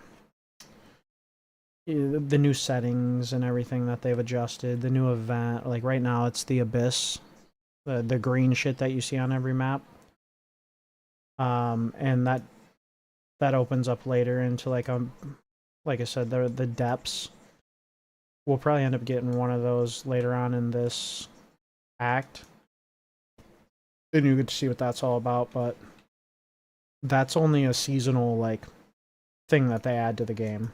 settings and everything that they've adjusted, the new event. Like right now it's the Abyss, the green shit that you see on every map. And that opens up later into like I said, the depths. We'll probably end up getting one of those later on in this act. And you get to see what that's all about, but that's only a seasonal like thing that they add to the game.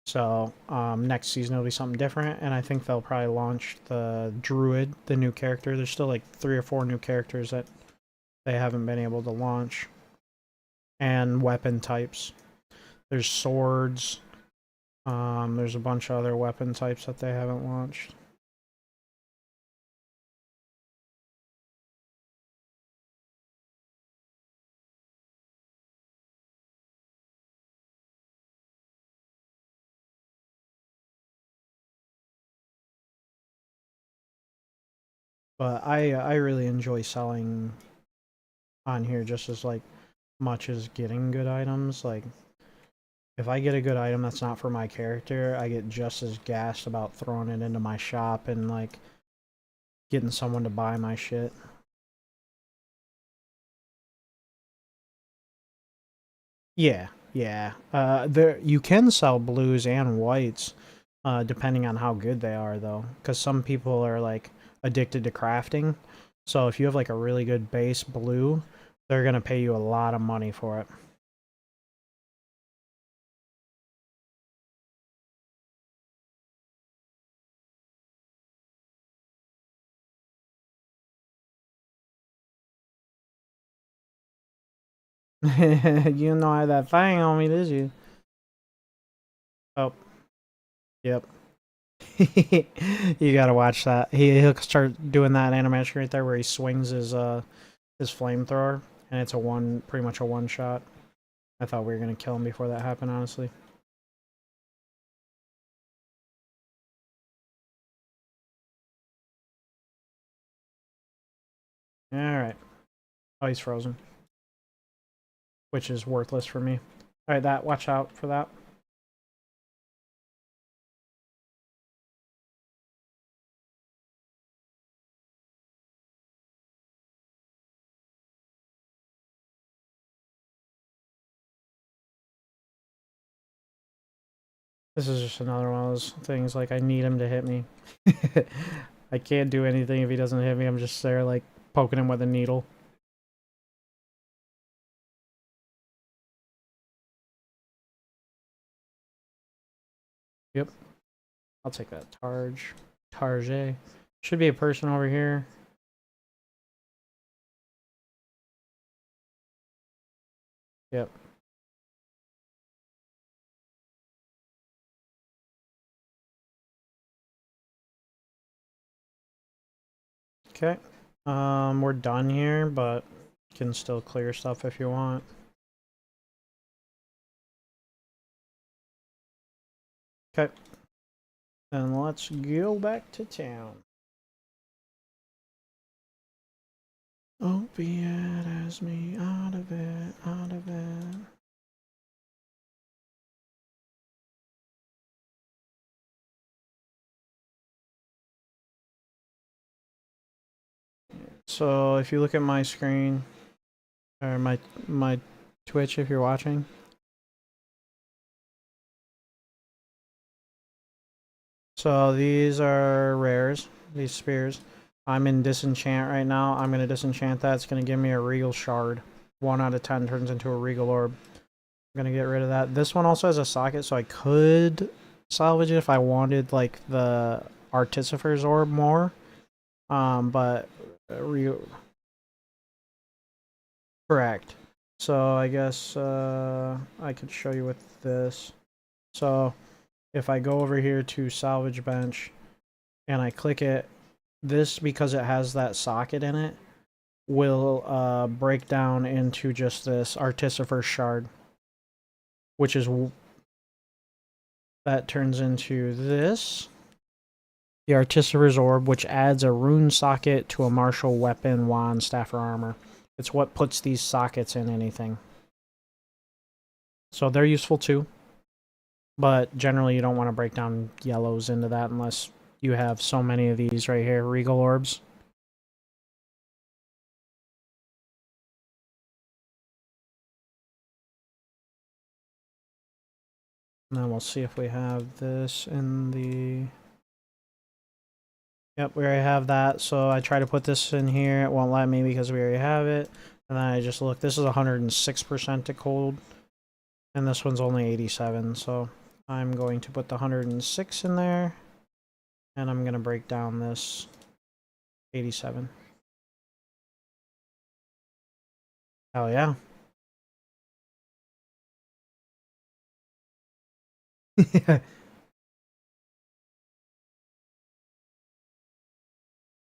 So next season will be something different, and I think they'll probably launch the Druid, the new character. There's still like 3 or 4 new characters that they haven't been able to launch, and weapon types. There's swords. There's a bunch of other weapon types that they haven't launched. But I really enjoy selling on here just as like much as getting good items. Like if I get a good item that's not for my character, I get just as gassed about throwing it into my shop and like getting someone to buy my shit. Yeah, yeah. There you can sell blues and whites, depending on how good they are, though, because some people are like addicted to crafting. So if you have like a really good base blue, they're gonna pay you a lot of money for it. You know I had that thing on me, did you? Oh, yep. You gotta watch that. He'll start doing that animation right there where he swings his flamethrower, and it's a pretty much a one shot. I thought we were gonna kill him before that happened, honestly. All right. Oh, he's frozen, which is worthless for me. All right, that watch out for that. This is just another one of those things. Like I need him to hit me. I can't do anything if he doesn't hit me. I'm just there like poking him with a needle. Yep. I'll take that. Target. Should be a person over here. Yep. Okay. We're done here, but you can still clear stuff if you want. Okay. And let's go back to town. Opiate has me out of it, out of it. So if you look at my screen, or my Twitch if you're watching. So these are rares, these spears. I'm in disenchant right now. I'm going to disenchant that. It's going to give me a regal shard. 1 out of 10 turns into a regal orb. I'm going to get rid of that. This one also has a socket, so I could salvage it if I wanted like the Artificer's orb more. But correct. So I guess I could show you with this. So if I go over here to salvage bench and I click it, this, because it has that socket in it, will break down into just this Artificer shard, which is that turns into this, the Artificer's orb, which adds a rune socket to a martial weapon, wand, staff, or armor. It's what puts these sockets in anything. So they're useful too. But generally you don't want to break down yellows into that unless you have so many of these right here, regal orbs. Now we'll see if we have this in the... Yep, we already have that. So I try to put this in here. It won't let me because we already have it. And then I just look. This is 106% to cold. And this one's only 87. So I'm going to put the 106 in there. And I'm going to break down this 87. Hell yeah.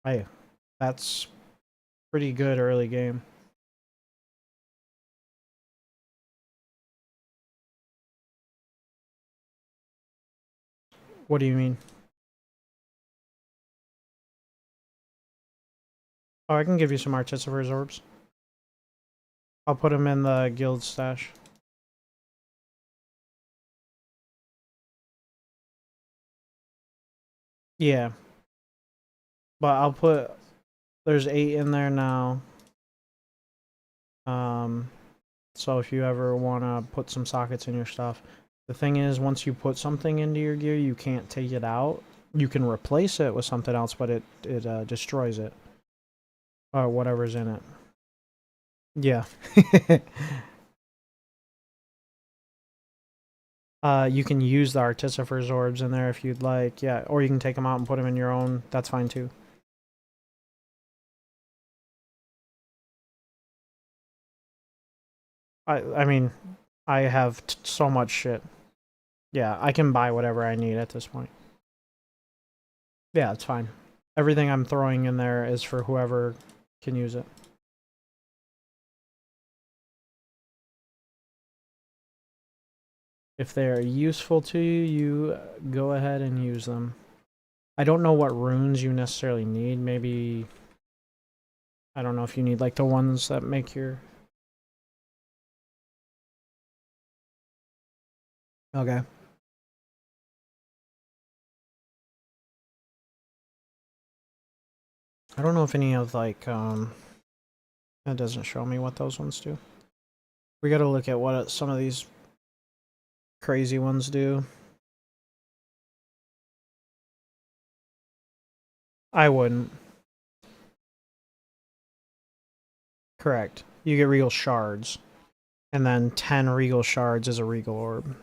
Hey, that's pretty good early game. What do you mean? Oh, I can give you some Artificer's orbs. I'll put them in the guild stash. Yeah. But I'll put... There's 8 in there now. So if you ever want to put some sockets in your stuff. The thing is, once you put something into your gear, you can't take it out. You can replace it with something else, but it destroys it. Or whatever's in it. Yeah. You can use the Artificer's orbs in there if you'd like. Yeah, or you can take them out and put them in your own. That's fine too. I mean, I have so much shit. Yeah, I can buy whatever I need at this point. Yeah, it's fine. Everything I'm throwing in there is for whoever can use it. If they're useful to you, you go ahead and use them. I don't know what runes you necessarily need. Maybe... I don't know if you need like the ones that make your... Okay. I don't know if any of like, that doesn't show me what those ones do. We gotta look at what some of these crazy ones do. I wouldn't. Correct. You get regal shards. And then 10 regal shards is a regal orb.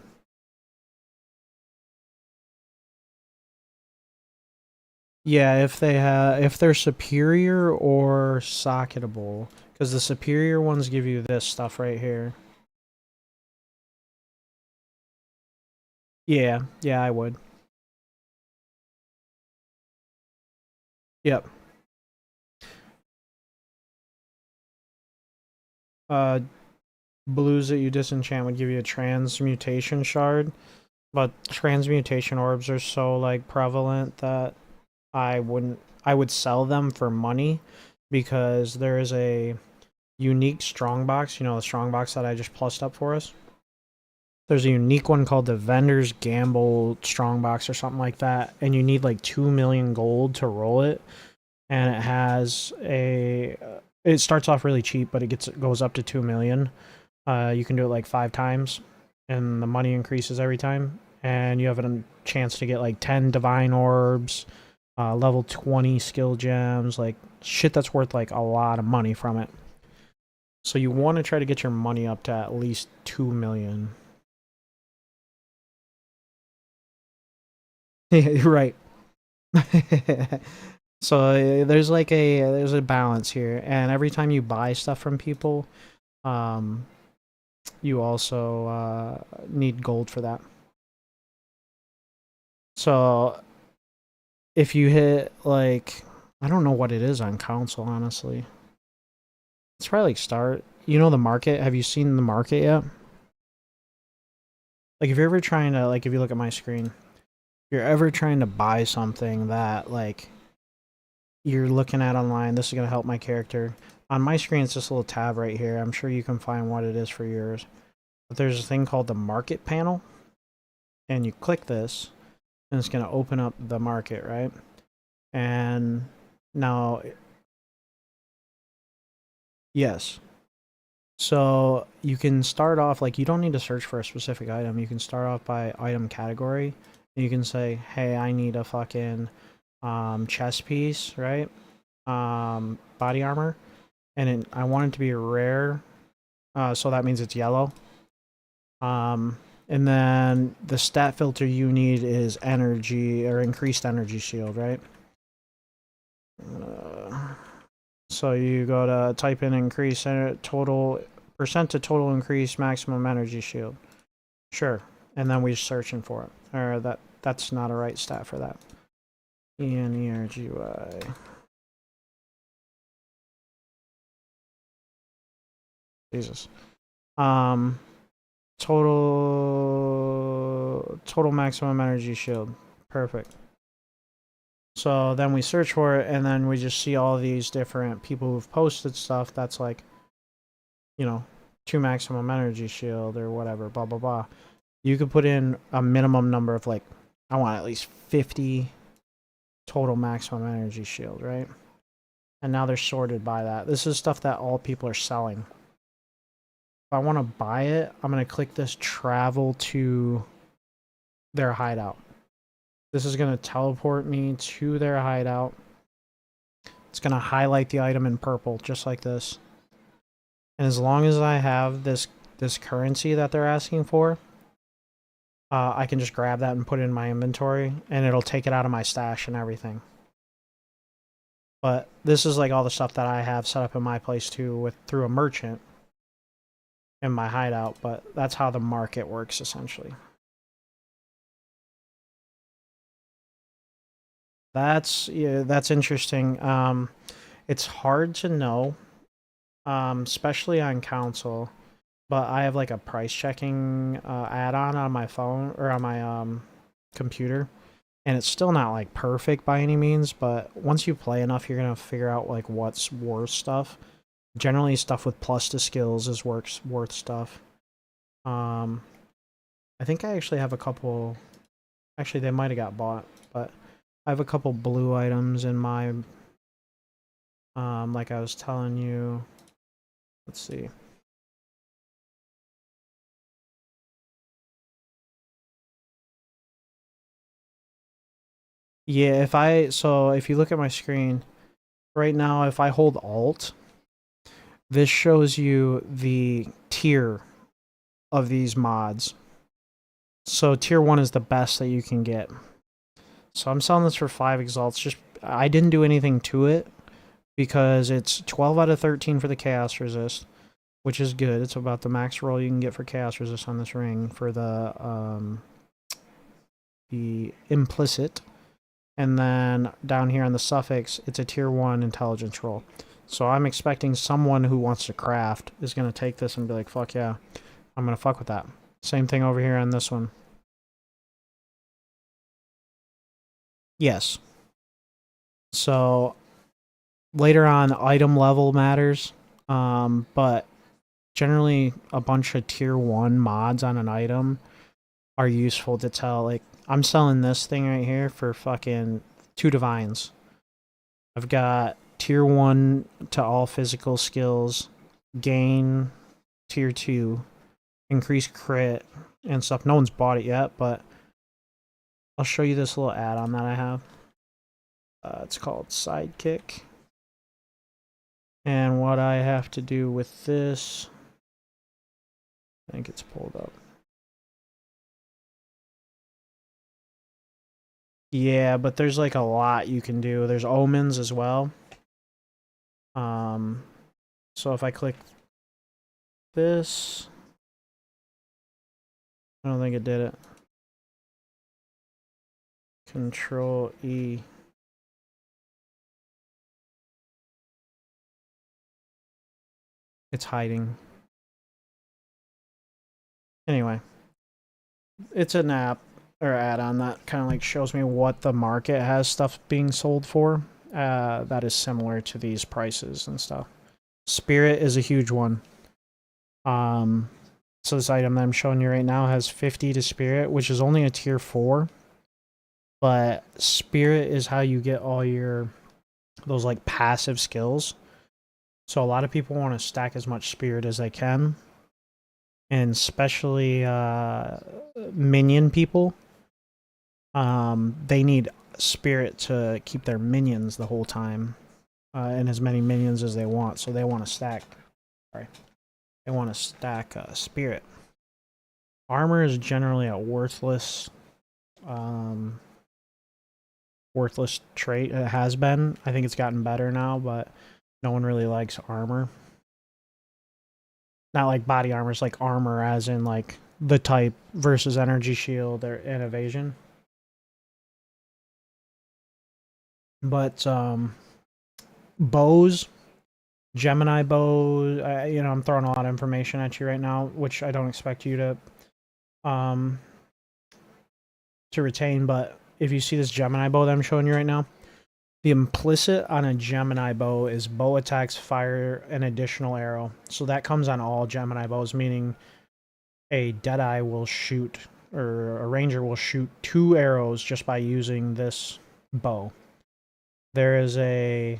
Yeah, if they're superior or socketable, because the superior ones give you this stuff right here. Yeah, yeah, I would. Yep. Uh, Blues that you disenchant would give you a transmutation shard, but transmutation orbs are so like prevalent that I would sell them for money because there is a unique strongbox, you know, the strongbox that I just plussed up for us. There's a unique one called the Vendor's Gamble Strongbox or something like that, and you need like 2 million gold to roll it. And it has a. It starts off really cheap, but it goes up to 2 million. You can do it like 5 times, and the money increases every time. And you have a chance to get like 10 divine orbs, level 20 skill gems, like shit that's worth like a lot of money from it. So you want to try to get your money up to at least 2 million. Yeah, right. So there's a balance here, and every time you buy stuff from people, um, you also need gold for that. So if you hit like, I don't know what it is on console, honestly. It's probably like start. You know the market. Have you seen the market yet? Like if you're ever trying to like if you look at my screen, if you're ever trying to buy something that like you're looking at online, this is gonna help my character. On my screen, it's this little tab right here. I'm sure you can find what it is for yours. But there's a thing called the market panel, and you click this, and it's gonna open up the market, right? And now, yes. So you can start off like you don't need to search for a specific item. You can start off by item category. And you can say, "Hey, I need a fucking chest piece, right? Body armor, and I want it to be rare. So that means it's yellow. And then the stat filter you need is energy or increased energy shield, right? So you go to type in increase total percent to total increase maximum energy shield. Sure. And then we're searching for it. Or that's not a right stat for that. ENERGY. Jesus. Um total maximum energy shield. Perfect. So then we search for it, and then we just see all these different people who've posted stuff that's like, you know, 2 maximum energy shield or whatever, blah, blah, blah. You could put in a minimum number of like, I want at least 50 total maximum energy shield, right? And now they're sorted by that. This is stuff that all people are selling. If I want to buy it, I'm going to click this travel to their hideout. This is going to teleport me to their hideout. It's going to highlight the item in purple, just like this. And as long as I have this currency that they're asking for, I can just grab that and put it in my inventory, and it'll take it out of my stash and everything. But this is like all the stuff that I have set up in my place too, through a merchant in my hideout. But that's how the market works essentially. That's interesting. It's hard to know, especially on console. But I have like a price checking add-on on my phone or on my computer, and it's still not like perfect by any means. But once you play enough, you're gonna figure out like what's worth stuff. Generally, stuff with plus to skills is worth stuff. Um, I think I actually have a couple. Actually, they might have got bought, but I have a couple blue items in my. Like I was telling you. Let's see. Yeah, if you look at my screen right now, if I hold Alt, this shows you the tier of these mods. So tier 1 is the best that you can get. So I'm selling this for 5 exalts. Just I didn't do anything to it because it's 12 out of 13 for the chaos resist, which is good. It's about the max roll you can get for chaos resist on this ring for the implicit. And then down here on the suffix, it's a tier 1 intelligence roll. So I'm expecting someone who wants to craft is going to take this and be like, fuck yeah, I'm going to fuck with that. Same thing over here on this one. Yes. So later on, item level matters, but generally a bunch of tier 1 mods on an item are useful to tell. Like, I'm selling this thing right here for fucking 2 divines. I've got tier 1 to all physical skills, gain tier 2, increase crit, and stuff. No one's bought it yet, but I'll show you this little add-on that I have. It's called Sidekick. And what I have to do with this, I think it's pulled up. Yeah, but there's like a lot you can do. There's omens as well. So if I click this, I don't think it did it. Control E. It's hiding. Anyway, it's an app or add-on that kind of like shows me what the market has stuff being sold for. That is similar to these prices and stuff. Spirit is a huge one. So this item that I'm showing you right now has 50 to Spirit, which is only a tier 4. But Spirit is how you get all those like passive skills. So a lot of people want to stack as much Spirit as they can. And especially minion people. They need Spirit to keep their minions the whole time. And as many minions as they want. So they want to stack. Sorry. They want to stack Spirit. Armor is generally a worthless trait. It has been. I think it's gotten better now, but no one really likes armor. Not like body armor, it's like armor as in like the type versus energy shield or and evasion. But bows, Gemini bows, I'm throwing a lot of information at you right now, which I don't expect you to retain, but if you see this Gemini bow that I'm showing you right now, the implicit on a Gemini bow is bow attacks fire an additional arrow. So that comes on all Gemini bows, meaning a Deadeye will shoot, or a Ranger will shoot 2 arrows just by using this bow. There is a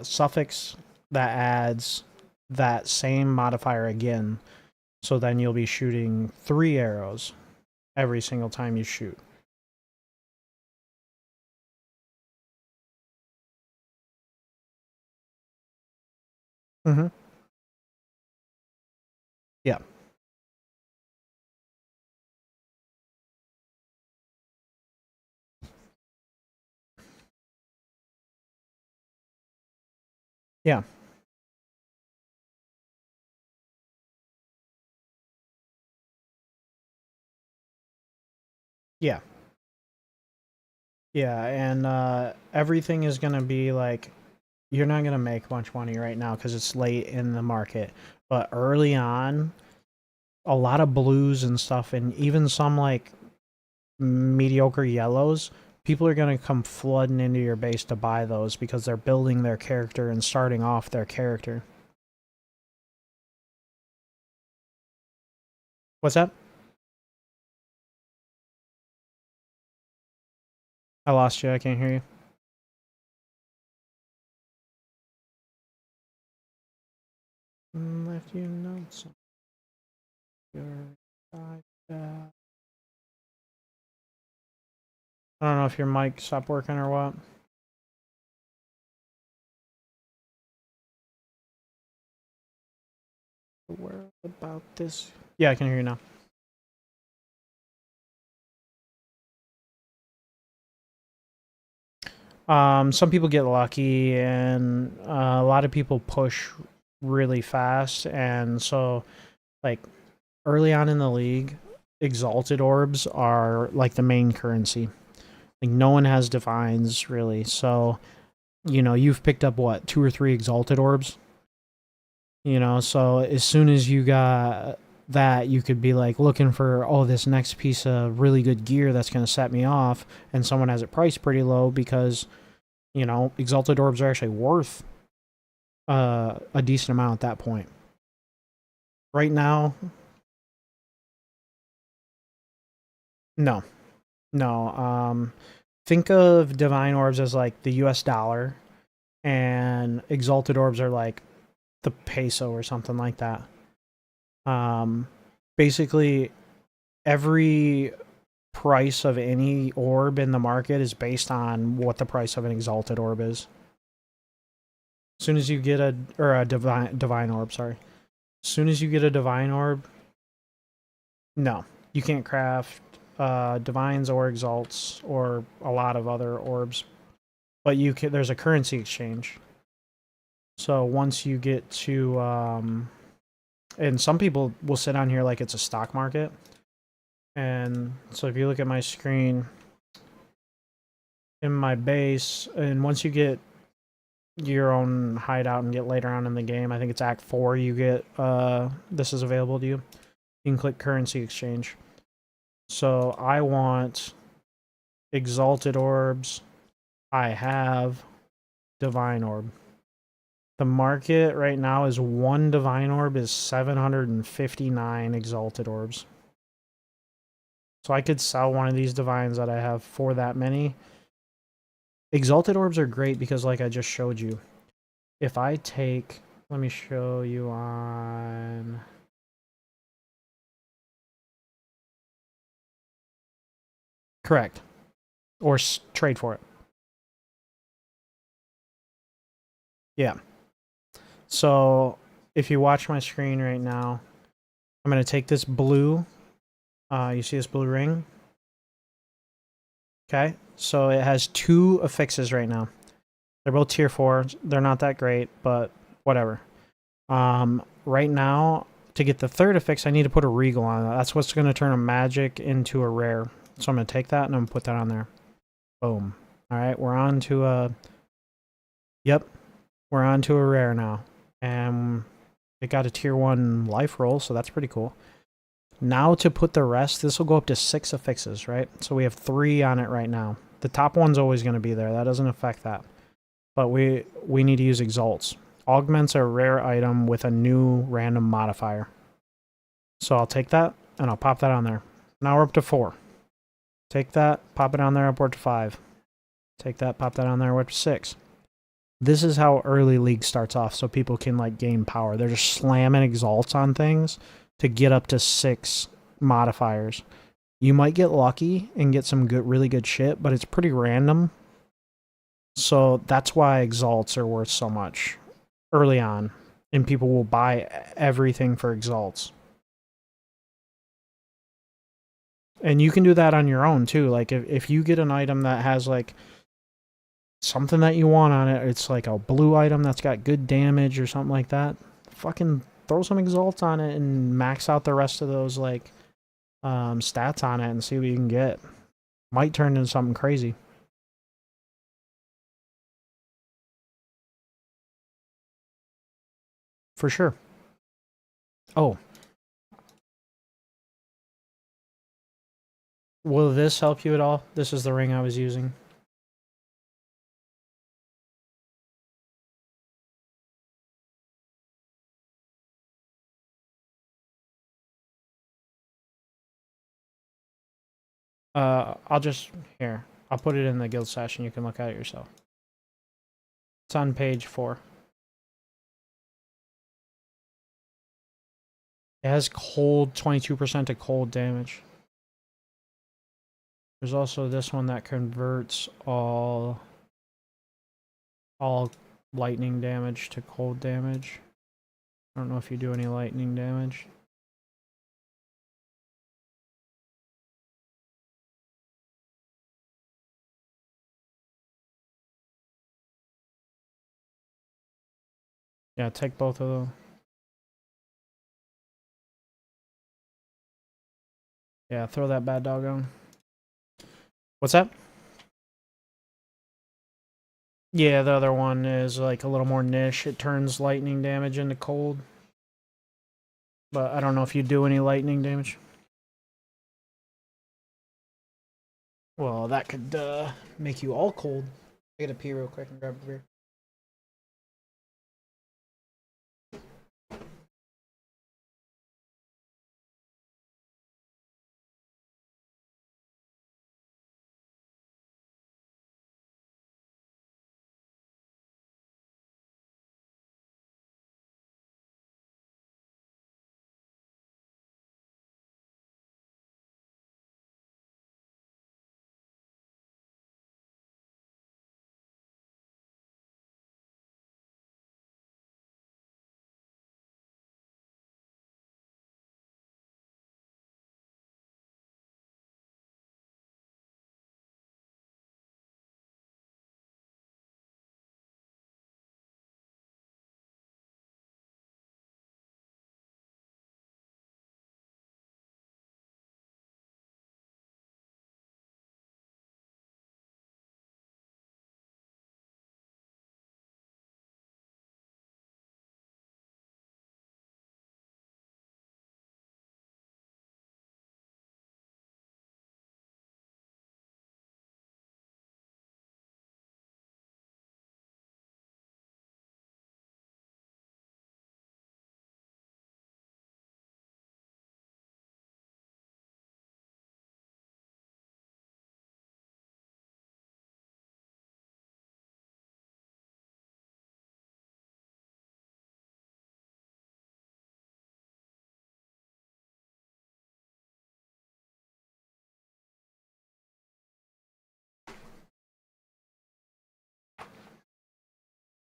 suffix that adds that same modifier again. So then you'll be shooting 3 arrows every single time you shoot. Mm-hmm. Yeah. Yeah. Yeah. Yeah, and everything is going to be like, you're not going to make much money right now because it's late in the market. But early on, a lot of blues and stuff, and even some like mediocre yellows, people are going to come flooding into your base to buy those because they're building their character and starting off their character. What's that? I lost you. I can't hear you. Left you notes on your iPad. I don't know if your mic stopped working or what. Where about this? Yeah, I can hear you now. Some people get lucky, and a lot of people push really fast, and so like early on in the league, exalted orbs are like the main currency. Like no one has divines really, so you've picked up what 2 or 3 exalted orbs. So as soon as you got that, you could be like looking for, oh, this next piece of really good gear that's going to set me off, and someone has it priced pretty low because exalted orbs are actually worth a decent amount at that point. Right now, no, no. Think of divine orbs as like the U.S. dollar, and exalted orbs are like the peso or something like that. Um, Basically, every price of any orb in the market is based on what the price of an exalted orb is. As soon as you get a divine orb, sorry. As soon as you get a divine orb, no, you can't craft divines or exalts or a lot of other orbs, but you can. There's a currency exchange. So once you get to, and some people will sit on here like it's a stock market. And so if you look at my screen, in my base, and once you get your own hideout and get later on in the game, I think it's Act 4, you get, this is available to you. You can click currency exchange. So I want exalted orbs. I have divine orb. The market right now is 1 divine orb is 759 exalted orbs. So I could sell one of these divines that I have for that many. Exalted orbs are great because, like I just showed you, if I take, let me show you on, correct, or trade for it. Yeah. So if you watch my screen right now, I'm going to take this blue. You see this blue ring? Okay. So it has 2 affixes right now. They're both tier 4. They're not that great, but whatever. Right now, to get the 3rd affix, I need to put a regal on it. That's what's going to turn a magic into a rare. So I'm going to take that and I'm going to put that on there. Boom. All right, we're on to a... Yep, we're on to a rare now. And it got a tier 1 life roll, so that's pretty cool. Now to put the rest, this will go up to 6 affixes, right? So we have 3 on it right now. The top one's always going to be there. That doesn't affect that. But we need to use exalts. Augments a rare item with a new random modifier. So I'll take that, and I'll pop that on there. Now we're up to 4. Take that, pop it on there, upward to 5. Take that, pop that on there, we're up to 6. This is how early league starts off, so people can like gain power. They're just slamming exalts on things to get up to 6 modifiers. You might get lucky and get some really good shit, but it's pretty random. So that's why exalts are worth so much early on, and people will buy everything for exalts. And you can do that on your own too. Like if you get an item that has like something that you want on it, it's like a blue item that's got good damage or something like that, fucking throw some exalts on it and max out the rest of those like stats on it and see what you can get. Might turn into something crazy. For sure. Oh. Will this help you at all? This is the ring I was using. I'll just, here, I'll put it in the guild session. You can look at it yourself. It's on page 4. It has cold, 22% to cold damage. There's also this one that converts all lightning damage to cold damage. I don't know if you do any lightning damage. Yeah, take both of them. Yeah, throw that bad dog on. What's that? Yeah, the other one is like a little more niche. It turns lightning damage into cold. But I don't know if you do any lightning damage. Well, that could make you all cold. I gotta pee real quick and grab a beer.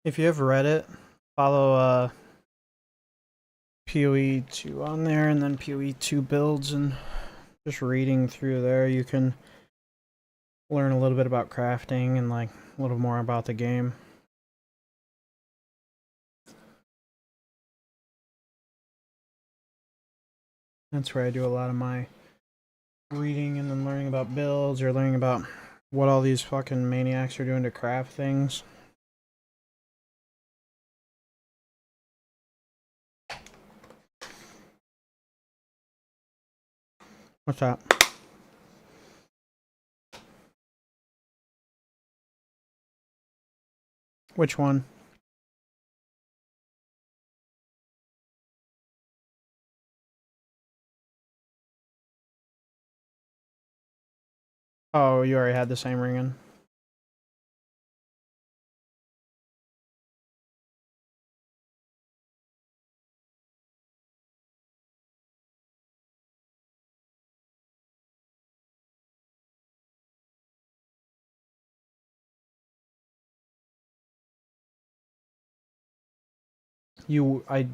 If you have Reddit, follow PoE2 on there, and then PoE2 builds, and just reading through there, you can learn a little bit about crafting and like a little more about the game. That's where I do a lot of my reading and then learning about builds or learning about what all these fucking maniacs are doing to craft things. What's that? Which one? Oh, you already had the same ring in. I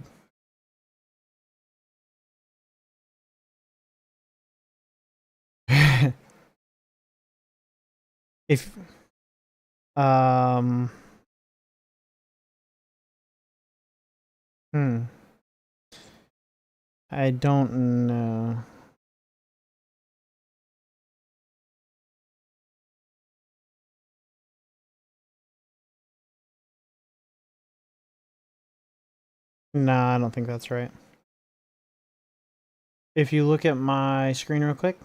if um hmm I don't know. Nah, I don't think that's right. If you look at my screen real quick,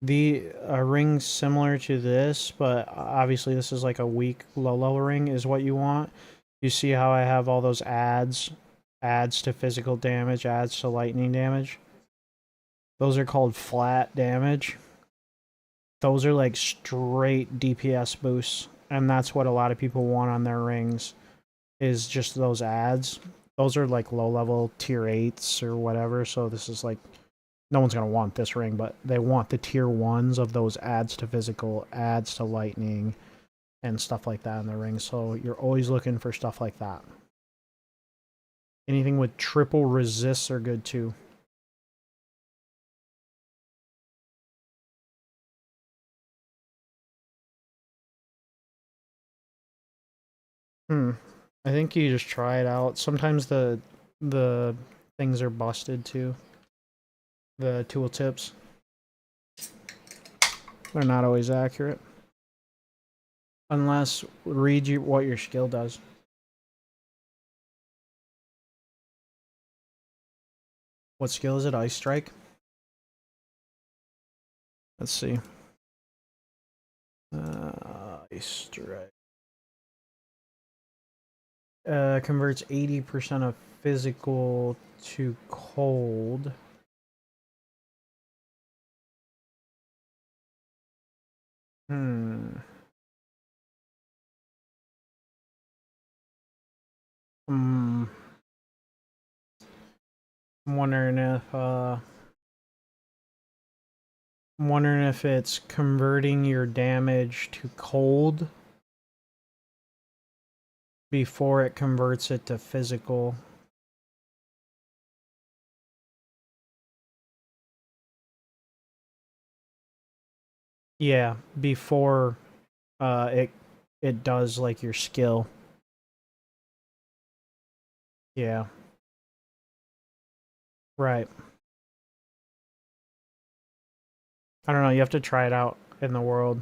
the ring similar to this, but obviously this is like a weak low level ring is what you want. You see how I have all those adds to physical damage, adds to lightning damage. Those are called flat damage. Those are like straight DPS boosts, and that's what a lot of people want on their rings is just those adds. Those are like low level tier 8s or whatever, so this is like no one's going to want this ring, but they want the tier 1s of those adds to physical, adds to lightning, and stuff like that in the ring. So you're always looking for stuff like that. Anything with triple resists are good too. Hmm. I think you just try it out. Sometimes the things are busted too. The tooltips. They're not always accurate. Unless read you what your skill does. What skill is it? Ice Strike? Let's see. Ice Strike. Converts 80% of physical to cold. Hmm. Hmm. I'm wondering if it's converting your damage to cold before it converts it to physical. Yeah, before it does like your skill. Yeah. Right. I don't know, you have to try it out in the world.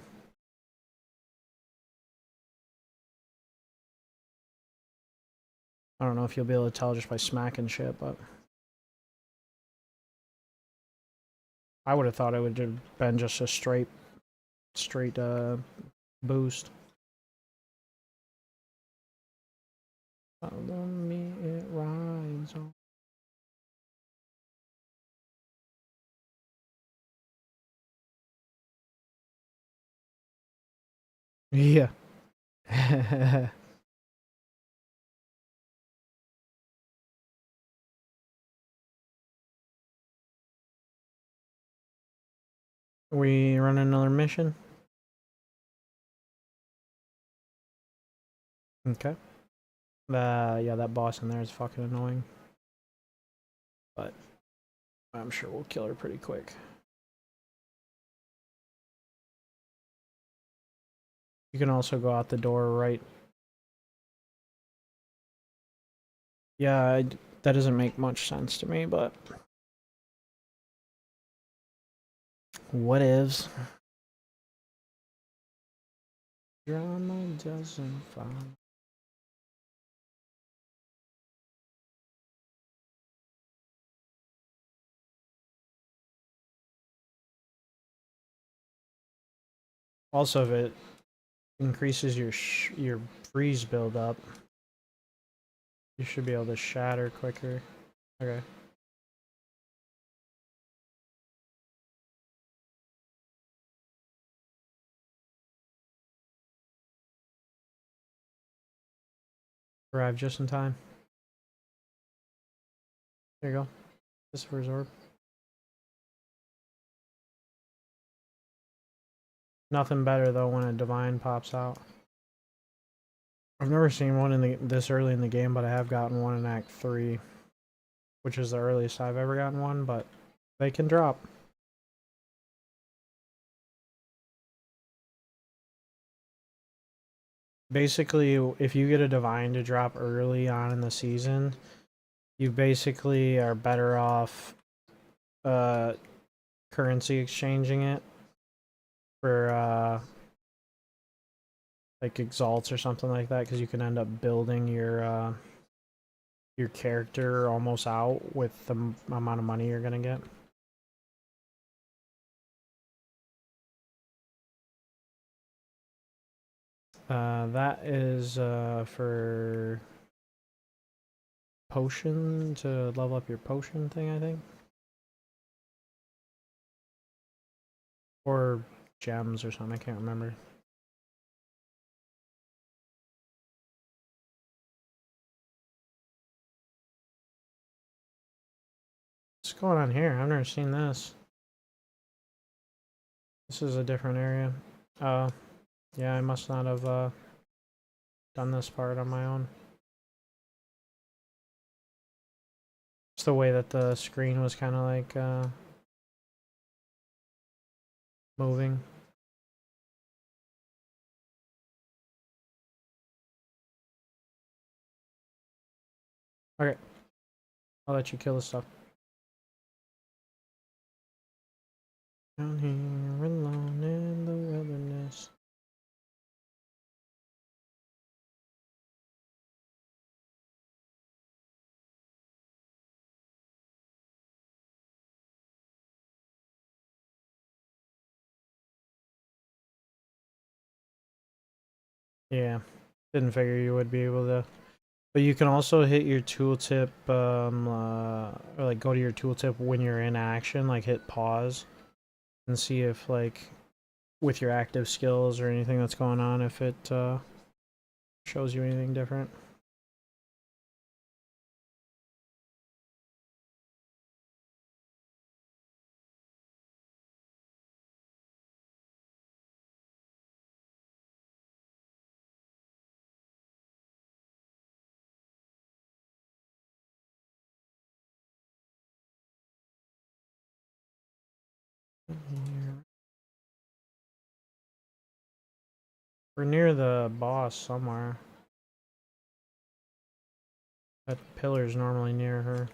I don't know if you'll be able to tell just by smacking shit, but I would have thought it would have been just a straight boost. Follow me, it rides on. Yeah. We run another mission? Okay. Yeah, that boss in there is fucking annoying. But I'm sure we'll kill her pretty quick. You can also go out the door right. Yeah, that doesn't make much sense to me, but what ifs? Drama doesn't fun. Also, if it increases your freeze buildup, you should be able to shatter quicker. Okay. Arrived just in time. There you go. This for Zorb. Nothing better though when a divine pops out. I've never seen one this early in the game, but I have gotten one in Act 3, which is the earliest I've ever gotten one, but they can drop. Basically, if you get a divine to drop early on in the season, you basically are better off currency exchanging it for like exalts or something like that, because you can end up building your character almost out with the amount of money you're gonna get. That is for potion, to level up your potion thing, I think. Or gems or something, I can't remember. What's going on here? I've never seen this. This is a different area. Yeah, I must not have done this part on my own. It's the way that the screen was kind of like moving. Okay. I'll let you kill the stuff. Down here alone in the wilderness. Yeah. Didn't figure you would be able to. But you can also hit your tooltip, or like go to your tooltip when you're in action, like hit pause and see if like with your active skills or anything that's going on, if it shows you anything different. We're near the boss somewhere. That pillar's normally near her.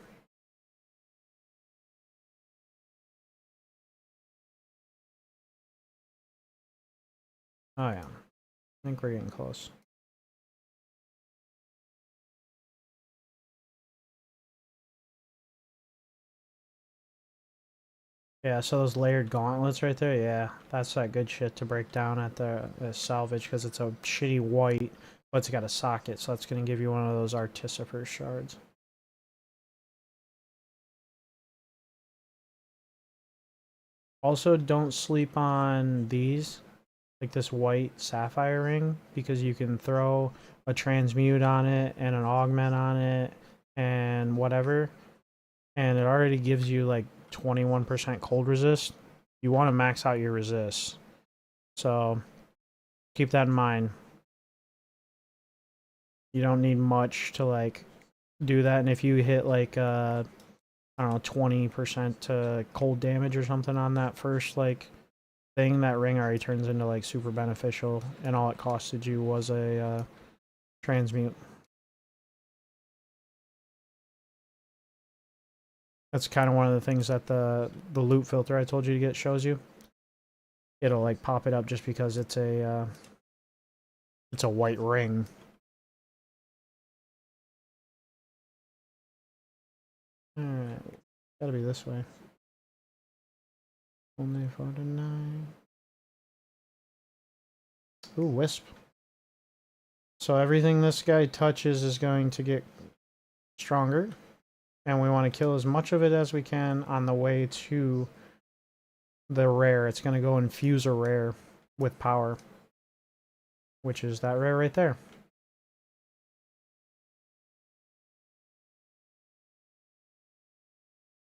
Oh yeah. I think we're getting close. Yeah, so those layered gauntlets right there, yeah, that's that good shit to break down at the salvage because it's a shitty white, but it's got a socket, so that's going to give you one of those Artificer shards. Also, don't sleep on these, like this white sapphire ring, because you can throw a transmute on it and an augment on it and whatever, and it already gives you like 21% cold resist. You want to max out your resist, so keep that in mind. You don't need much to like do that, and if you hit like I don't know, 20% to cold damage or something on that first like thing, that ring already turns into like super beneficial, and all it costed you was a transmute. That's kind of one of the things that the loot filter I told you to get shows you. It'll like pop it up just because it's a white ring. Alright, gotta be this way. Only 49. Ooh, wisp. So everything this guy touches is going to get stronger, and we want to kill as much of it as we can on the way to the rare. It's going to go infuse a rare with power, which is that rare right there.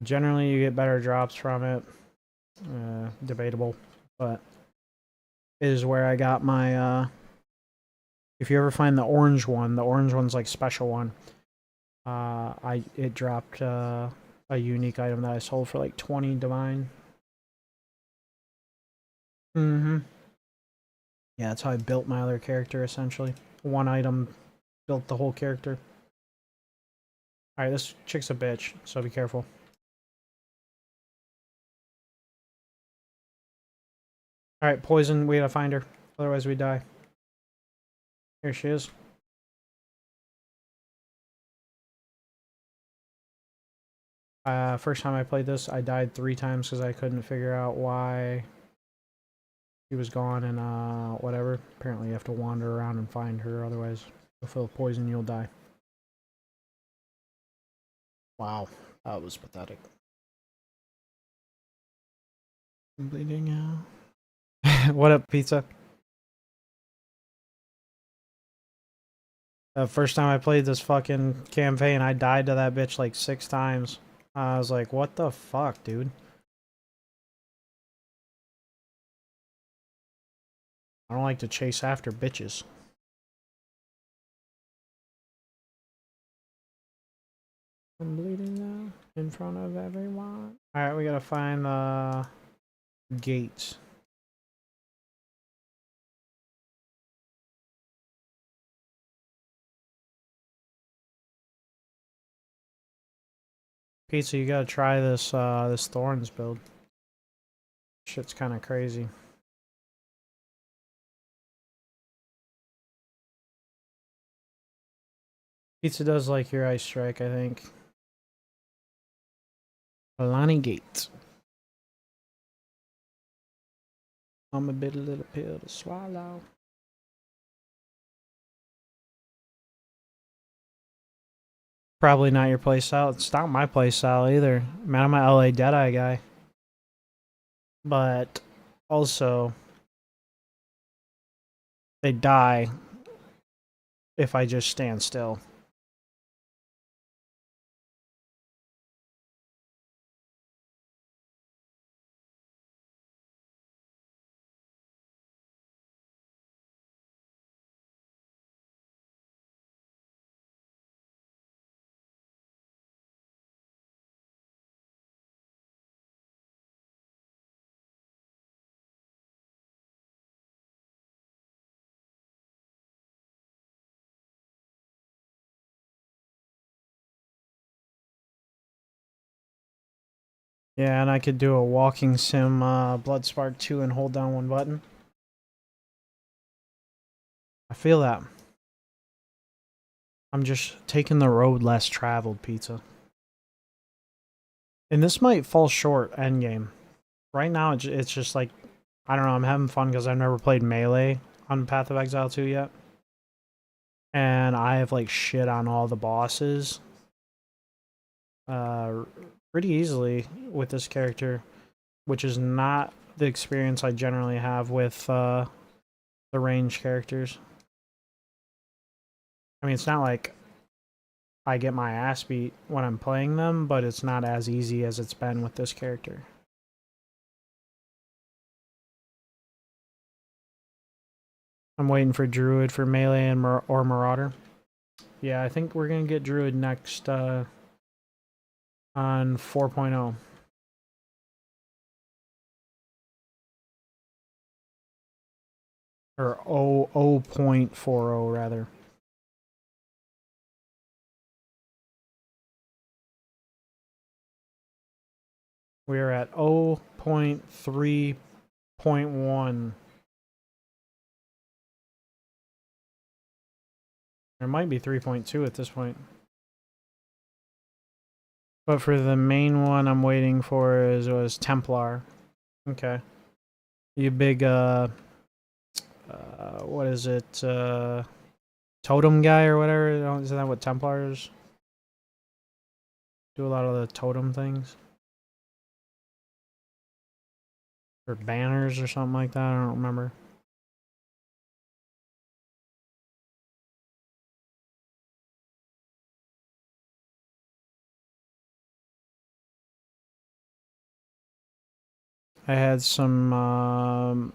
Generally, you get better drops from it. Debatable, but it is where I got my. If you ever find the orange one's like special one. It dropped a unique item that I sold for like 20 divine. Mm-hmm. Yeah, that's how I built my other character essentially. One item built the whole character. Alright, this chick's a bitch, so be careful. Alright, poison, we gotta find her. Otherwise we die. Here she is. First time I played this, I died 3 times because I couldn't figure out why she was gone and whatever. Apparently you have to wander around and find her, otherwise you'll feel poison, you'll die. Wow, that was pathetic. I'm bleeding out. What up, pizza? The first time I played this fucking campaign, I died to that bitch like 6 times. I was like, what the fuck, dude? I don't like to chase after bitches. I'm bleeding now in front of everyone. Alright, we gotta find the gates. Pizza, you gotta try this this Thorns build. Shit's kind of crazy. Pizza does like your Ice Strike, I think. Alani Gate. I'm a bit a little pill to swallow. Probably not your playstyle. It's not my playstyle either. Man, I'm an LA Deadeye guy. But also, they die if I just stand still. Yeah, and I could do a walking sim Bloodspark 2 and hold down one button. I feel that. I'm just taking the road less traveled, Pizza. And this might fall short endgame. Right now, it's just like, I don't know, I'm having fun because I've never played Melee on Path of Exile 2 yet. And I have like shit on all the bosses pretty easily with this character, which is not the experience I generally have with the range characters. I mean, it's not like I get my ass beat when I'm playing them, but it's not as easy as it's been with this character. I'm waiting for Druid for Melee and or Marauder. Yeah, I think we're going to get Druid next on 4.0. Or 0.40 rather. We're at 0.3.1. There might be 3.2 at this point. But for the main one I'm waiting for was Templar. Okay. You big what is it? Totem guy or whatever? Isn't that what Templars do? A lot of the totem things? Or banners or something like that? I don't remember. I had some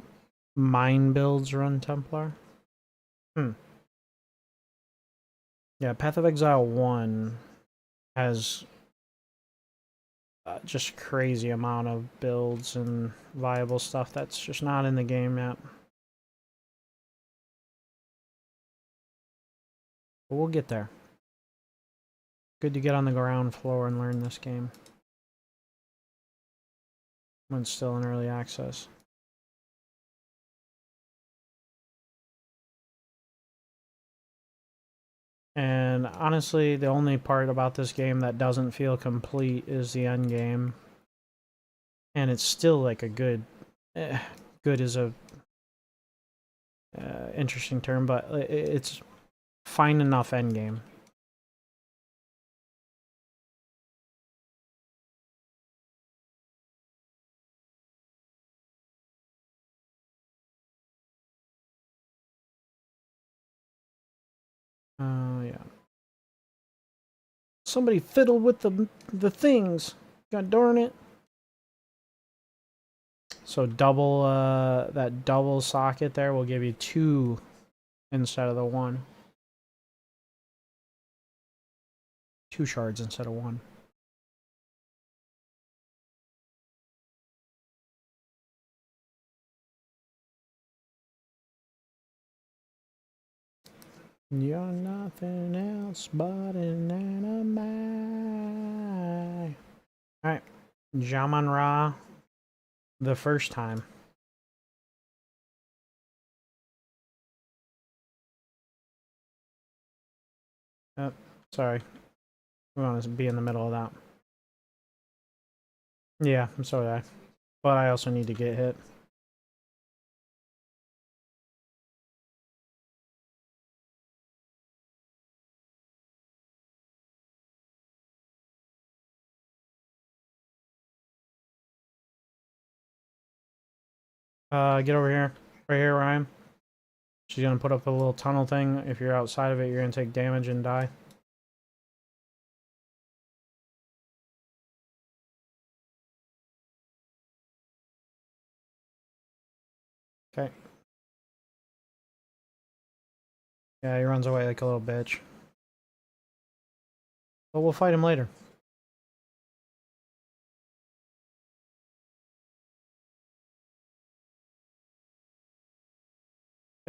mine builds run Templar. Yeah, Path of Exile 1 has just crazy amount of builds and viable stuff that's just not in the game yet. But we'll get there. Good to get on the ground floor and learn this game when it's still in early access. And honestly, the only part about this game that doesn't feel complete is the end game. And it's still like a good... good is a interesting term, but it's fine enough end game. Yeah. Somebody fiddled with the things. God darn it. So double that double socket there will give you 2 instead of the 1. 2 shards instead of 1. You're nothing else but an enemy. Alright. Jaman Ra the first time. Oh, sorry. We want to be in the middle of that. Yeah, so did I. But I also need to get hit. Get over here. Right here where I am. She's gonna put up a little tunnel thing. If you're outside of it, you're gonna take damage and die. Okay. Yeah, he runs away like a little bitch. But we'll fight him later.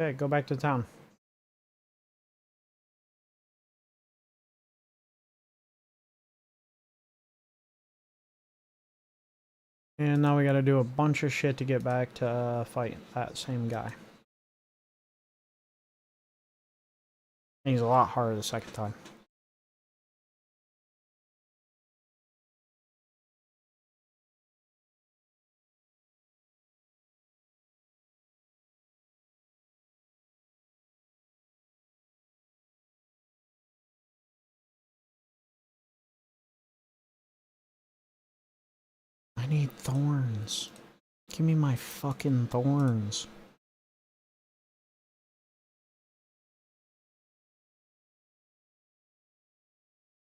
Okay, go back to town. And now we gotta do a bunch of shit to get back to fight that same guy. He's a lot harder the second time. I need thorns. Give me my fucking thorns.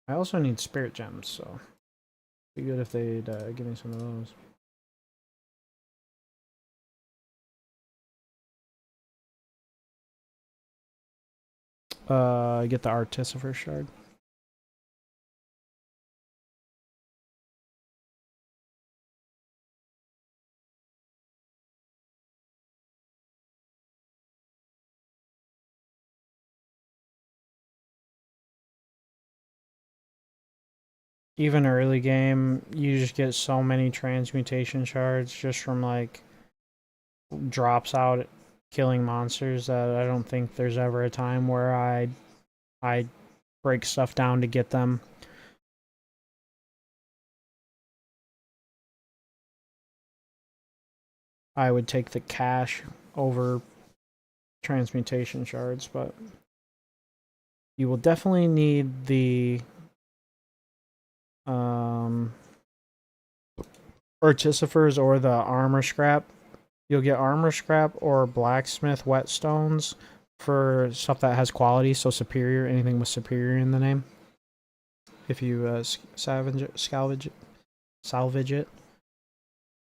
I also need spirit gems, so it'd be good if they'd give me some of those. Get the Artificer shard. Even early game, you just get so many transmutation shards just from like drops out killing monsters that I don't think there's ever a time where I break stuff down to get them. I would take the cash over transmutation shards, but you will definitely need the Artificers or the armor scrap. You'll get armor scrap or blacksmith whetstones for stuff that has quality, so superior, anything with superior in the name. If you salvage it.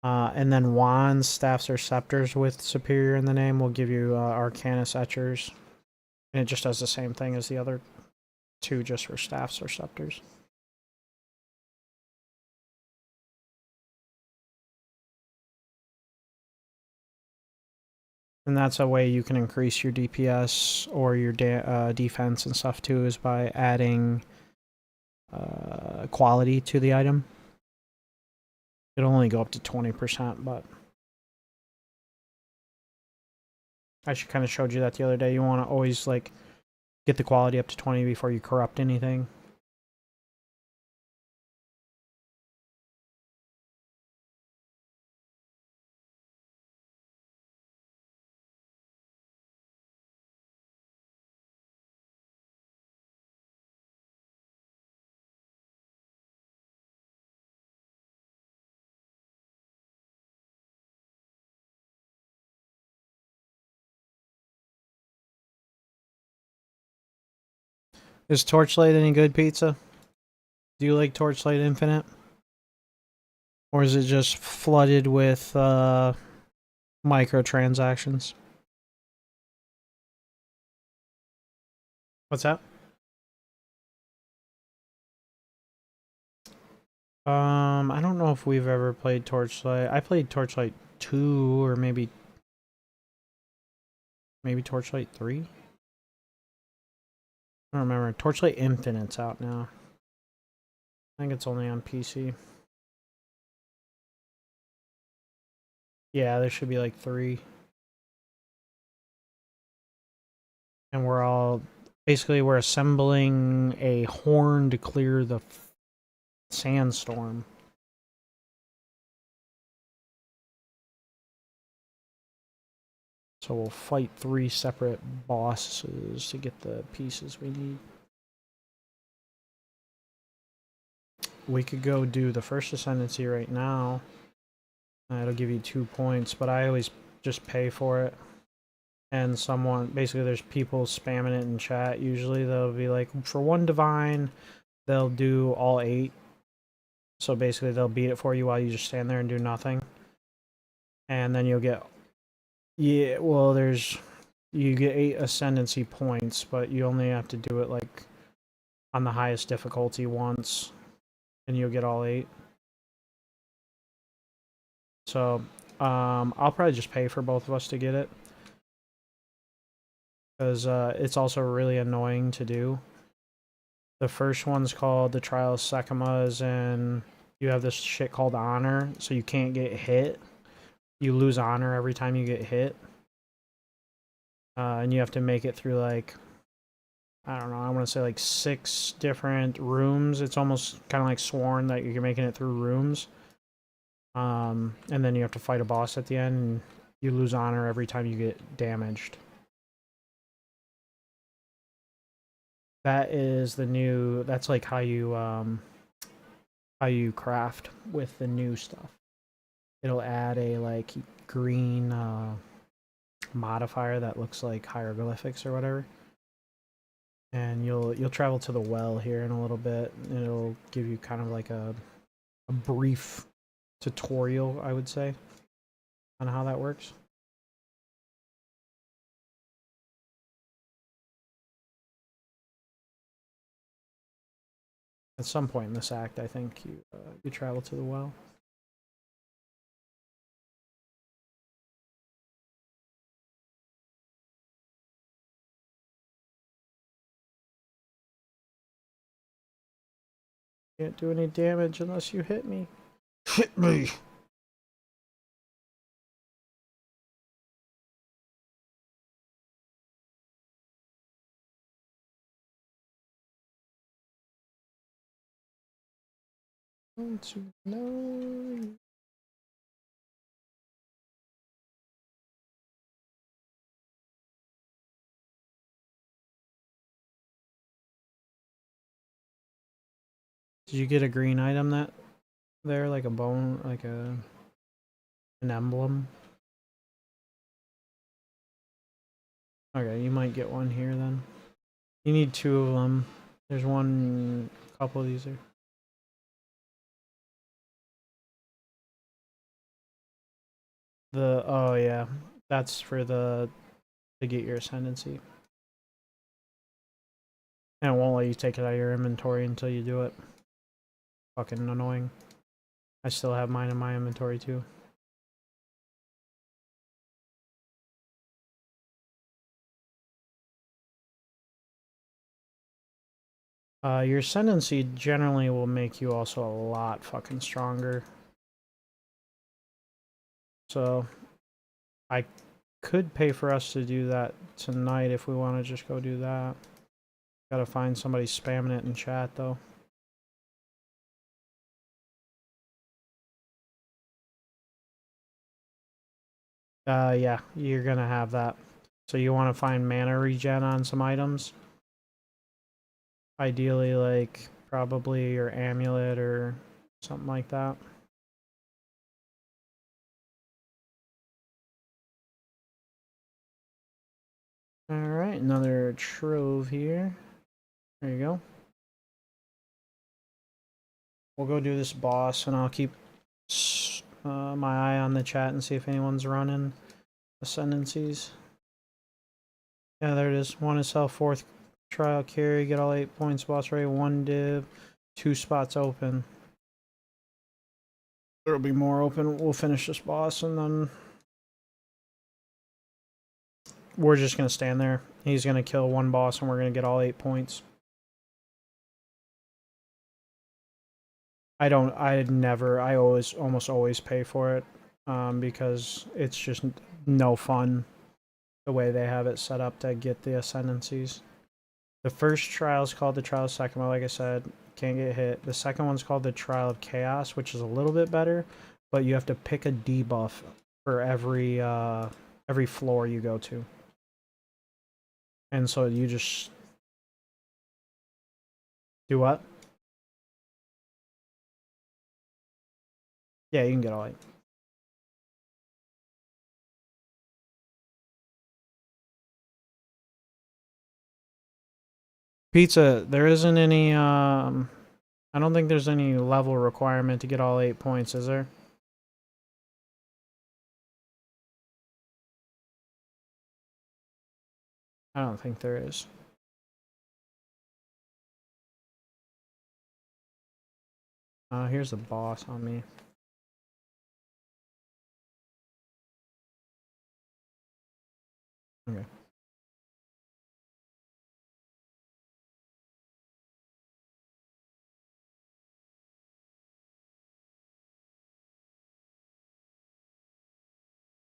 And then wands, staffs, or scepters with superior in the name will give you arcanus etchers. And it just does the same thing as the other two, just for staffs or scepters. And that's a way you can increase your DPS or your defense and stuff too, is by adding quality to the item. It'll only go up to 20%, but I should kind of showed you that the other day. You want to always like get the quality up to 20 before you corrupt anything. Is Torchlight any good, Pizza? Do you like Torchlight Infinite? Or is it just flooded with microtransactions? What's that? I don't know if we've ever played Torchlight. I played Torchlight 2 or maybe Torchlight 3. I don't remember. Torchlight Infinite's out now. I think it's only on PC. Yeah, there should be like 3. And we're assembling a horn to clear the sandstorm. So we'll fight 3 separate bosses to get the pieces we need. We could go do the first ascendancy right now. It'll give you 2 points, but I always just pay for it. And basically there's people spamming it in chat. Usually they'll be like, for 1 divine, they'll do all 8. So basically they'll beat it for you while you just stand there and do nothing. And then you'll get, yeah, well, you get 8 ascendancy points, but you only have to do it like on the highest difficulty once, and you'll get all 8. So I'll probably just pay for both of us to get it, because it's also really annoying to do. The first one's called the Trial of Sekimas, and you have this shit called honor, so you can't get hit. You lose honor every time you get hit. And you have to make it through like, I don't know, I want to say like 6 different rooms. It's almost kind of like Sworn that you're making it through rooms. And then you have to fight a boss at the end, and you lose honor every time you get damaged. That is the new, that's like how you craft with the new stuff. It'll add a like green modifier that looks like hieroglyphics or whatever. And you'll travel to the well here in a little bit, and it'll give you kind of like a brief tutorial, I would say, on how that works. At some point in this act, I think you travel to the well. Can't do any damage unless you hit me. Hit me! No. Did you get a green item there, like a bone, like an emblem? Okay, you might get one here then. You need 2 of them. There's a couple of these here. Oh yeah, that's for to get your ascendancy. And it won't let you take it out of your inventory until you do it. Fucking annoying. I still have mine in my inventory too. Your ascendancy generally will make you also a lot fucking stronger. So, I could pay for us to do that tonight if we want to just go do that. Gotta find somebody spamming it in chat though. Yeah, you're gonna have that. So you want to find mana regen on some items. Ideally, like, probably your amulet or something like that. Alright, another trove here. There you go. We'll go do this boss, and I'll keep my eye on the chat and see if anyone's running ascendancies. Yeah, there it is. 1 is self, 4th trial carry, get all 8 points, boss rate, 1 div, 2 spots open. There'll be more open. We'll finish this boss and then we're just gonna stand there. He's gonna kill one boss, and we're gonna get all 8 points. I almost always pay for it, because it's just no fun the way they have it set up to get the ascendancies. The first trial is called the Trial of Sekima, like I said, can't get hit. The second one's called the Trial of Chaos, which is a little bit better, but you have to pick a debuff for every floor you go to. And so you just do what? Yeah, you can get all 8. Pizza, there isn't any, I don't think there's any level requirement to get all 8 points, is there? I don't think there is. Here's the boss on me. Okay.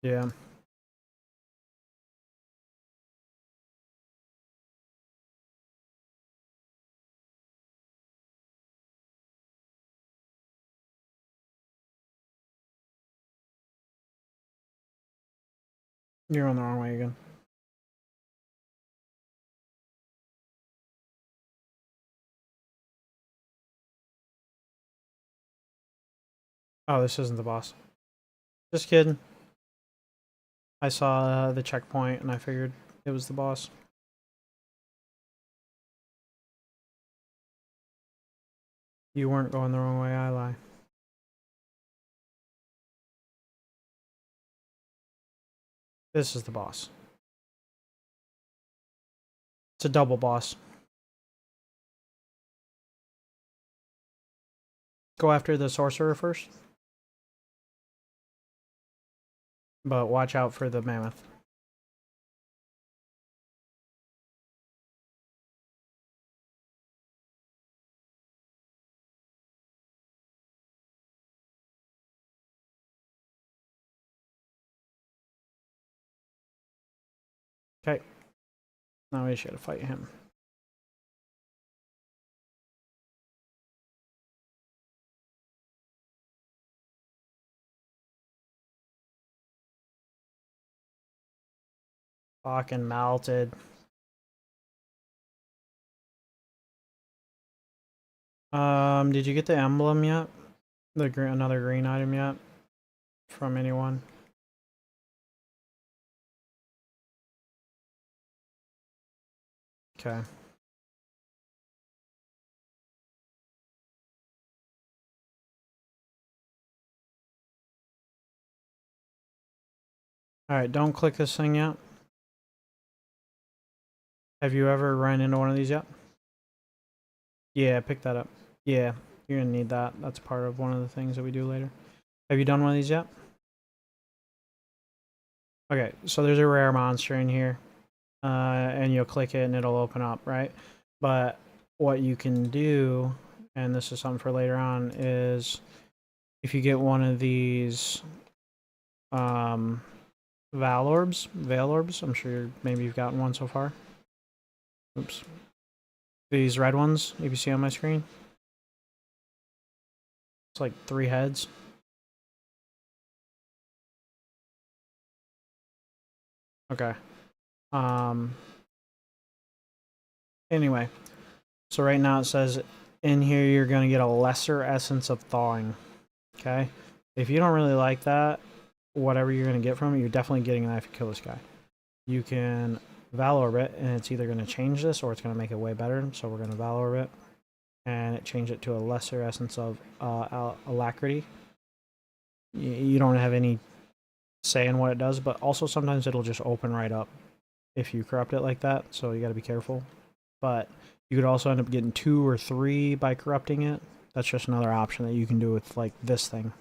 Yeah. You're on the wrong way again. Oh, this isn't the boss. Just kidding. I saw the checkpoint and I figured it was the boss. You weren't going the wrong way, I lie. This is the boss. It's a double boss. Go after the sorcerer first. But watch out for the mammoth. Okay. Now we should fight him. Fucking melted. Did you get the emblem yet? Another green item yet? From anyone? Okay. Alright, don't click this thing yet. Have you ever run into one of these yet? Yeah, pick that up. Yeah, you're gonna need that. That's part of one of the things that we do later. Have you done one of these yet? Okay, so there's a rare monster in here. And you'll click it and it'll open up, right? But what you can do, and this is something for later on, is if you get one of these Veil Orbs, I'm sure maybe you've gotten one so far. Oops. These red ones, you can see on my screen. It's like 3 heads. Okay. Anyway, so right now it says in here you're going to get a lesser essence of thawing. Okay? If you don't really like that, whatever you're going to get from it, you're definitely getting that if you kill this guy. You can Veil Orb it, and it's either going to change this or it's going to make it way better. So we're going to Veil Orb it, and it changed it to a lesser essence of alacrity. You don't have any say in what it does, but also sometimes it'll just open right up if you corrupt it like that, so you got to be careful. But you could also end up getting 2 or 3 by corrupting it. That's just another option that you can do with like this thing.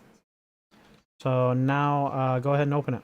So now go ahead and open it.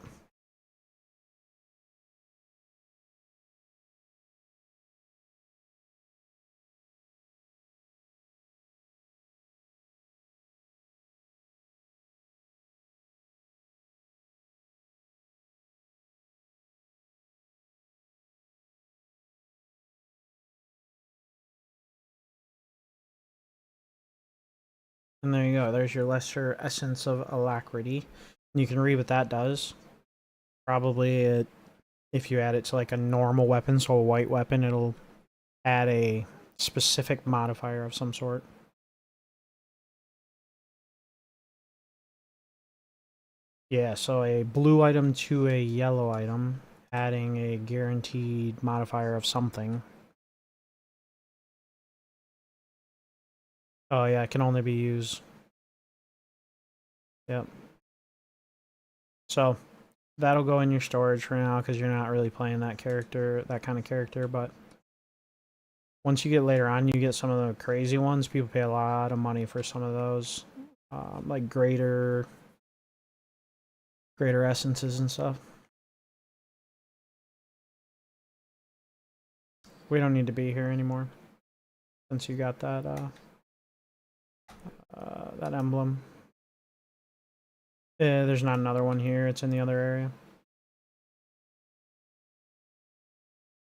And there you go. There's your Lesser Essence of Alacrity. And you can read what that does. Probably if you add it to like a normal weapon, so a white weapon, it'll add a specific modifier of some sort. Yeah, so a blue item to a yellow item, adding a guaranteed modifier of something. Oh yeah, it can only be used. Yep. So that'll go in your storage for now because you're not really playing that character, that kind of character. But once you get later on, you get some of the crazy ones. People pay a lot of money for some of those, like greater essences and stuff. We don't need to be here anymore since you got that that emblem. Yeah, there's not another one here. It's in the other area.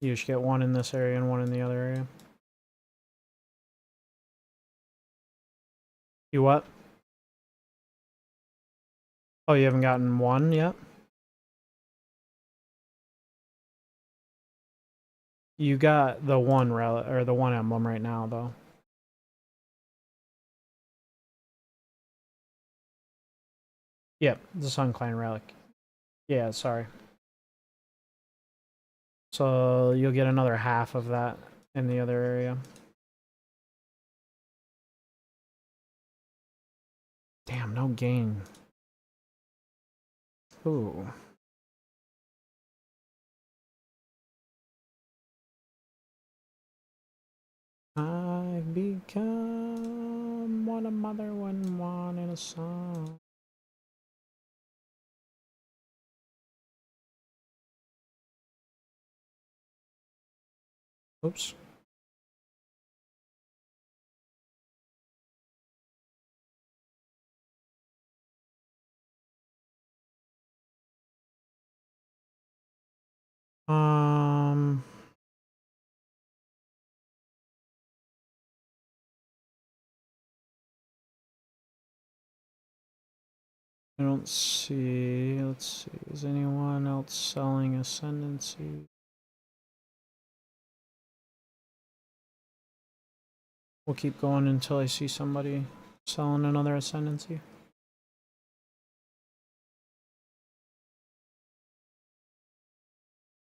You just get one in this area and one in the other area. You what? Oh, you haven't gotten one yet? You got the one relic or the one emblem right now, though. Yep, the Sun Clan relic. Yeah, sorry. So you'll get another half of that in the other area. Damn, no gain. Ooh. I've become what a mother wouldn't want in a song. Oops. Um, I don't see. Let's see. Is anyone else selling Ascendancy? We'll keep going until I see somebody selling another Ascendancy.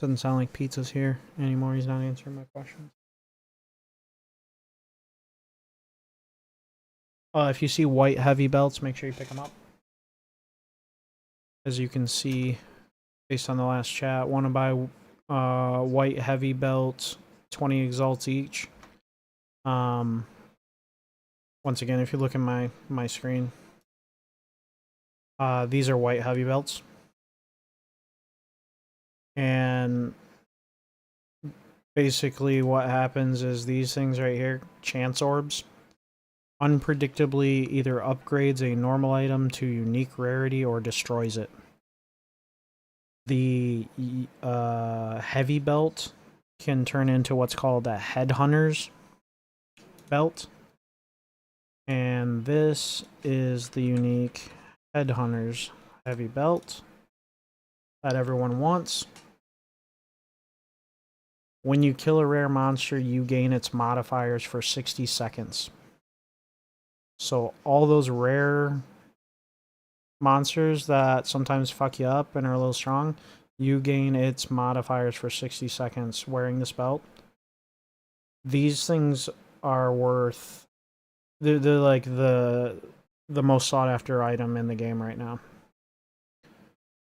Doesn't sound like Pizza's here anymore. He's not answering my questions. If you see white heavy belts, make sure you pick them up. As you can see, based on the last chat, want to buy white heavy belts, 20 exalts each. Once again, if you look at my screen, these are white heavy belts. And basically what happens is these things right here, chance orbs, unpredictably either upgrades a normal item to unique rarity or destroys it. The heavy belt can turn into what's called a headhunter's belt. And this is the unique headhunter's heavy belt that everyone wants. When you kill a rare monster, you gain its modifiers for 60 seconds. So all those rare monsters that sometimes fuck you up and are a little strong, you gain its modifiers for 60 seconds wearing this belt. These things are worth... They're like the most sought after item in the game right now.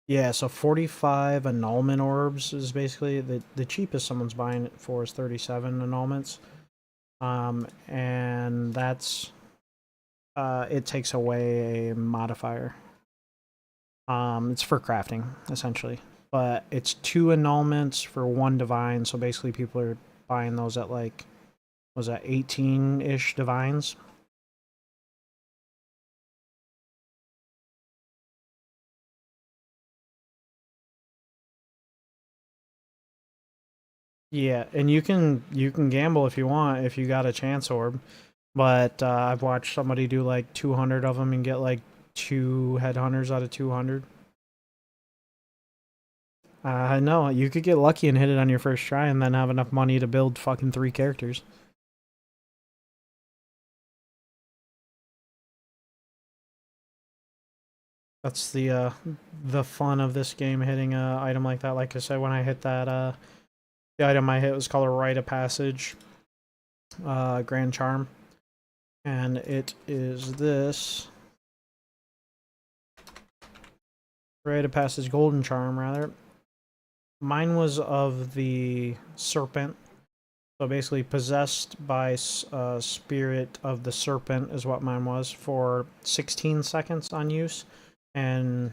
Yeah, so 45 annulment orbs is basically the cheapest someone's buying it for is 37 annulments. And that's it takes away a modifier. It's for crafting essentially, but it's 2 annulments for 1 divine. So basically, people are buying those at like, was that 18-ish divines? Yeah, and you can gamble if you want if you got a chance orb, But I've watched somebody do like 200 of them and get like 2 headhunters out of 200. No, you could get lucky and hit it on your first try and then have enough money to build fucking 3 characters. That's the fun of this game, hitting a item like that. Like I said, when I hit that, the item I hit was called a Rite of Passage, Grand Charm. And it is this. Rite of Passage Golden Charm, rather. Mine was of the Serpent. So basically, possessed by spirit of the serpent is what mine was for 16 seconds on use, and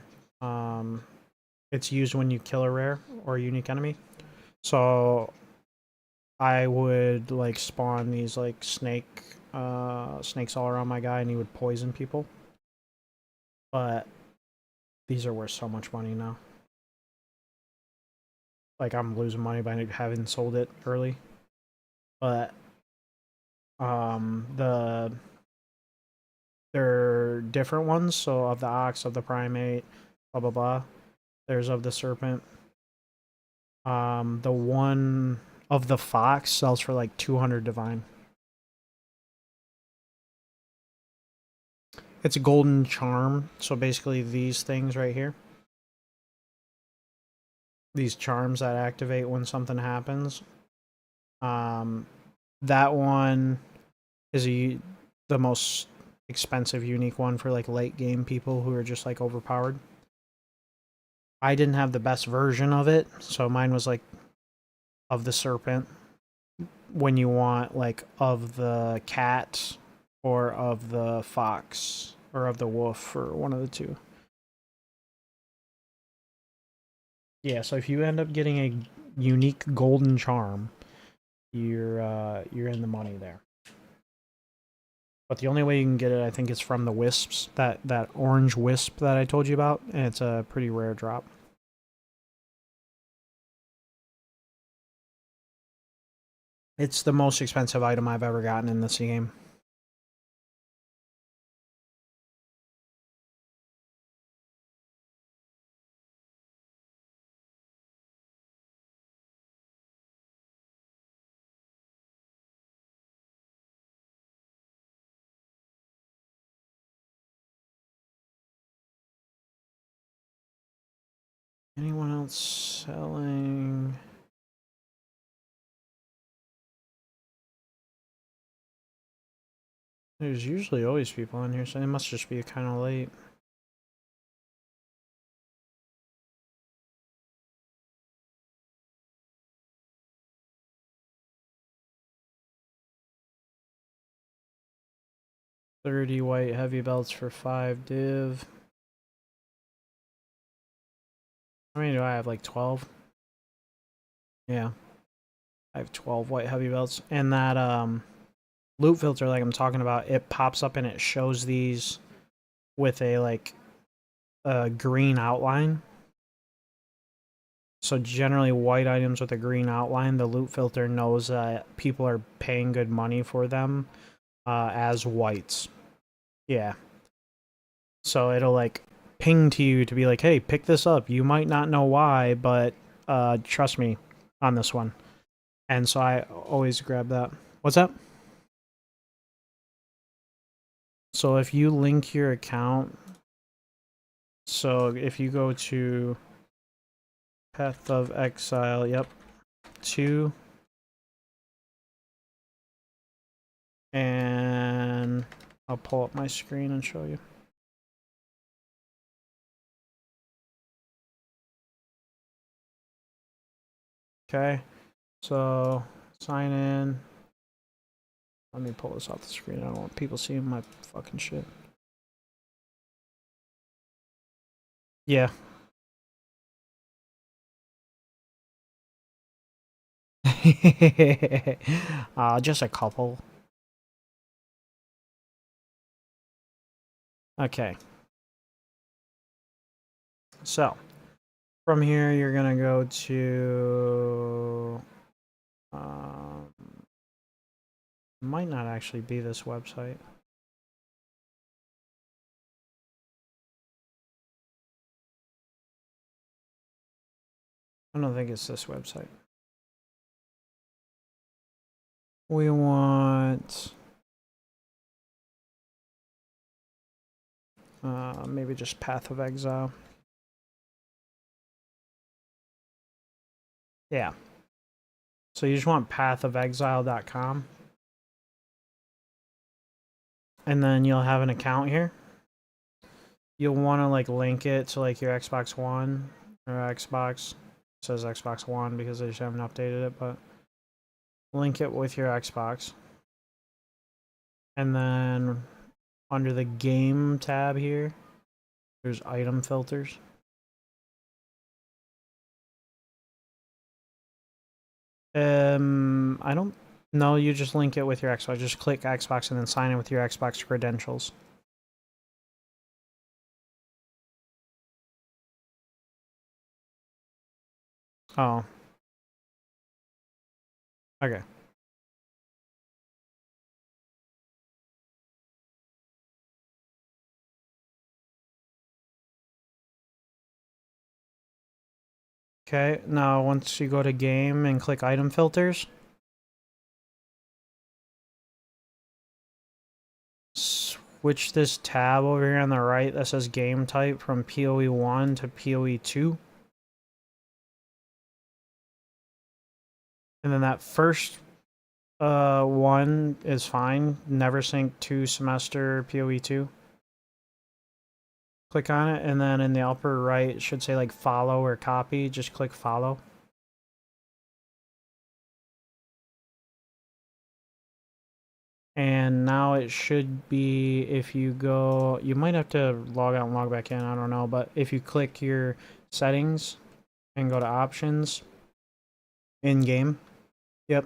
it's used when you kill a rare or a unique enemy. So I would like spawn these like snakes all around my guy, and he would poison people. But these are worth so much money now. Like I'm losing money by having sold it early. But they're different ones. So of the ox, of the primate, blah blah blah. There's of the serpent. The one of the fox sells for like 200 divine. It's a golden charm. So basically these things right here. These charms that activate when something happens. That one is the most expensive unique one for like late game people who are just like overpowered. I didn't have the best version of it, so mine was like of the serpent. When you want like of the cat or of the fox or of the wolf or one of the two. Yeah, so if you end up getting a unique golden charm, you're in the money there. But the only way you can get it, I think, is from the wisps, that orange wisp that I told you about, and it's a pretty rare drop. It's the most expensive item I've ever gotten in this game. Anyone else selling? There's usually always people in here, so it must just be kind of late. $30 white heavy belts for 5 div. How many do I have? Like 12? Yeah. I have 12 white heavy belts. And that loot filter like I'm talking about, it pops up and it shows these with a like a green outline. So generally white items with a green outline, the loot filter knows that people are paying good money for them as whites. Yeah. So it'll like ping to you to be like, hey, pick this up. You might not know why, but trust me on this one. And so I always grab that. What's that? So if you link your account, so if you go to Path of Exile, yep, 2, and I'll pull up my screen and show you. Okay, so sign in. Let me pull this off the screen. I don't want people seeing my fucking shit. Yeah. Just a couple. Okay. So, from here, you're gonna go to Might not actually be this website. I don't think it's this website. We want maybe just Path of Exile. Yeah. So you just want pathofexile.com. And then you'll have an account here. You'll want to like link it to like your Xbox One or Xbox. It says Xbox One because they just haven't updated it, but link it with your Xbox. And then under the game tab here, there's item filters. I don't know. You just link it with your Xbox. Just click Xbox and then sign in with your Xbox credentials. Oh. Okay. Okay, now once you go to game and click item filters, switch this tab over here on the right that says game type from PoE 1 to PoE 2. And then that first one is fine. Neversink 2 semester PoE 2. Click on it, and then in the upper right, it should say like follow or copy. Just click follow. And now it should be, if you go, you might have to log out and log back in, I don't know, but if you click your settings and go to options, in game, yep,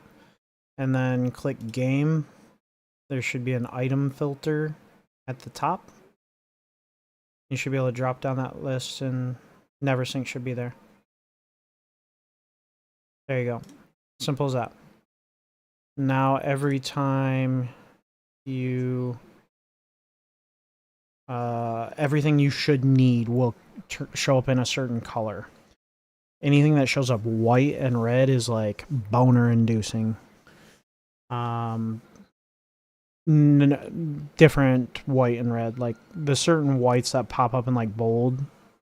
and then click game, there should be an item filter at the top. You should be able to drop down that list and Neversink should be there. There you go. Simple as that. Now every time you everything you should need will show up in a certain color. Anything that shows up white and red is like boner inducing. Different white and red, like the certain whites that pop up in like bold,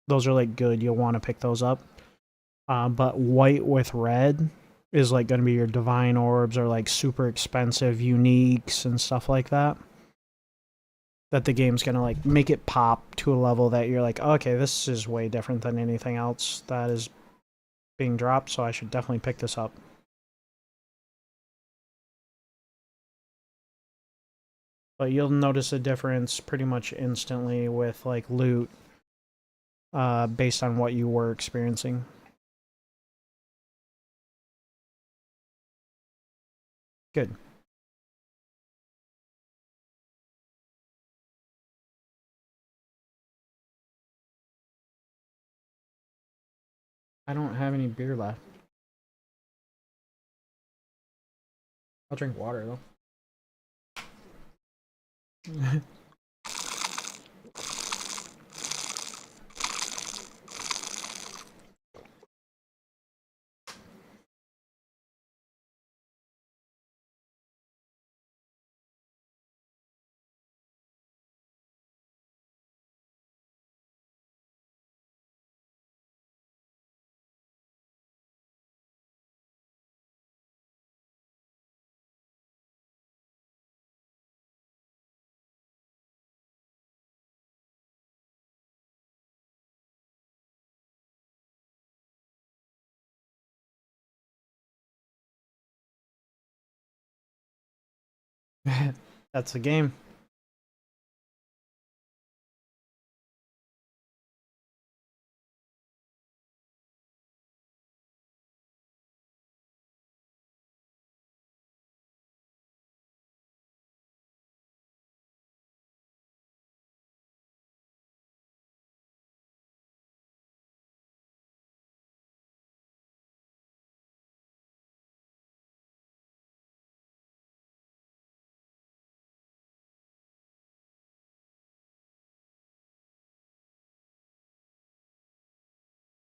those are like good, you'll want to pick those up. But white with red is like going to be your divine orbs or like super expensive uniques and stuff like that. That the game's going to like make it pop to a level that you're like, okay, this is way different than anything else that is being dropped, so I should definitely pick this up. But you'll notice a difference pretty much instantly with like loot based on what you were experiencing. Good. I don't have any beer left. I'll drink water though. That's the game.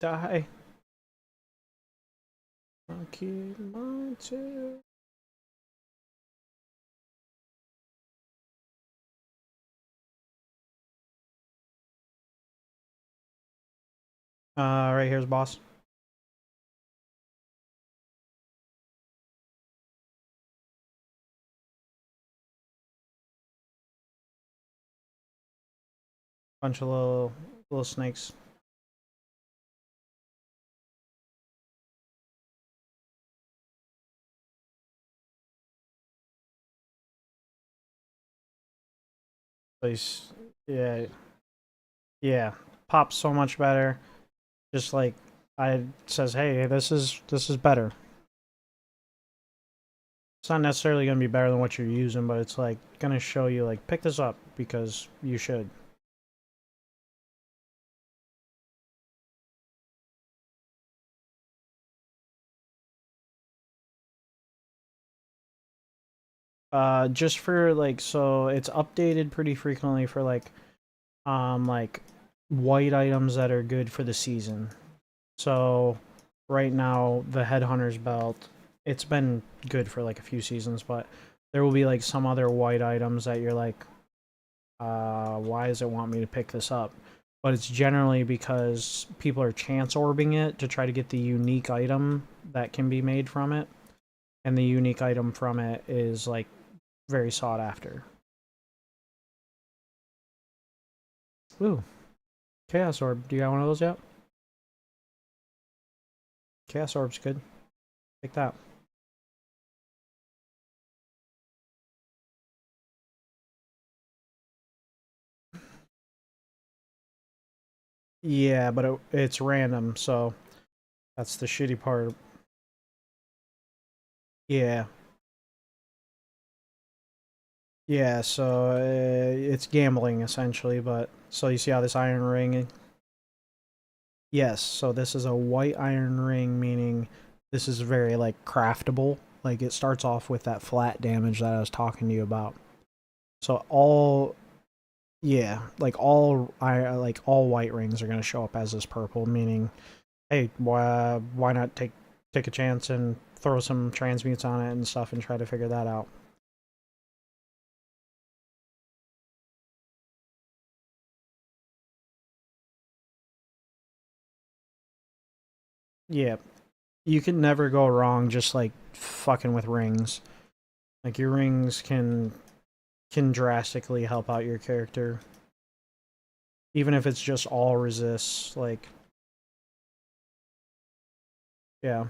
Die. Monkey, monster. Right here's boss. Bunch of little snakes. Place. Yeah, yeah. Pops so much better. Just like I says, hey, this is better. It's not necessarily gonna be better than what you're using, but it's like gonna show you like pick this up because you should. Just for like so it's updated pretty frequently for like white items that are good for the season. So right now the Headhunter's belt, it's been good for like a few seasons, but there will be like some other white items that you're like, why does it want me to pick this up? But it's generally because people are chance orbing it to try to get the unique item that can be made from it. And the unique item from it is like very sought after. Ooh, Chaos Orb. Do you got one of those yet? Chaos Orb's good. Take that. Yeah, but it's random, so that's the shitty part. Yeah. Yeah, so it's gambling essentially, but so you see how this iron ring. Yes, so this is a white iron ring, meaning this is very like craftable. Like it starts off with that flat damage that I was talking to you about. So all yeah, like all white rings are gonna show up as this purple, meaning hey, why not take a chance and throw some transmutes on it and stuff and try to figure that out. Yeah, you can never go wrong just like fucking with rings. Like your rings can drastically help out your character, even if it's just all resists. Like yeah,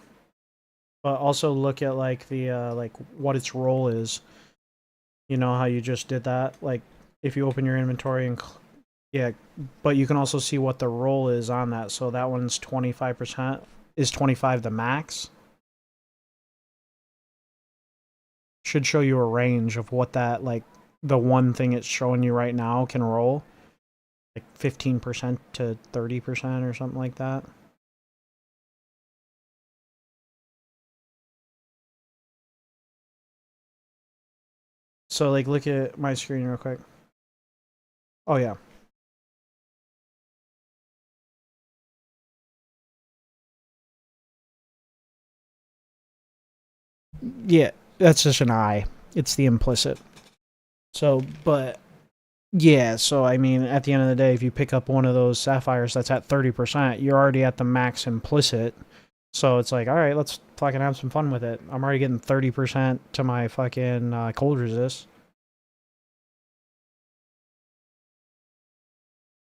but also look at like the like what its role is. You know how you just did that? Like if you open your inventory and yeah, but you can also see what the roll is on that. So that one's 25%. Is 25 the max? Should show you a range of what that like the one thing it's showing you right now can roll. Like 15% to 30% or something like that. So like look at my screen real quick. Oh yeah. Yeah, that's just an I. It's the implicit. So, but yeah, so I mean, at the end of the day, if you pick up one of those sapphires that's at 30%, you're already at the max implicit. So it's like, all right, let's fucking have some fun with it. I'm already getting 30% to my fucking cold resist.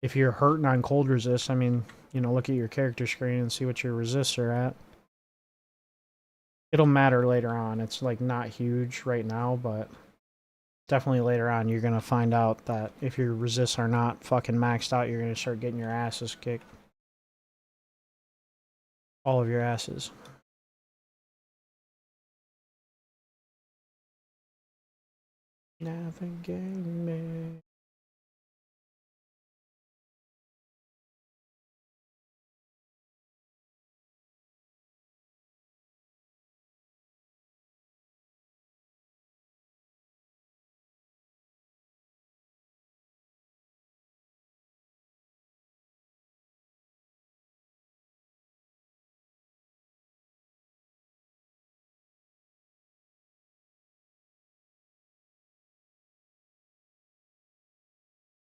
If you're hurting on cold resist, I mean, look at your character screen and see what your resists are at. It'll matter later on. It's like not huge right now, but definitely later on you're gonna find out that if your resists are not fucking maxed out, you're gonna start getting your asses kicked. All of your asses. Navigate me.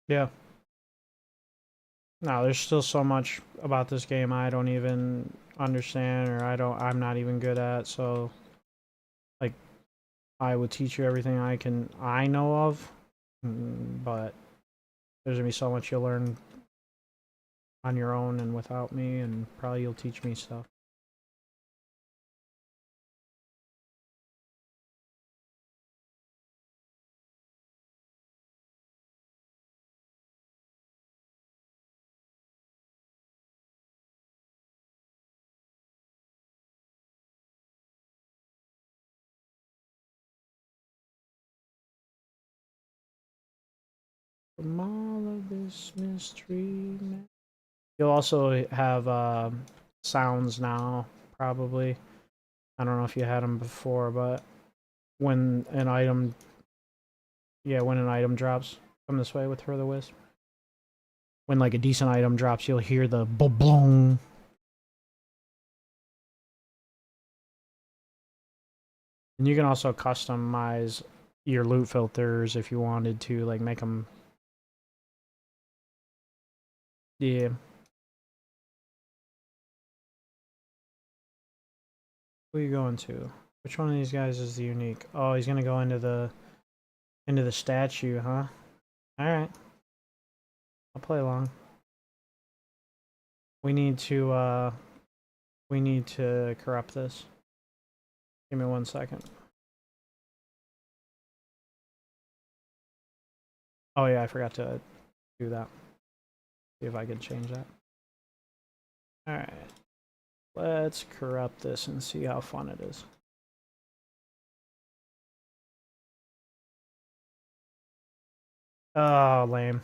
Yeah. No, there's still so much about this game I don't even understand, or I'm not even good at, so like I would teach you everything I know of, but there's gonna be so much you'll learn on your own and without me, and probably you'll teach me stuff. From all of this mystery, you'll also have sounds now, probably. I don't know if you had them before, but when an item, yeah, when an item drops, come this way with Further Wisp. When like a decent item drops, you'll hear the boom. And you can also customize your loot filters if you wanted to, like make them. Yeah. Who are you going to? Which one of these guys is the unique? Oh, he's gonna go into the statue, huh? All right, I'll play along. We need to corrupt this. Give me 1 second. Oh yeah, I forgot to do that. See if I can change that. All right, let's corrupt this and see how fun it is. Oh, lame.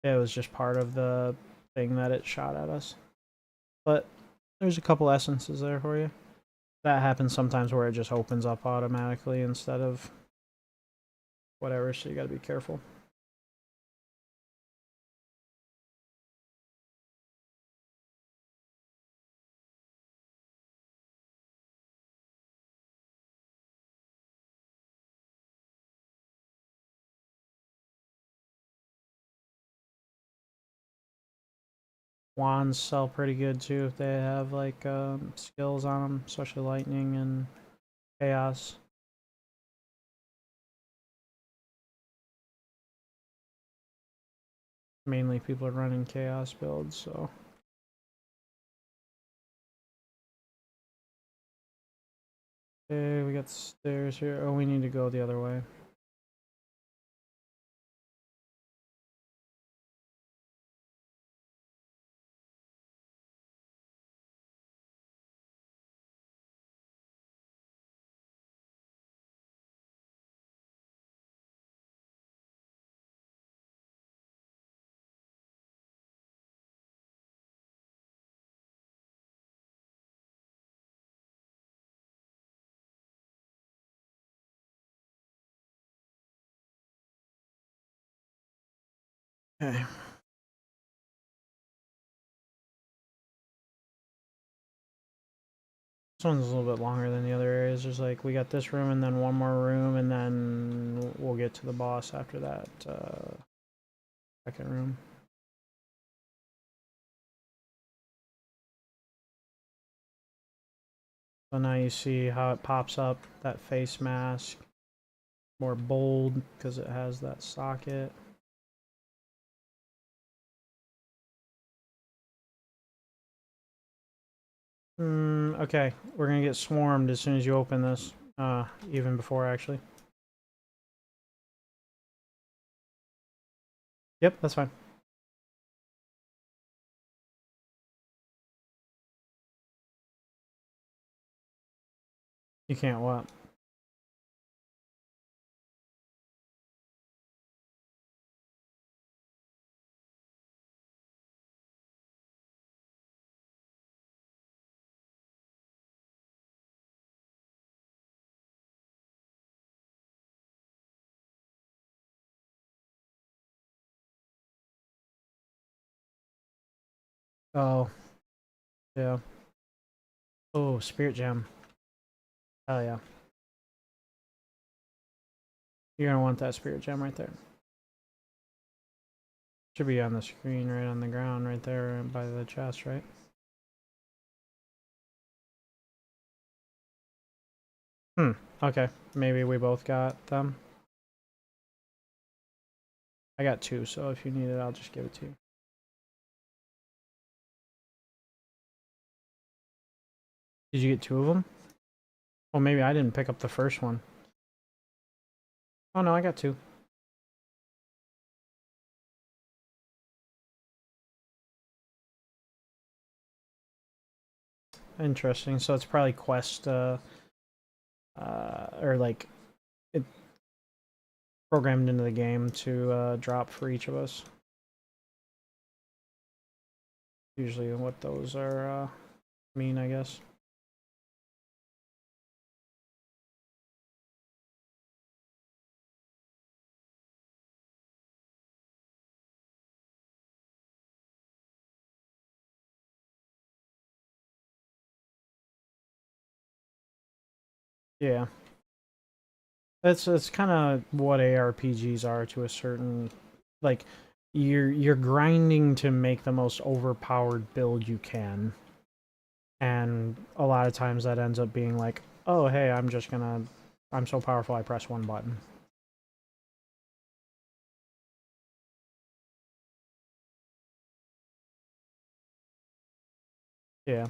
It was just part of the thing that it shot at us. But there's a couple essences there for you. That happens sometimes where it just opens up automatically instead of whatever, so you gotta be careful. Wands sell pretty good too if they have like skills on them, especially lightning and chaos. Mainly people are running chaos builds, so. Okay, we got stairs here. Oh, we need to go the other way. Okay. This one's a little bit longer than the other areas. There's like, we got this room and then one more room, and then we'll get to the boss after that second room. So now you see how it pops up, that face mask. More bold because it has that socket. Okay, we're gonna get swarmed as soon as you open this. Even before actually. Yep, that's fine. You can't what? Oh, yeah. Oh, spirit gem. Oh yeah. You're gonna want that spirit gem right there. Should be on the screen, right on the ground, right there by the chest, right? Okay. Maybe we both got them. I got 2, so if you need it, I'll just give it to you. Did you get 2 of them? Well, maybe I didn't pick up the first one. Oh no, I got 2. Interesting. So it's probably quest, or like it programmed into the game to drop for each of us. Usually, what those are mean, I guess. Yeah. That's kind of what ARPGs are to a certain, like, you're grinding to make the most overpowered build you can, and a lot of times that ends up being like, oh hey, I'm so powerful I press one button. Yeah.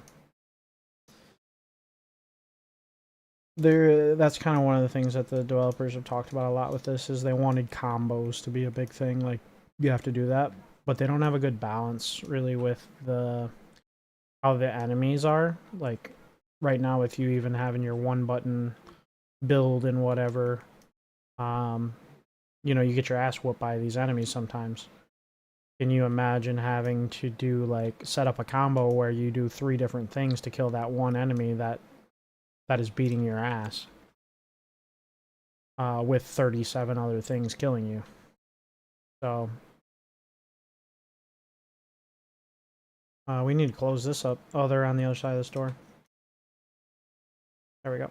That's kind of one of the things that the developers have talked about a lot with this is they wanted combos to be a big thing. Like you have to do that, but they don't have a good balance really with the how the enemies are. Like right now, with you even having your one button build and whatever, um, you get your ass whooped by these enemies sometimes. Can you imagine having to do like set up a combo where you do 3 different things to kill that one enemy that is beating your ass? With 37 other things killing you. So we need to close this up. Oh, they're on the other side of the store. There we go.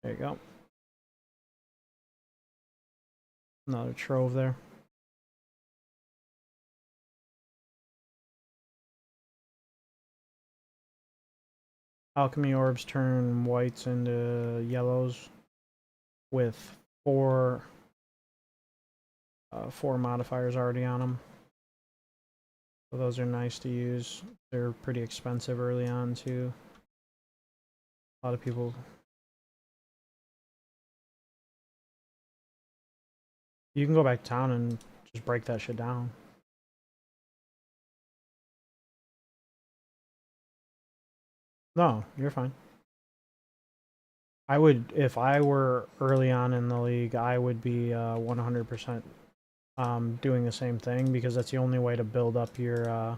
There you go. Another trove there. Alchemy orbs turn whites into yellows with 4 modifiers already on them. So those are nice to use. They're pretty expensive early on too. A lot of people. You can go back to town and just break that shit down. No, you're fine. I would, if I were early on in the league, I would be 100% doing the same thing because that's the only way to build up your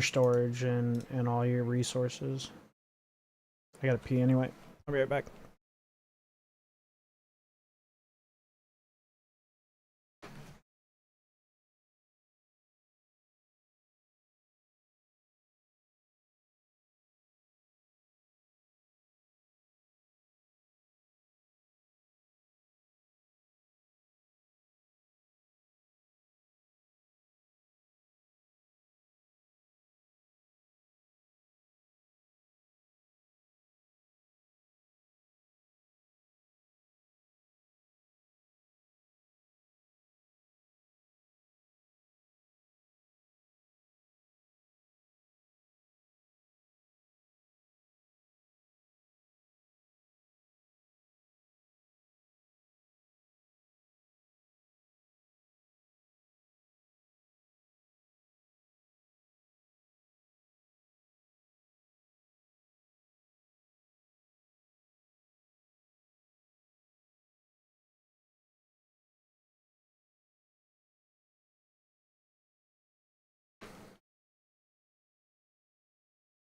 storage and all your resources. I gotta pee anyway. I'll be right back.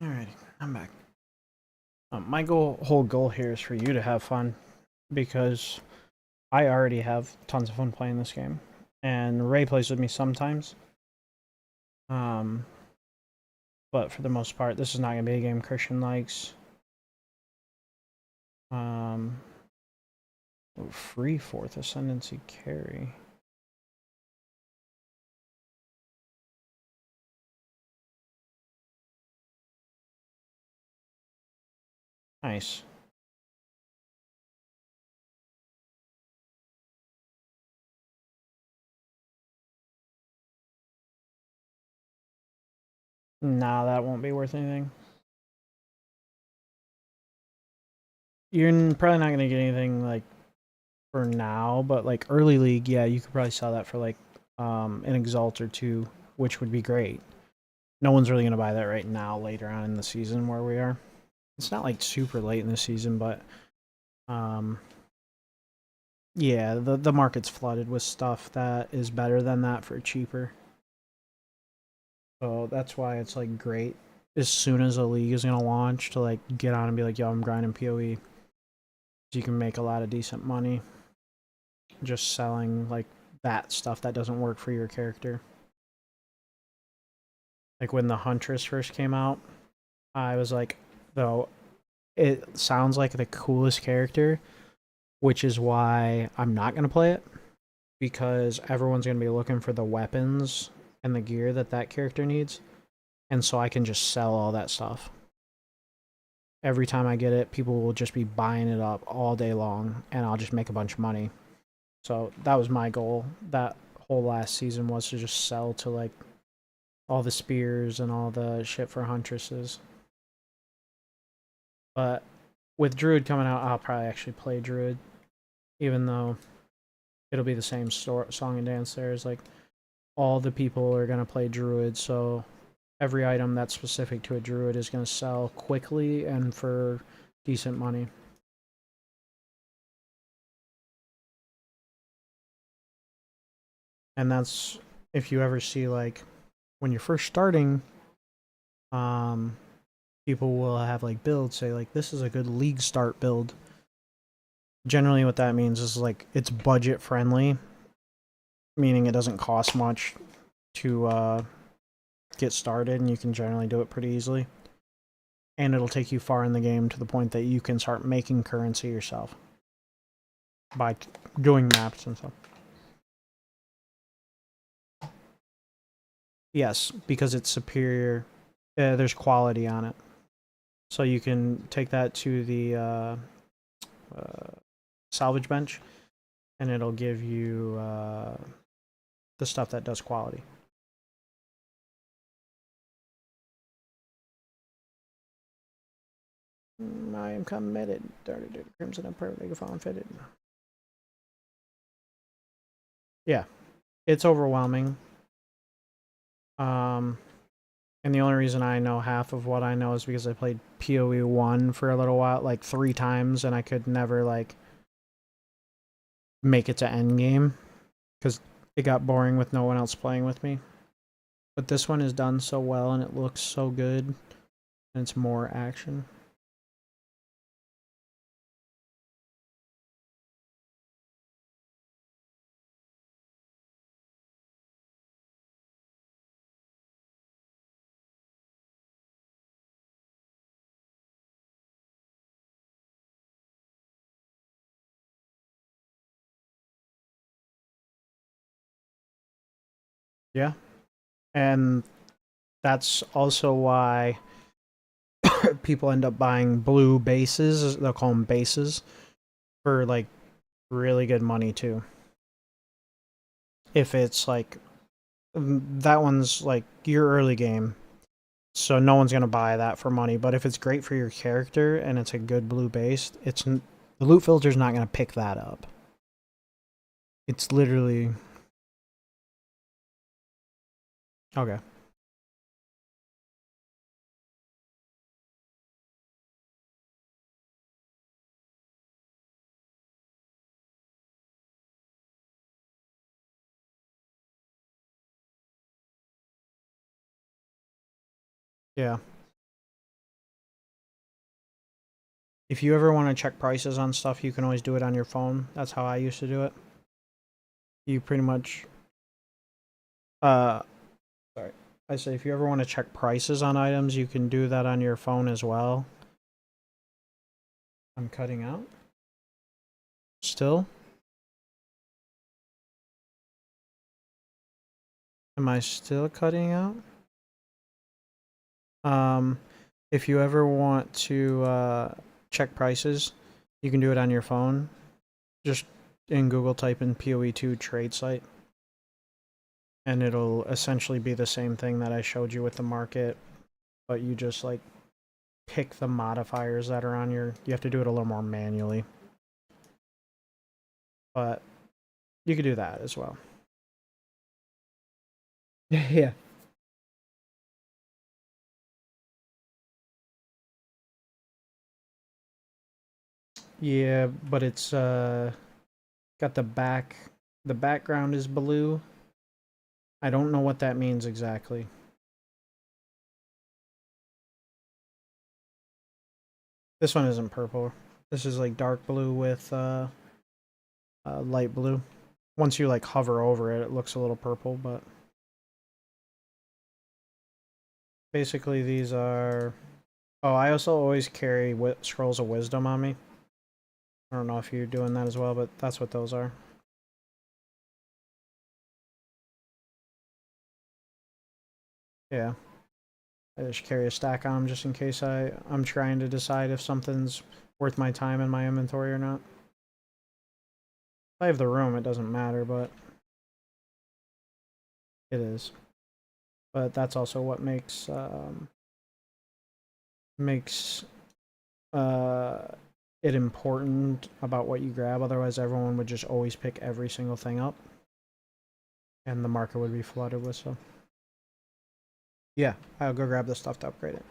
Alrighty, I'm back. My whole goal here is for you to have fun because I already have tons of fun playing this game, and Ray plays with me sometimes. But for the most part, this is not going to be a game Christian likes. Free fourth ascendancy carry. Nice. Nah, that won't be worth anything. You're probably not going to get anything like for now, but like early league, yeah, you could probably sell that for like an exalt or two, which would be great. No one's really going to buy that right now later on in the season where we are. It's not like super late in the season, but yeah, the market's flooded with stuff that is better than that for cheaper. So that's why it's like great as soon as a league is gonna launch to like get on and be like, yo, I'm grinding PoE. You can make a lot of decent money just selling like that stuff that doesn't work for your character. Like when the Huntress first came out, I was like, though, it sounds like the coolest character, which is why I'm not gonna play it, because everyone's gonna be looking for the weapons and the gear that character needs, and so I can just sell all that stuff. Every time I get it, people will just be buying it up all day long, and I'll just make a bunch of money. So that was my goal. That whole last season was to just sell to like all the spears and all the shit for Huntresses. But with Druid coming out, I'll probably actually play Druid, even though it'll be the same song and dance there. Is like all the people are gonna play Druid, so every item that's specific to a Druid is gonna sell quickly and for decent money. And that's if you ever see like when you're first starting, people will have like builds say like this is a good league start build. Generally what that means is like it's budget friendly, meaning it doesn't cost much to get started and you can generally do it pretty easily. And it'll take you far in the game to the point that you can start making currency yourself by doing maps and stuff. Yes, because it's superior. There's quality on it. So you can take that to the salvage bench, and it'll give you the stuff that does quality. I am committed. Dirty Crimson and perfectly fallen fitted. Yeah, it's overwhelming. And the only reason I know half of what I know is because I played PoE 1 for a little while, like 3 times, and I could never, like, make it to endgame, because it got boring with no one else playing with me. But this one is done so well, and it looks so good, and it's more action. Yeah. And that's also why people end up buying blue bases. They'll call them bases for like really good money too. If it's like that one's like your early game, so no one's gonna buy that for money. But if it's great for your character and it's a good blue base, it's the loot filter's not gonna pick that up. It's literally okay. Yeah. If you ever want to check prices on stuff, you can always do it on your phone. That's how I used to do it. You pretty much, uh, sorry, I say if you ever want to check prices on items, you can do that on your phone as well. I'm cutting out. Still? Am I still cutting out? If you ever want to check prices, you can do it on your phone. Just in Google type in PoE2 trade site. And it'll essentially be the same thing that I showed you with the market, but you just like pick the modifiers that are on your, you have to do it a little more manually. But you could do that as well. Yeah. Yeah, but it's got the background is blue. I don't know what that means exactly. This one isn't purple. This is like dark blue with light blue. Once you like hover over it, it looks a little purple, but basically these are. Oh, I also always carry scrolls of wisdom on me. I don't know if you're doing that as well, but that's what those are. Yeah. I just carry a stack on them just in case I'm trying to decide if something's worth my time in my inventory or not. If I have the room, it doesn't matter, but it is. But that's also what makes uh, it important about what you grab. Otherwise, everyone would just always pick every single thing up, and the market would be flooded with stuff. Yeah, I'll go grab the stuff to upgrade it.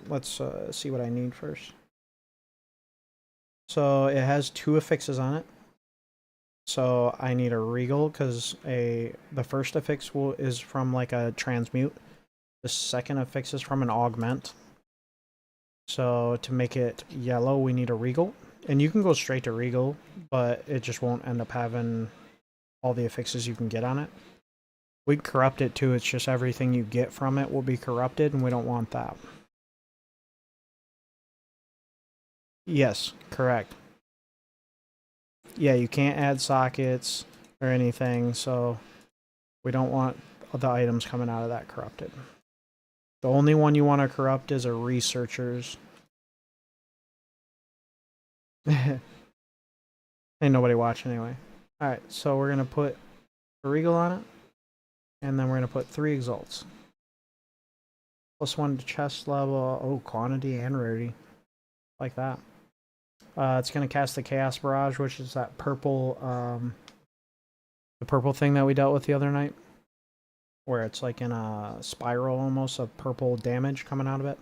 Let's see what I need first. So it has 2 affixes on it. So I need a regal because the first affix is from like a transmute. The second affix is from an augment. So to make it yellow, we need a regal. And you can go straight to regal, but it just won't end up having all the affixes you can get on it. We corrupt it too, it's just everything you get from it will be corrupted, and we don't want that. Yes, correct. Yeah, you can't add sockets or anything, so we don't want the items coming out of that corrupted. The only one you want to corrupt is a researcher's. Ain't nobody watching anyway. Alright, so we're going to put a regal on it, and then we're going to put 3 exalts. +1 to chest level. Oh, quantity and rarity. Like that. It's going to cast the Chaos Barrage, which is that purple, the purple thing that we dealt with the other night. Where it's like in a spiral almost of purple damage coming out of it.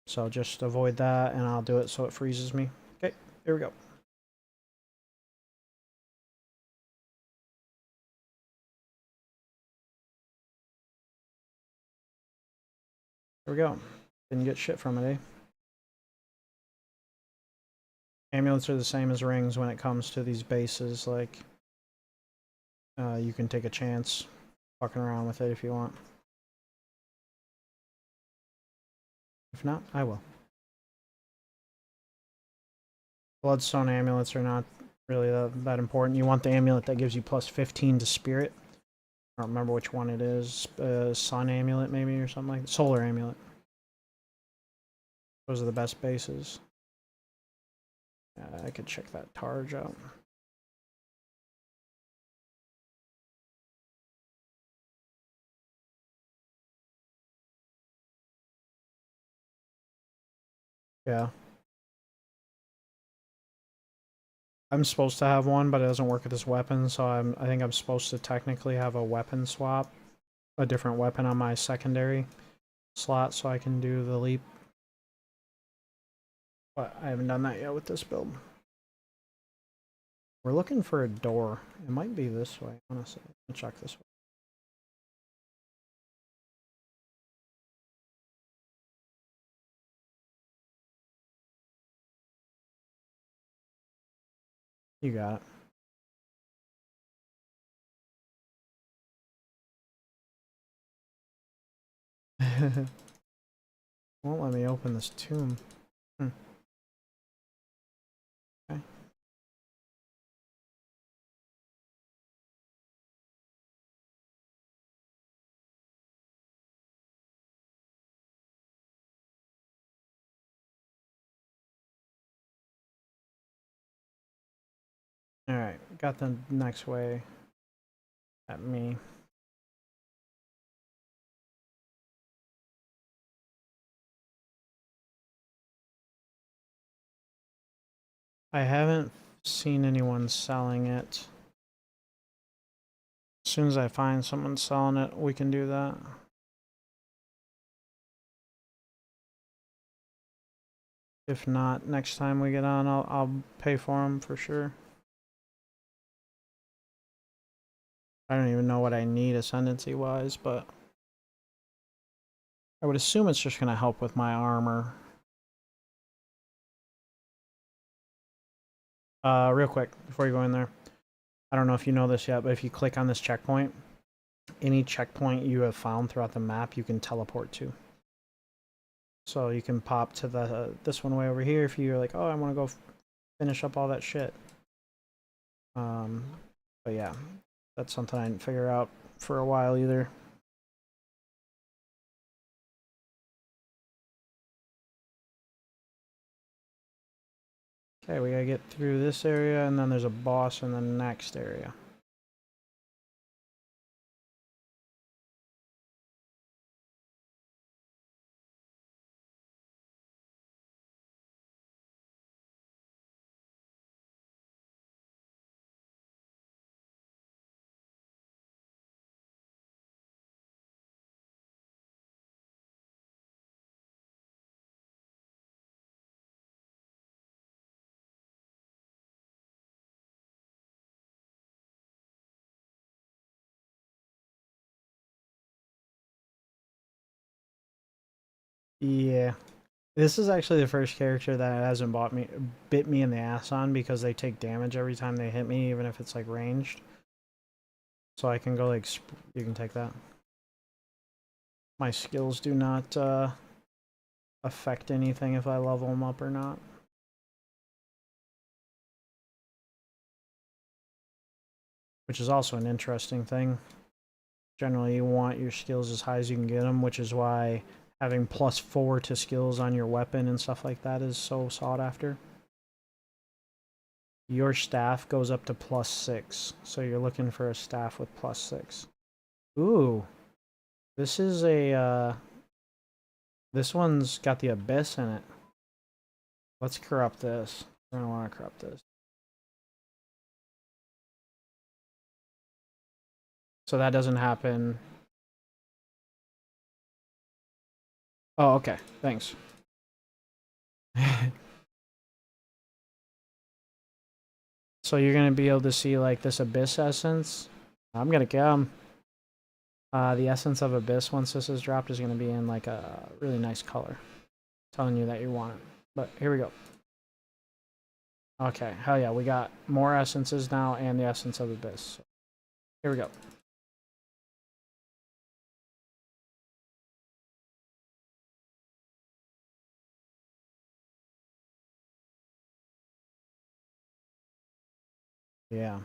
So just avoid that, and I'll do it so it freezes me. Okay, here we go. Here we go. Didn't get shit from it, eh? Amulets are the same as rings when it comes to these bases. Like, you can take a chance fucking around with it if you want. If not, I will. Bloodstone amulets are not really that important. You want the amulet that gives you +15 to spirit. I don't remember which one it is. Sun amulet maybe or something like that. Solar amulet. Those are the best bases. I could check that Targe out. Yeah. I'm supposed to have one, but it doesn't work with this weapon, so I think I'm supposed to technically have a weapon swap. A different weapon on my secondary slot so I can do the leap. But I haven't done that yet with this build. We're looking for a door. It might be this way, honestly. I'll check this way. You got it. Won't let me open this tomb. Okay. Alright, got the next way at me. I haven't seen anyone selling it. As soon as I find someone selling it, we can do that. If not, next time we get on, I'll pay for them for sure. I don't even know what I need ascendancy wise, but I would assume it's just gonna help with my armor. Real quick before you go in there, I don't know if you know this yet, but if you click on this checkpoint, any checkpoint you have found throughout the map, you can teleport to. So you can pop to this one way over here if you're like, oh, I want to go finish up all that shit. But yeah, that's something I didn't figure out for a while either. Okay, we gotta get through this area, and then there's a boss in the next area. Yeah. This is actually the first character that hasn't bit me in the ass on because they take damage every time they hit me, even if it's like ranged. So I can go like, you can take that. My skills do not affect anything if I level them up or not. Which is also an interesting thing. Generally, you want your skills as high as you can get them, which is why having +4 to skills on your weapon and stuff like that is so sought after. Your staff goes up to +6, so you're looking for a staff with +6. Ooh, this is a this one's got the abyss in it. Let's corrupt this. I don't want to corrupt this. So that doesn't happen. Oh, okay. Thanks. So you're gonna be able to see like this abyss essence. I'm gonna get them. The essence of abyss once this is dropped is gonna be in like a really nice color, telling you that you want it. But here we go. Okay, hell yeah, we got more essences now and the essence of abyss. Here we go. Yeah.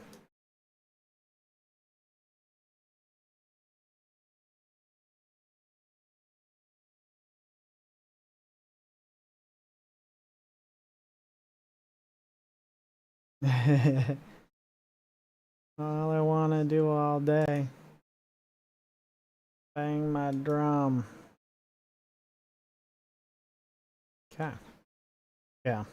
All I want to do all day. Bang my drum. Okay. Yeah.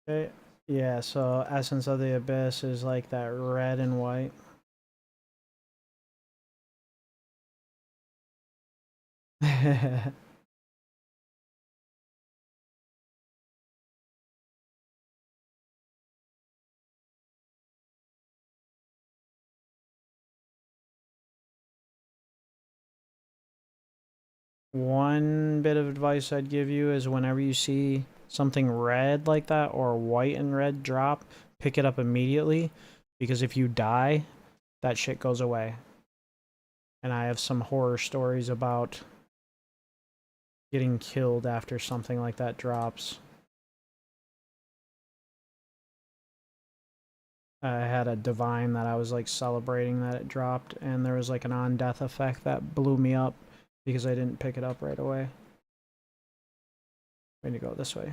Okay. Yeah, so essence of the abyss is like that red and white. One bit of advice I'd give you is whenever you see something red like that or white and red drop, pick it up immediately because if you die, that shit goes away. And I have some horror stories about getting killed after something like that drops. I had a divine that I was like celebrating that it dropped, and there was like an on-death effect that blew me up because I didn't pick it up right away. We need to go this way.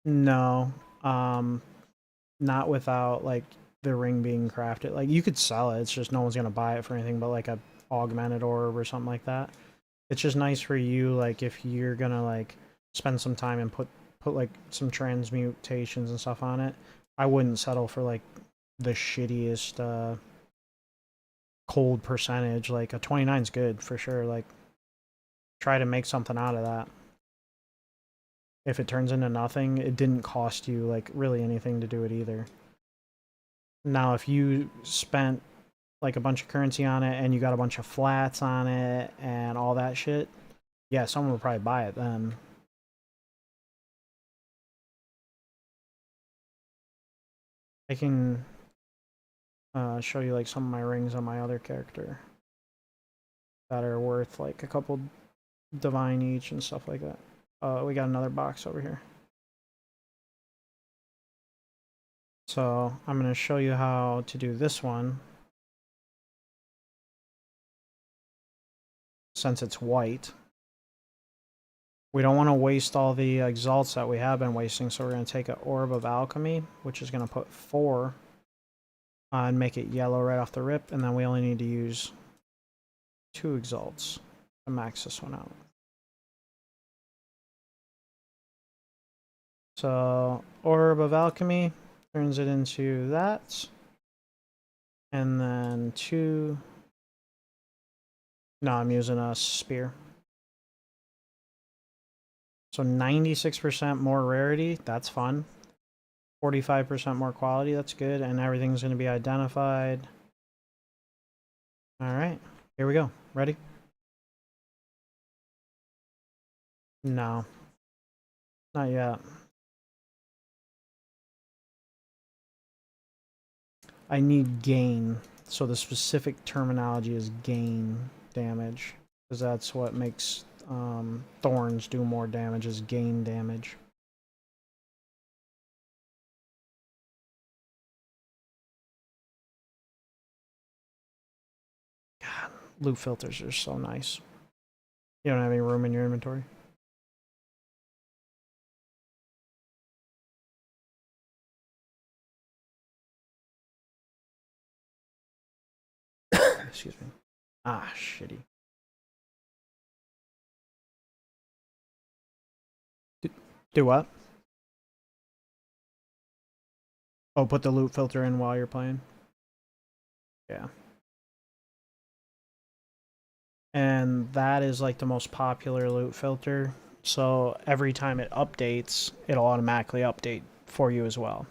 No, not without like the ring being crafted. Like you could sell it, it's just no one's gonna buy it for anything but like a augmented orb or something like that. It's just nice for you, like if you're gonna like spend some time and put like some transmutations and stuff on it. I wouldn't settle for like the shittiest cold percentage. Like a 29 is good for sure. Like try to make something out of that. If it turns into nothing, it didn't cost you like really anything to do it either. Now if you spent like a bunch of currency on it and you got a bunch of flats on it and all that shit, yeah, someone would probably buy it then. I can show you like some of my rings on my other character that are worth like a couple divine each and stuff like that. We got another box over here. So I'm going to show you how to do this one. Since it's white, we don't want to waste all the exalts that we have been wasting, so we're going to take an orb of alchemy, which is going to put 4 and make it yellow right off the rip, and then we only need to use 2 exalts to max this one out. So orb of alchemy turns it into that, and then 2. No, I'm using a spear. So 96% more rarity, that's fun. 45% more quality, that's good, and everything's going to be identified. Alright, here we go. Ready? No. Not yet. I need gain. So the specific terminology is gain damage. Because that's what makes thorns do more damage, is gain damage. God, loot filters are so nice. You don't have any room in your inventory? Excuse me. Ah, shitty. Do what? Oh, put the loot filter in while you're playing? Yeah. And that is like the most popular loot filter. So every time it updates, it'll automatically update for you as well.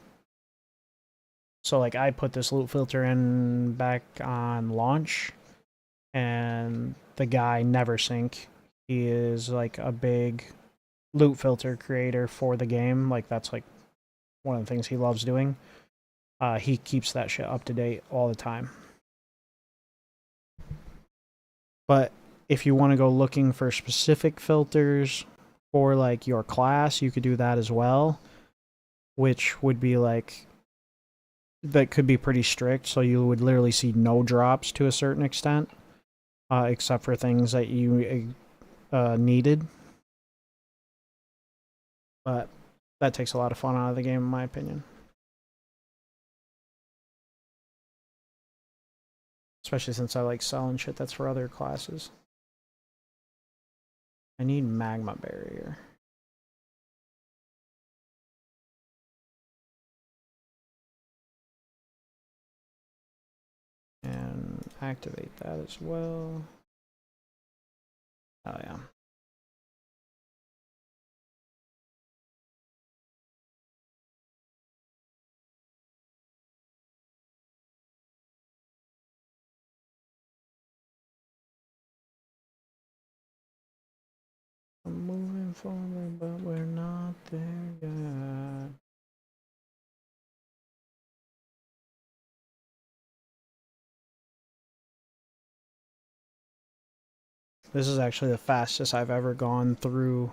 So like I put this loot filter in back on launch, and the guy Neversink, he is like a big loot filter creator for the game. Like that's like one of the things he loves doing. He keeps that shit up to date all the time. But if you want to go looking for specific filters for like your class, you could do that as well, which would be like, that could be pretty strict. So you would literally see no drops to a certain extent, except for things that you needed. But that takes a lot of fun out of the game, in my opinion. Especially since I like selling shit that's for other classes. I need magma barrier. And activate that as well. Oh yeah. I'm moving forward, but we're not there yet. This is actually the fastest I've ever gone through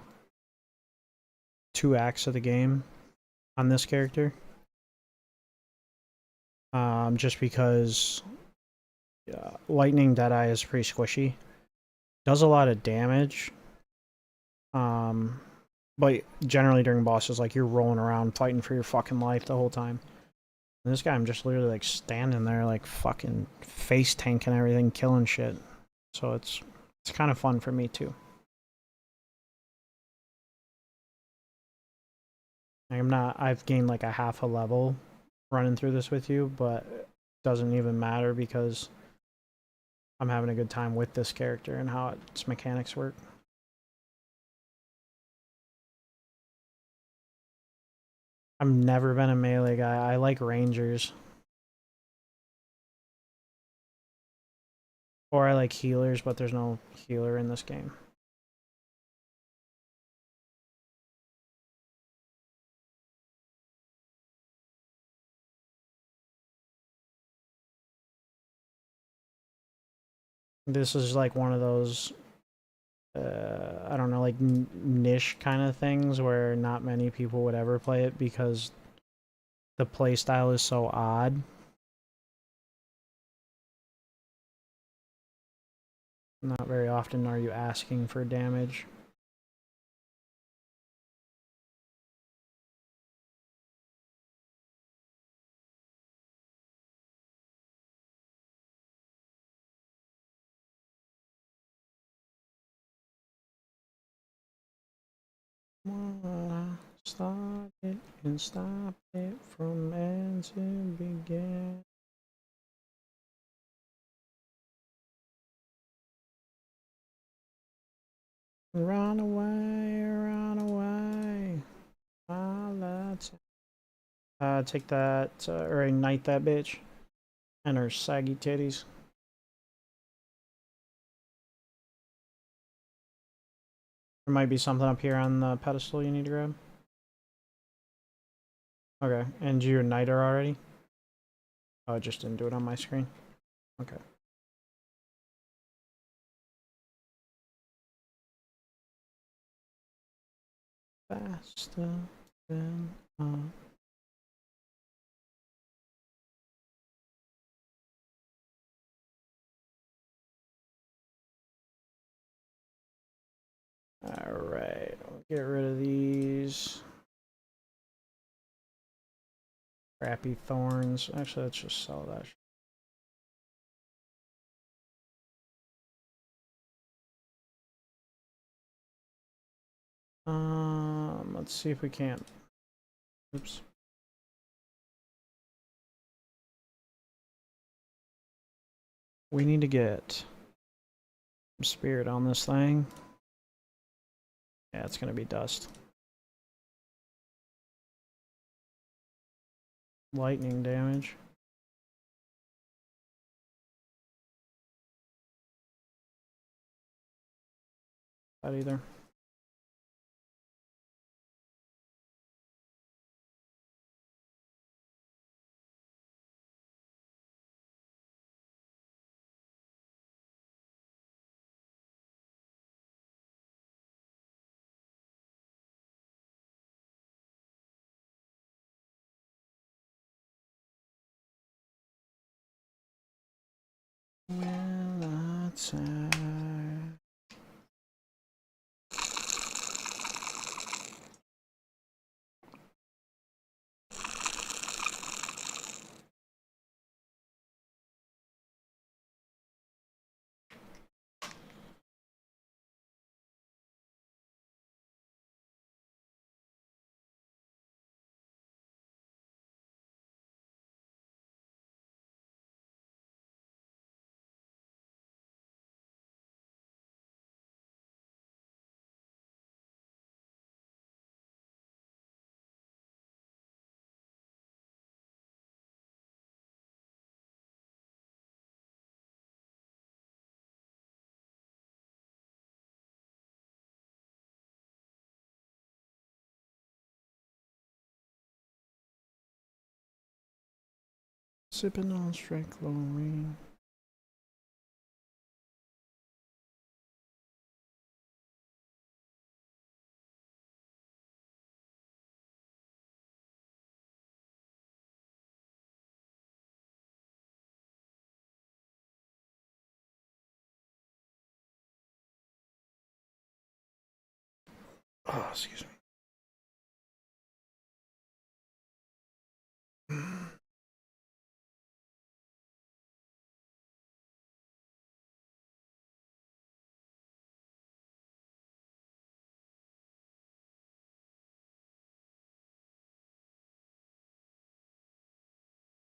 2 acts of the game on this character. Just because Lightning Deadeye is pretty squishy. Does a lot of damage. But generally during bosses, like, you're rolling around fighting for your fucking life the whole time. And this guy, I'm just literally like standing there, like fucking face tanking everything, killing shit. So it's kind of fun for me too. I've gained like a half a level running through this with you, but it doesn't even matter because I'm having a good time with this character and how its mechanics work. I've never been a melee guy. I like rangers. Or I like healers, but there's no healer in this game. This is like one of those, I don't know, like niche kind of things where not many people would ever play it because the play style is so odd. Not very often are you asking for damage. Start it and stop it from end to begin. Run away, run away. Take that, or ignite that bitch. And her saggy titties. There might be something up here on the pedestal you need to grab. Okay, and you ignite her already? Oh, I just didn't do it on my screen. Okay. Faster than Alright, I'll get rid of these crappy thorns. Actually, let's just sell that. Let's see if we can't. Oops. We need to get some spirit on this thing. Yeah, it's gonna be dust. Lightning damage. Not either. Well, that's sipping on straight chlorine. Oh, excuse me.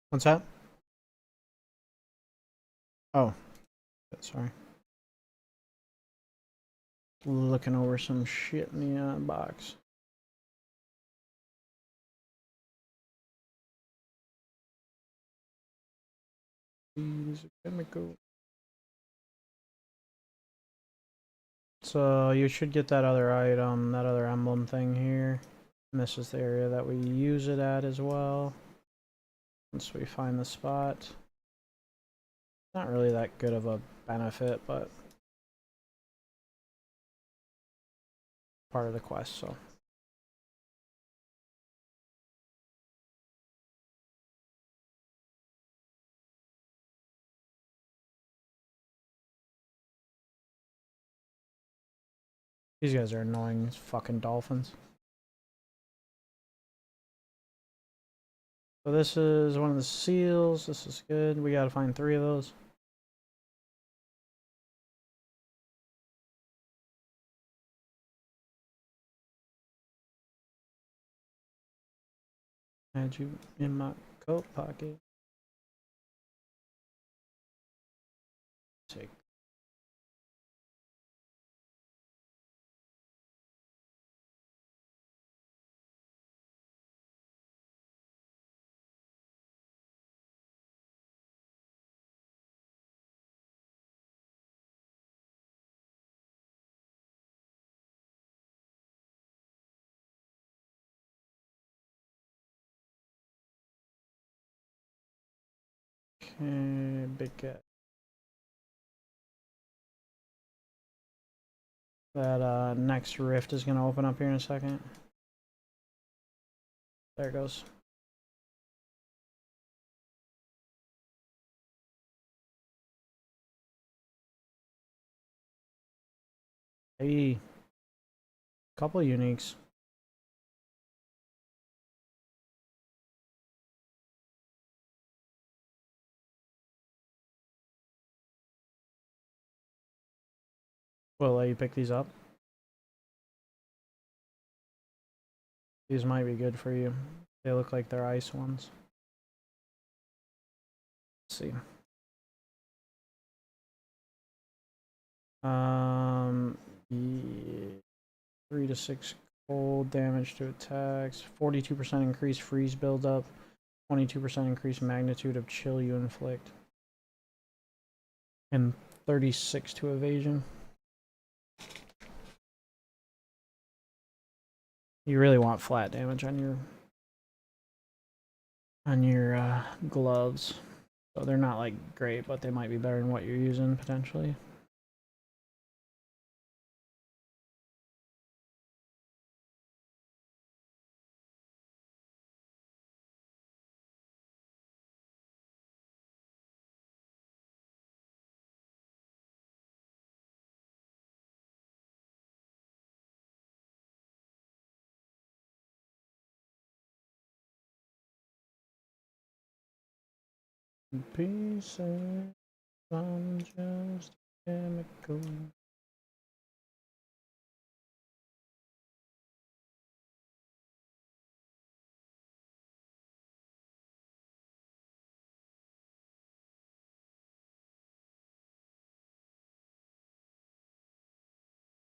What's that? Oh, sorry. Looking over some shit in the box. These are chemical. So you should get that other item, that other emblem thing here. And this is the area that we use it at as well. Once we find the spot. Not really that good of a benefit, but part of the quest, so. These guys are annoying, these fucking dolphins. So this is one of the seals. This is good. We gotta find 3 of those. Had you in my coat pocket. Take. Okay, big cat. That next rift is gonna open up here in a second. There it goes. Hey, couple uniques. Will let you pick these up. These might be good for you. They look like they're ice ones. Let's see. Yeah, 3 to 6 cold damage to attacks. 42% increased freeze buildup. 22% increased magnitude of chill you inflict. And 36 to evasion. You really want flat damage on your gloves. So they're not like great, but they might be better than what you're using potentially. Pieces, I'm just chemical.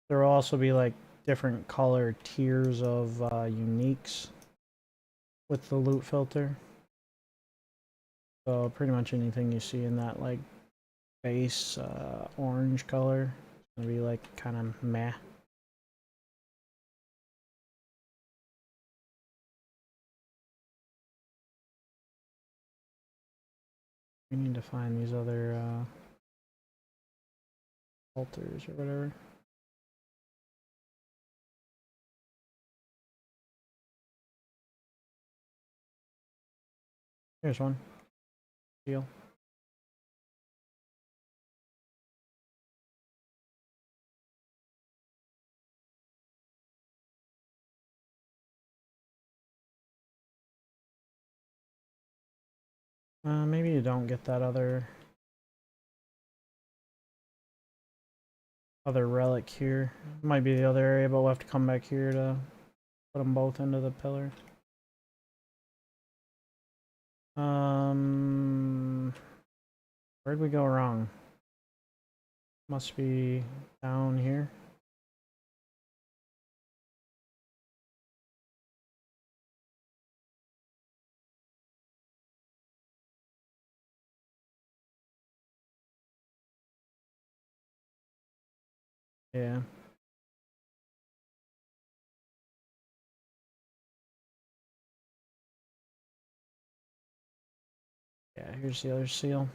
There will also be like different color tiers of uniques with the loot filter. So pretty much anything you see in that like base orange color is gonna be like kind of meh. We need to find these other filters or whatever. Here's one. Deal. Maybe you don't get that other relic here. Might be the other area, but we'll have to come back here to put them both into the pillar. Where'd we go wrong? Must be down here. Yeah. Yeah, here's the other seal.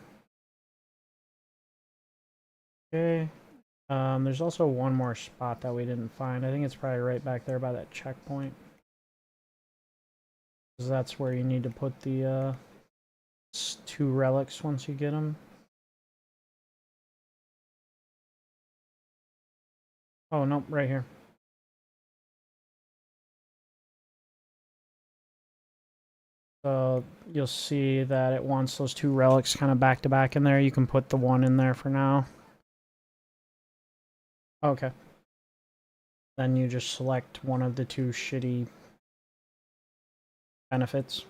Okay. There's also one more spot that we didn't find. I think it's probably right back there by that checkpoint. Because that's where you need to put the 2 relics once you get them. Oh, nope, right here. So you'll see that it wants those 2 relics kind of back to back in there. You can put the one in there for now. Okay. Then you just select one of the 2 shitty benefits.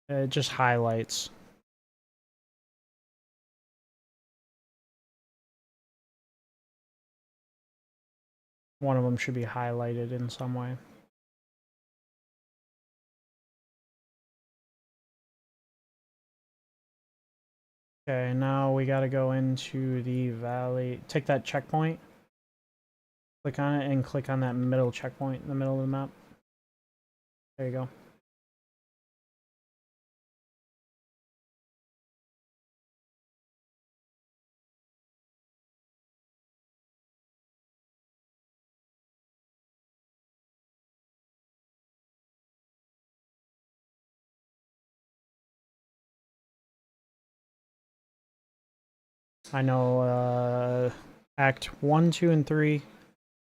It just highlights. One of them should be highlighted in some way. Okay, now we gotta go into the valley. Take that checkpoint. Click on it and click on that middle checkpoint in the middle of the map. There you go. I know Act 1, 2, and 3,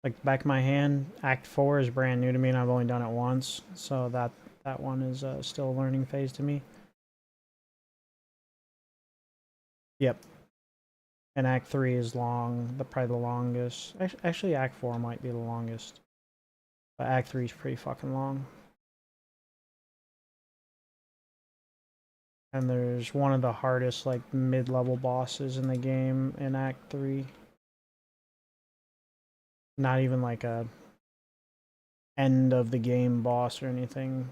like back of my hand. Act 4 is brand new to me and I've only done it once. So that one is still a learning phase to me. Yep. And Act 3 is long, probably the longest. Actually, Act 4 might be the longest. But Act 3 is pretty fucking long. And there's one of the hardest, like, mid-level bosses in the game in Act 3. Not even like a end of the game boss or anything.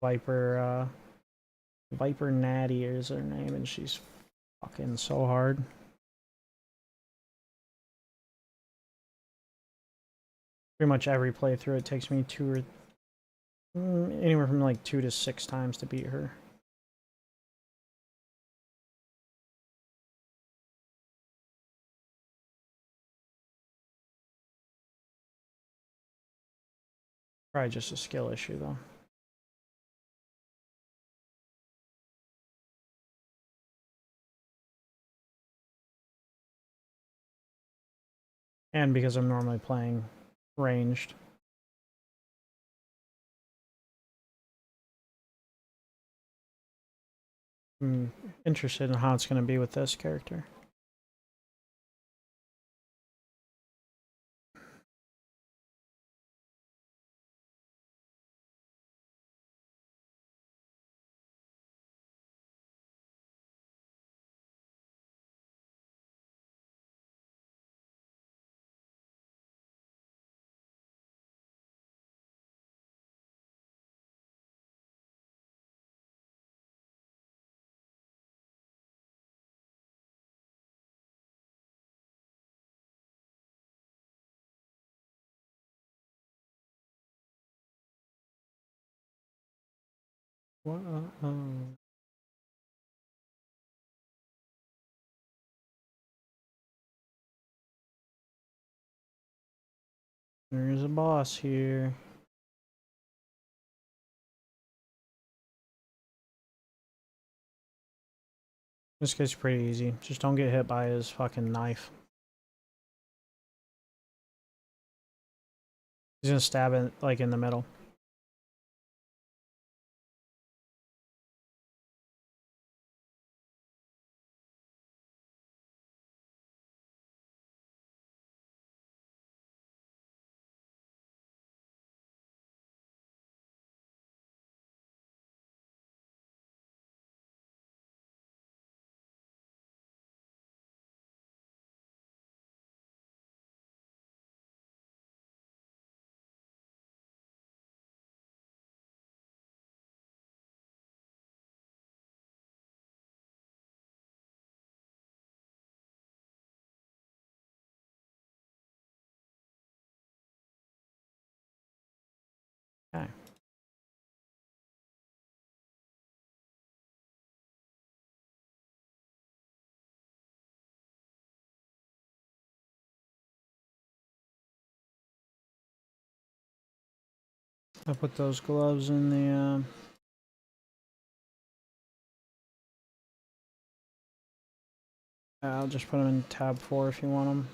Viper Natty is her name, and she's fucking so hard. Pretty much every playthrough, it takes me anywhere from like 2 to 6 times to beat her. Probably just a skill issue though. And because I'm normally playing ranged. I'm interested in how it's going to be with this character. What? There's a boss here. This guy's pretty easy. Just don't get hit by his fucking knife. He's gonna stab it like in the middle. Okay. I put those gloves in the. I'll just put them in tab 4 if you want them.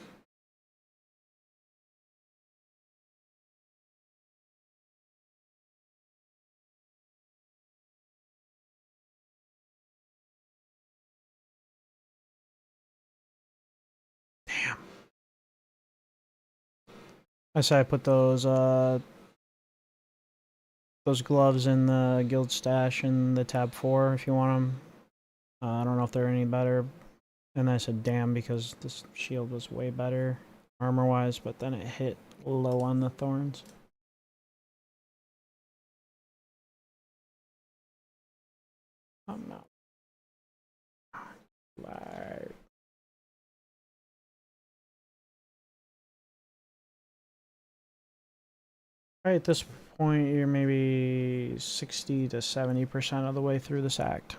Damn. I say I put those gloves in the guild stash in the tab 4 if you want them. I don't know if they're any better. And I said damn because this shield was way better armor wise, but then it hit low on the thorns. I'm not. Right. Right at this point, you're maybe 60 to 70% of the way through this act.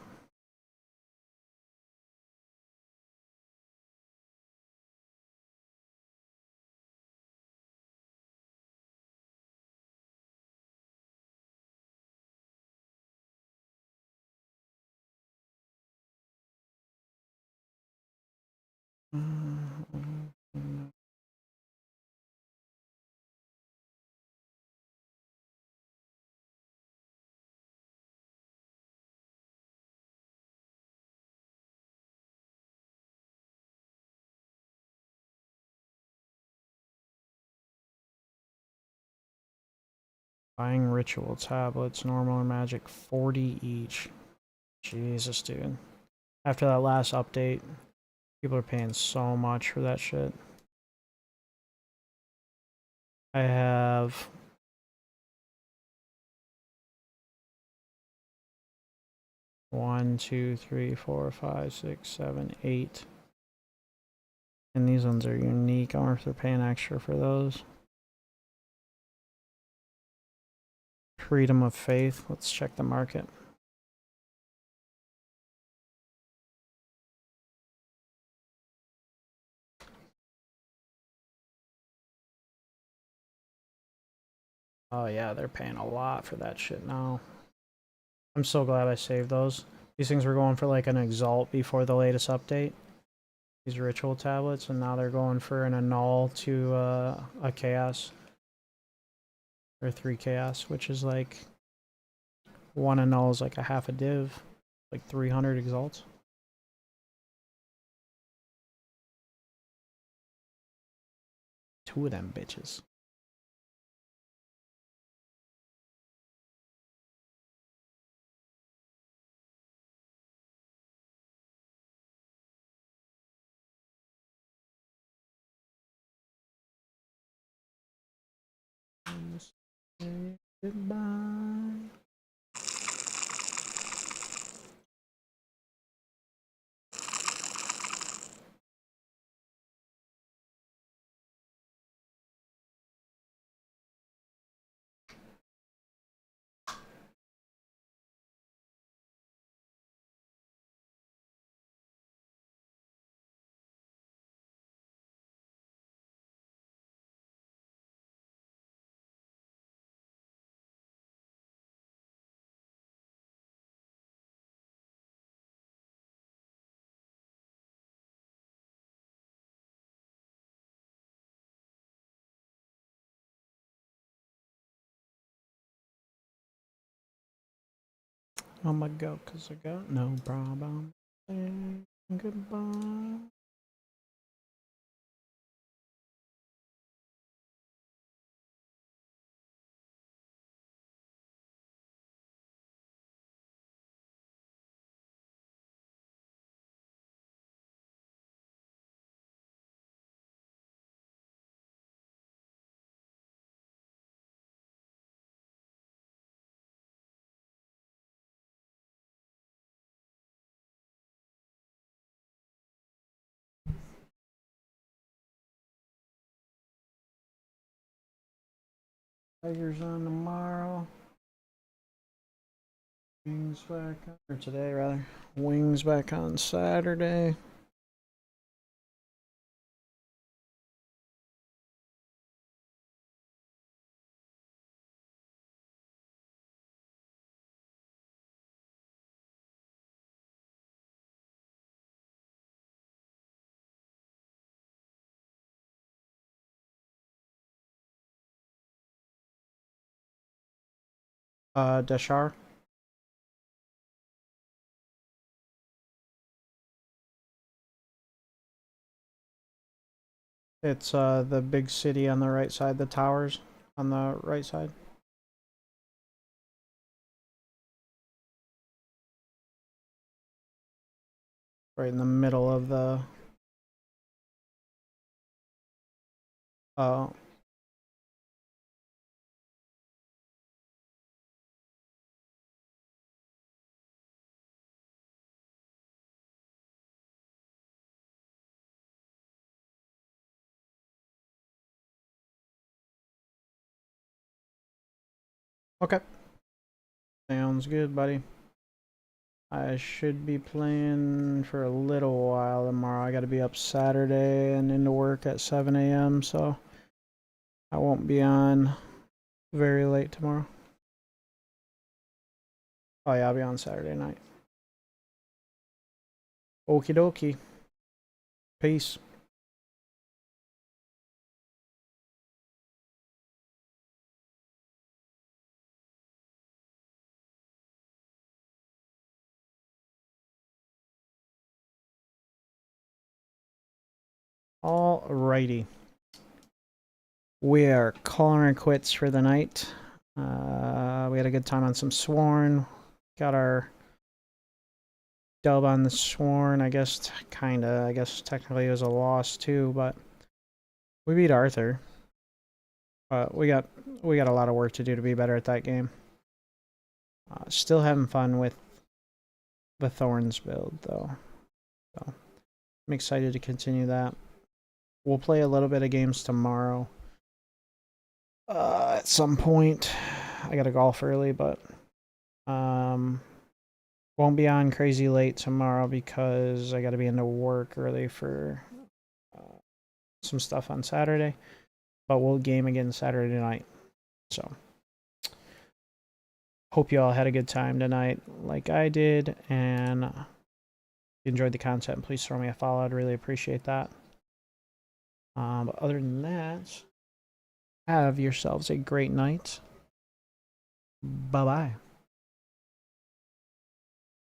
Buying ritual tablets, normal and magic, 40 each. Jesus, dude. After that last update, people are paying so much for that shit. I have one, two, three, four, five, six, seven, 8. And these ones are unique. I wonder if they're paying extra for those. Freedom of faith. Let's check the market. Oh yeah, they're paying a lot for that shit now. I'm so glad I saved those. These things were going for like an exalt before the latest update. These ritual tablets, and now they're going for an annul to a chaos. Or 3 chaos, which is like 1 annul is like a half a div. Like 300 exalts. Two of them bitches. Goodbye. I'm gonna go because I got no problem saying goodbye. Tigers on tomorrow. Wings back on, or today rather. Wings back on Saturday. Deshar. It's the big city on the right side, the towers on the right side. Right in the middle of the uh okay. Sounds good, buddy. I should be playing for a little while tomorrow. I got to be up Saturday and into work at 7 a.m. So I won't be on very late tomorrow. Oh yeah, I'll be on Saturday night. Okie dokie. Peace. Alrighty. We are calling it quits for the night. We had a good time on some Sworn. Got our dub on the Sworn. I guess kinda. I guess technically it was a loss too, but we beat Arthur. We got a lot of work to do to be better at that game. Still having fun with the Thorns build though. So I'm excited to continue that. We'll play a little bit of games tomorrow. At some point. I gotta golf early, but won't be on crazy late tomorrow because I gotta be into work early for some stuff on Saturday. But we'll game again Saturday night. So hope you all had a good time tonight like I did, and if you enjoyed the content, please throw me a follow. I'd really appreciate that. But other than that, have yourselves a great night. Bye bye.